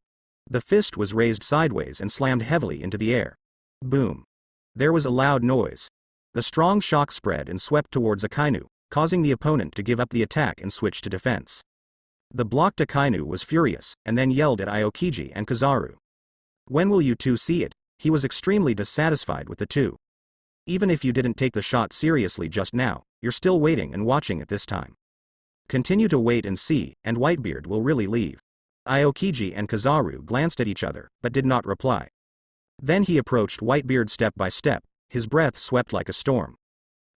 The fist was raised sideways and slammed heavily into the air. Boom. There was a loud noise. The strong shock spread and swept towards Akainu, causing the opponent to give up the attack and switch to defense. The blocked Akainu was furious, and then yelled at Aokiji and Kizaru. When will you two see it? He was extremely dissatisfied with the two. Even if you didn't take the shot seriously just now, you're still waiting and watching at this time. Continue to wait and see, and Whitebeard will really leave. Aokiji and Kizaru glanced at each other, but did not reply. Then he approached Whitebeard step by step, his breath swept like a storm.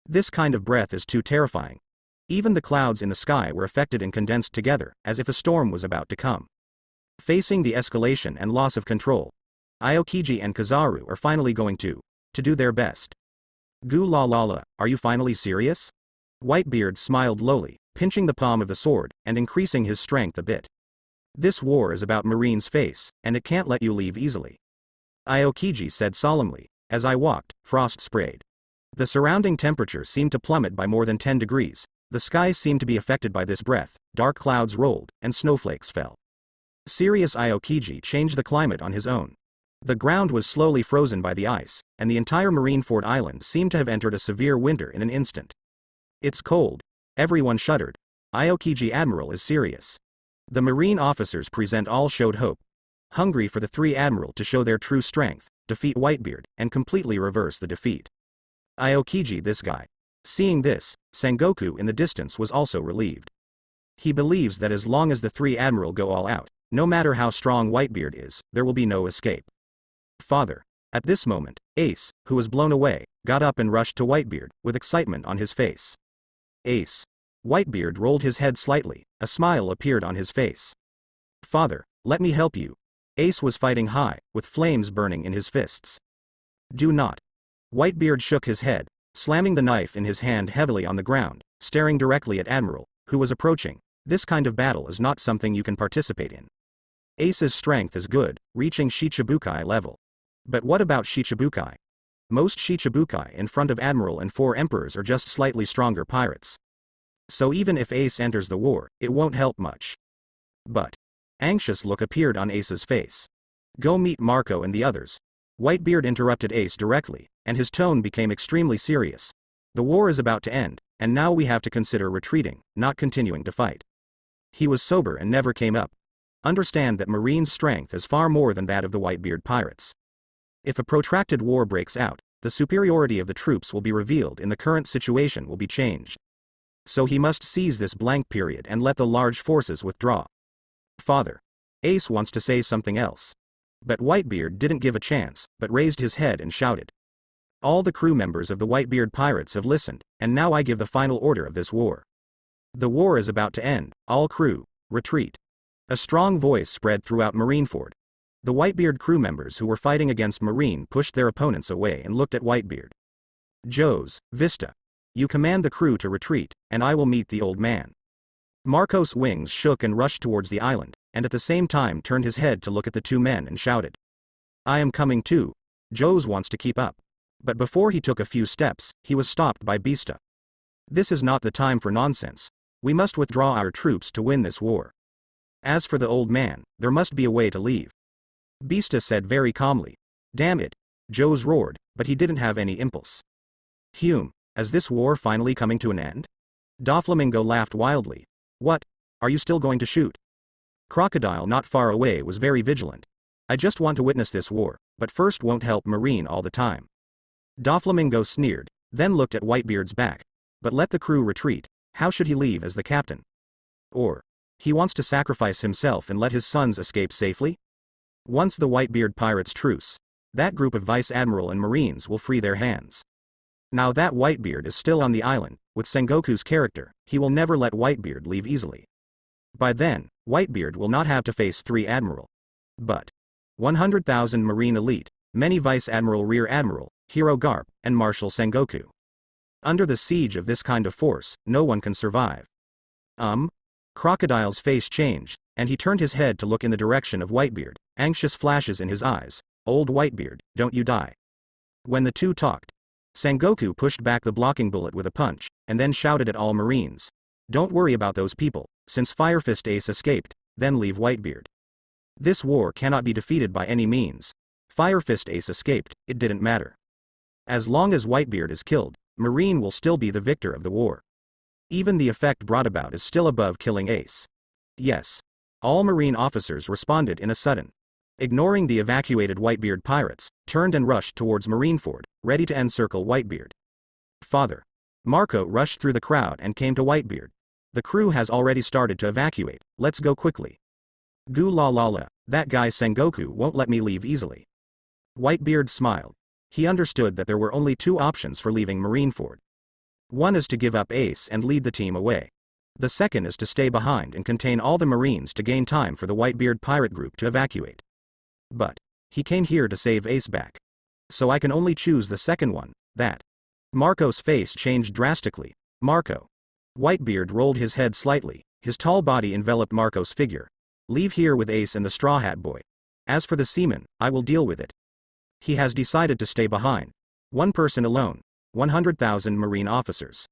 This kind of breath is too terrifying. Even the clouds in the sky were affected and condensed together, as if a storm was about to come. Facing the escalation and loss of control, Aokiji and Kizaru are finally going to do their best. Gu la la la, are you finally serious? Whitebeard smiled lowly, pinching the palm of the sword, and increasing his strength a bit. This war is about Marine's face, and it can't let you leave easily. Aokiji said solemnly. As I walked, frost sprayed. The surrounding temperature seemed to plummet by more than 10 degrees, the skies seemed to be affected by this breath, dark clouds rolled, and snowflakes fell. Serious Aokiji changed the climate on his own. The ground was slowly frozen by the ice, and the entire Marineford Island seemed to have entered a severe winter in an instant. It's cold. Everyone shuddered. Aokiji Admiral is serious. The Marine officers present all showed hope. Hungry for the 3 Admiral to show their true strength, defeat Whitebeard, and completely reverse the defeat. Aokiji this guy. Seeing this, Sengoku in the distance was also relieved. He believes that as long as the 3 Admiral go all out, no matter how strong Whitebeard is, there will be no escape. Father. At this moment, Ace, who was blown away, got up and rushed to Whitebeard, with excitement on his face. Ace. Whitebeard rolled his head slightly, a smile appeared on his face. Father, let me help you. Ace was fighting high, with flames burning in his fists. Do not. Whitebeard shook his head, slamming the knife in his hand heavily on the ground, staring directly at Admiral, who was approaching. This kind of battle is not something you can participate in. Ace's strength is good, reaching Shichibukai level. But what about Shichibukai? Most Shichibukai in front of Admiral and 4 Emperors are just slightly stronger pirates. So even if Ace enters the war, it won't help much. But. Anxious look appeared on Ace's face. Go meet Marco and the others. Whitebeard interrupted Ace directly, and his tone became extremely serious. The war is about to end, and now we have to consider retreating, not continuing to fight. He was sober and never came up. Understand that Marine's strength is far more than that of the Whitebeard pirates. If a protracted war breaks out, the superiority of the troops will be revealed and the current situation will be changed. So he must seize this blank period and let the large forces withdraw. Father. Ace wants to say something else. But Whitebeard didn't give a chance, but raised his head and shouted. All the crew members of the Whitebeard pirates have listened, and now I give the final order of this war. The war is about to end, all crew, retreat. A strong voice spread throughout Marineford. The Whitebeard crew members who were fighting against Marine pushed their opponents away and looked at Whitebeard. Joes, Vista. You command the crew to retreat, and I will meet the old man. Marco's wings shook and rushed towards the island, and at the same time turned his head to look at the two men and shouted. I am coming too. Joes wants to keep up. But before he took a few steps, he was stopped by Vista. This is not the time for nonsense. We must withdraw our troops to win this war. As for the old man, there must be a way to leave. Vista said very calmly. Damn it. Joes roared, but he didn't have any impulse. Hume, is this war finally coming to an end? Doflamingo laughed wildly. What? Are you still going to shoot? Crocodile not far away was very vigilant. I just want to witness this war, but first won't help Marine all the time. Doflamingo sneered, then looked at Whitebeard's back. But let the crew retreat. How should he leave as the captain? Or, he wants to sacrifice himself and let his sons escape safely? Once the Whitebeard pirates truce, that group of Vice Admiral and Marines will free their hands. Now that Whitebeard is still on the island, with Sengoku's character, he will never let Whitebeard leave easily. By then, Whitebeard will not have to face 3 Admiral. But 100,000 Marine elite, many Vice Admiral Rear Admiral, Hero Garp, and Marshal Sengoku. Under the siege of this kind of force, no one can survive. Crocodile's face changed, and he turned his head to look in the direction of Whitebeard, anxious flashes in his eyes. Old Whitebeard, don't you die. When the two talked, Sengoku pushed back the blocking bullet with a punch, and then shouted at all Marines. Don't worry about those people, since Firefist Ace escaped, then leave Whitebeard. This war cannot be defeated by any means. Firefist Ace escaped, it didn't matter. As long as Whitebeard is killed, Marine will still be the victor of the war. Even the effect brought about is still above killing Ace. Yes. All Marine officers responded in a sudden. Ignoring the evacuated Whitebeard pirates, turned and rushed towards Marineford, ready to encircle Whitebeard. Father. Marco rushed through the crowd and came to Whitebeard. The crew has already started to evacuate, let's go quickly. Goo la la la, that guy Sengoku won't let me leave easily. Whitebeard smiled. He understood that there were only 2 options for leaving Marineford. One is to give up Ace and lead the team away. The second is to stay behind and contain all the Marines to gain time for the Whitebeard pirate group to evacuate. But he came here to save Ace back. So I can only choose the second one, that. Marco's face changed drastically. Marco. Whitebeard rolled his head slightly, his tall body enveloped Marco's figure. Leave here with Ace and the Straw Hat Boy. As for the seaman, I will deal with it. He has decided to stay behind. One person alone. 100,000 Marine officers.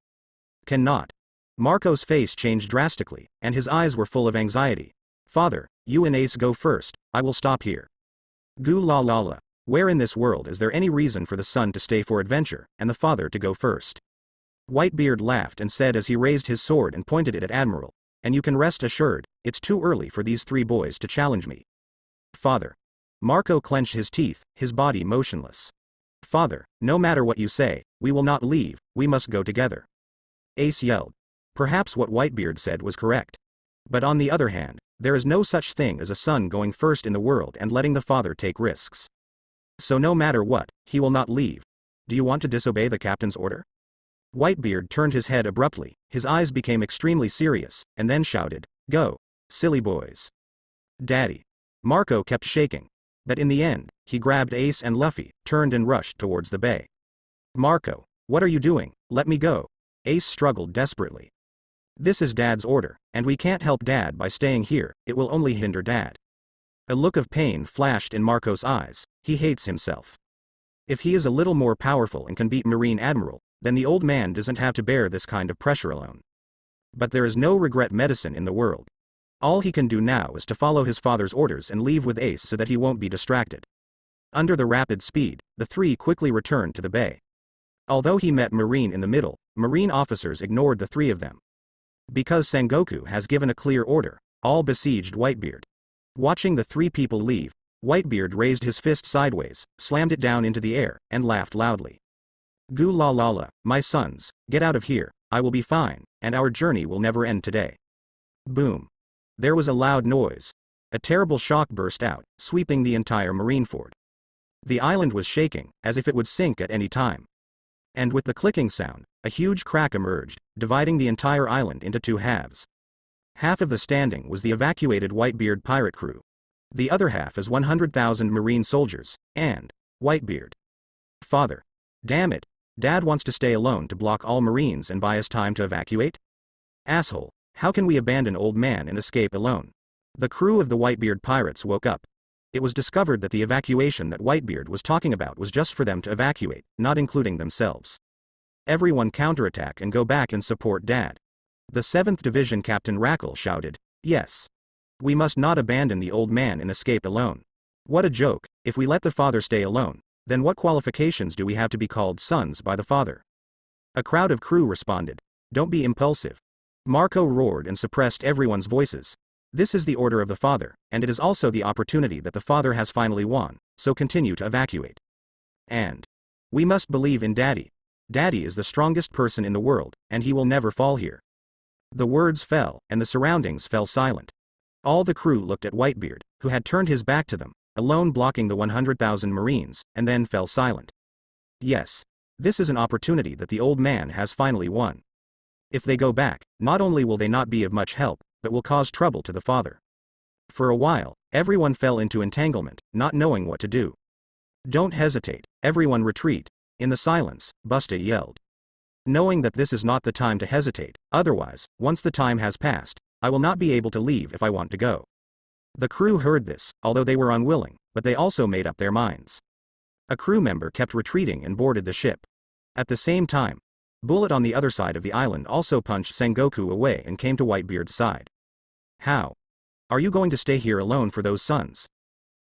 Cannot. Marco's face changed drastically, and his eyes were full of anxiety. Father, you and Ace go first, I will stop here. Goo la la la. Where in this world is there any reason for the son to stay for adventure, and the father to go first? Whitebeard laughed and said as he raised his sword and pointed it at Admiral. And you can rest assured, it's too early for these 3 boys to challenge me. Father. Marco clenched his teeth, his body motionless. Father, no matter what you say, we will not leave, we must go together. Ace yelled. Perhaps what Whitebeard said was correct. But on the other hand, there is no such thing as a son going first in the world and letting the father take risks. So no matter what, he will not leave. Do you want to disobey the captain's order? Whitebeard turned his head abruptly, his eyes became extremely serious, and then shouted, Go, silly boys. Daddy. Marco kept shaking. But in the end, he grabbed Ace and Luffy, turned and rushed towards the bay. Marco, what are you doing? Let me go. Ace struggled desperately. This is Dad's order, and we can't help Dad by staying here, it will only hinder Dad. A look of pain flashed in Marco's eyes, he hates himself. If he is a little more powerful and can beat Marine Admiral, then the old man doesn't have to bear this kind of pressure alone. But there is no regret medicine in the world. All he can do now is to follow his father's orders and leave with Ace so that he won't be distracted. Under the rapid speed, the 3 quickly returned to the bay. Although he met Marine in the middle, Marine officers ignored the three of them. Because Sengoku has given a clear order, all besieged Whitebeard. Watching the three people leave, Whitebeard raised his fist sideways, slammed it down into the air, and laughed loudly. Goo la la la, my sons, get out of here, I will be fine, and our journey will never end today. Boom. There was a loud noise. A terrible shock burst out, sweeping the entire Marineford. The island was shaking, as if it would sink at any time. And with the clicking sound, a huge crack emerged, dividing the entire island into two halves. Half of the standing was the evacuated Whitebeard pirate crew. The other half is 100,000 Marine soldiers, and Whitebeard. Father. Damn it, Dad wants to stay alone to block all Marines and buy us time to evacuate? Asshole, how can we abandon old man and escape alone? The crew of the Whitebeard pirates woke up. It was discovered that the evacuation that Whitebeard was talking about was just for them to evacuate, not including themselves. Everyone counterattack and go back and support Dad. The 7th Division Captain Rackle shouted, yes. We must not abandon the old man and escape alone. What a joke, if we let the father stay alone, then what qualifications do we have to be called sons by the father? A crowd of crew responded, don't be impulsive. Marco roared and suppressed everyone's voices. This is the order of the father, and it is also the opportunity that the father has finally won, so continue to evacuate. And we must believe in Daddy. Daddy is the strongest person in the world, and he will never fall here. The words fell, and the surroundings fell silent. All the crew looked at Whitebeard, who had turned his back to them, alone blocking the 100,000 Marines, and then fell silent. Yes. This is an opportunity that the old man has finally won. If they go back, not only will they not be of much help, but will cause trouble to the father. For a while, everyone fell into entanglement, not knowing what to do. Don't hesitate, everyone retreat. In the silence, Busta yelled. Knowing that this is not the time to hesitate, otherwise, once the time has passed, I will not be able to leave if I want to go. The crew heard this, although they were unwilling, but they also made up their minds. A crew member kept retreating and boarded the ship. At the same time, Bullet on the other side of the island also punched Sengoku away and came to Whitebeard's side. How? Are you going to stay here alone for those sons?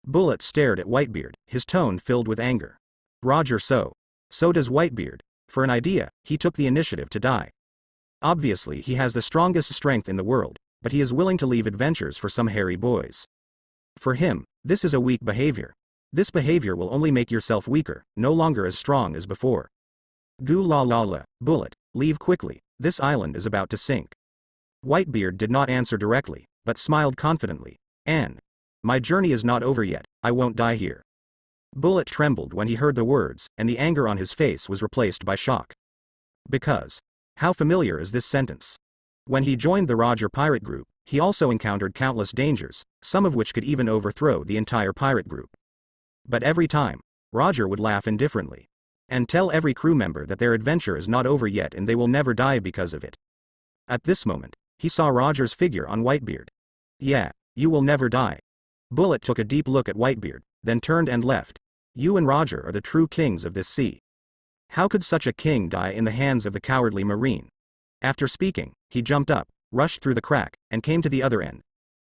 Bullet stared at Whitebeard, his tone filled with anger. Roger, so does Whitebeard. For an idea, he took the initiative to die. Obviously he has the strongest strength in the world, but he is willing to leave adventures for some hairy boys. For him, this is a weak behavior. This behavior will only make yourself weaker, no longer as strong as before. Goo la la la, Bullet, leave quickly, this island is about to sink. Whitebeard did not answer directly, but smiled confidently. And my journey is not over yet, I won't die here. Bullet trembled when he heard the words, and the anger on his face was replaced by shock. Because, how familiar is this sentence? When he joined the Roger pirate group, he also encountered countless dangers, some of which could even overthrow the entire pirate group. But every time, Roger would laugh indifferently. And tell every crew member that their adventure is not over yet and they will never die because of it. At this moment, he saw Roger's figure on Whitebeard. Yeah, you will never die. Bullet took a deep look at Whitebeard, then turned and left. You and Roger are the true kings of this sea. How could such a king die in the hands of the cowardly Marine? After speaking, he jumped up, rushed through the crack, and came to the other end.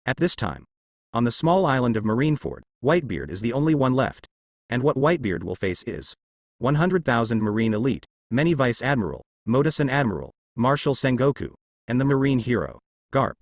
At this time, on the small island of Marineford, Whitebeard is the only one left. And what Whitebeard will face is 100,000 Marine elite, many Vice Admiral, Modusan Admiral, Marshal Sengoku, and the Marine hero, Garp.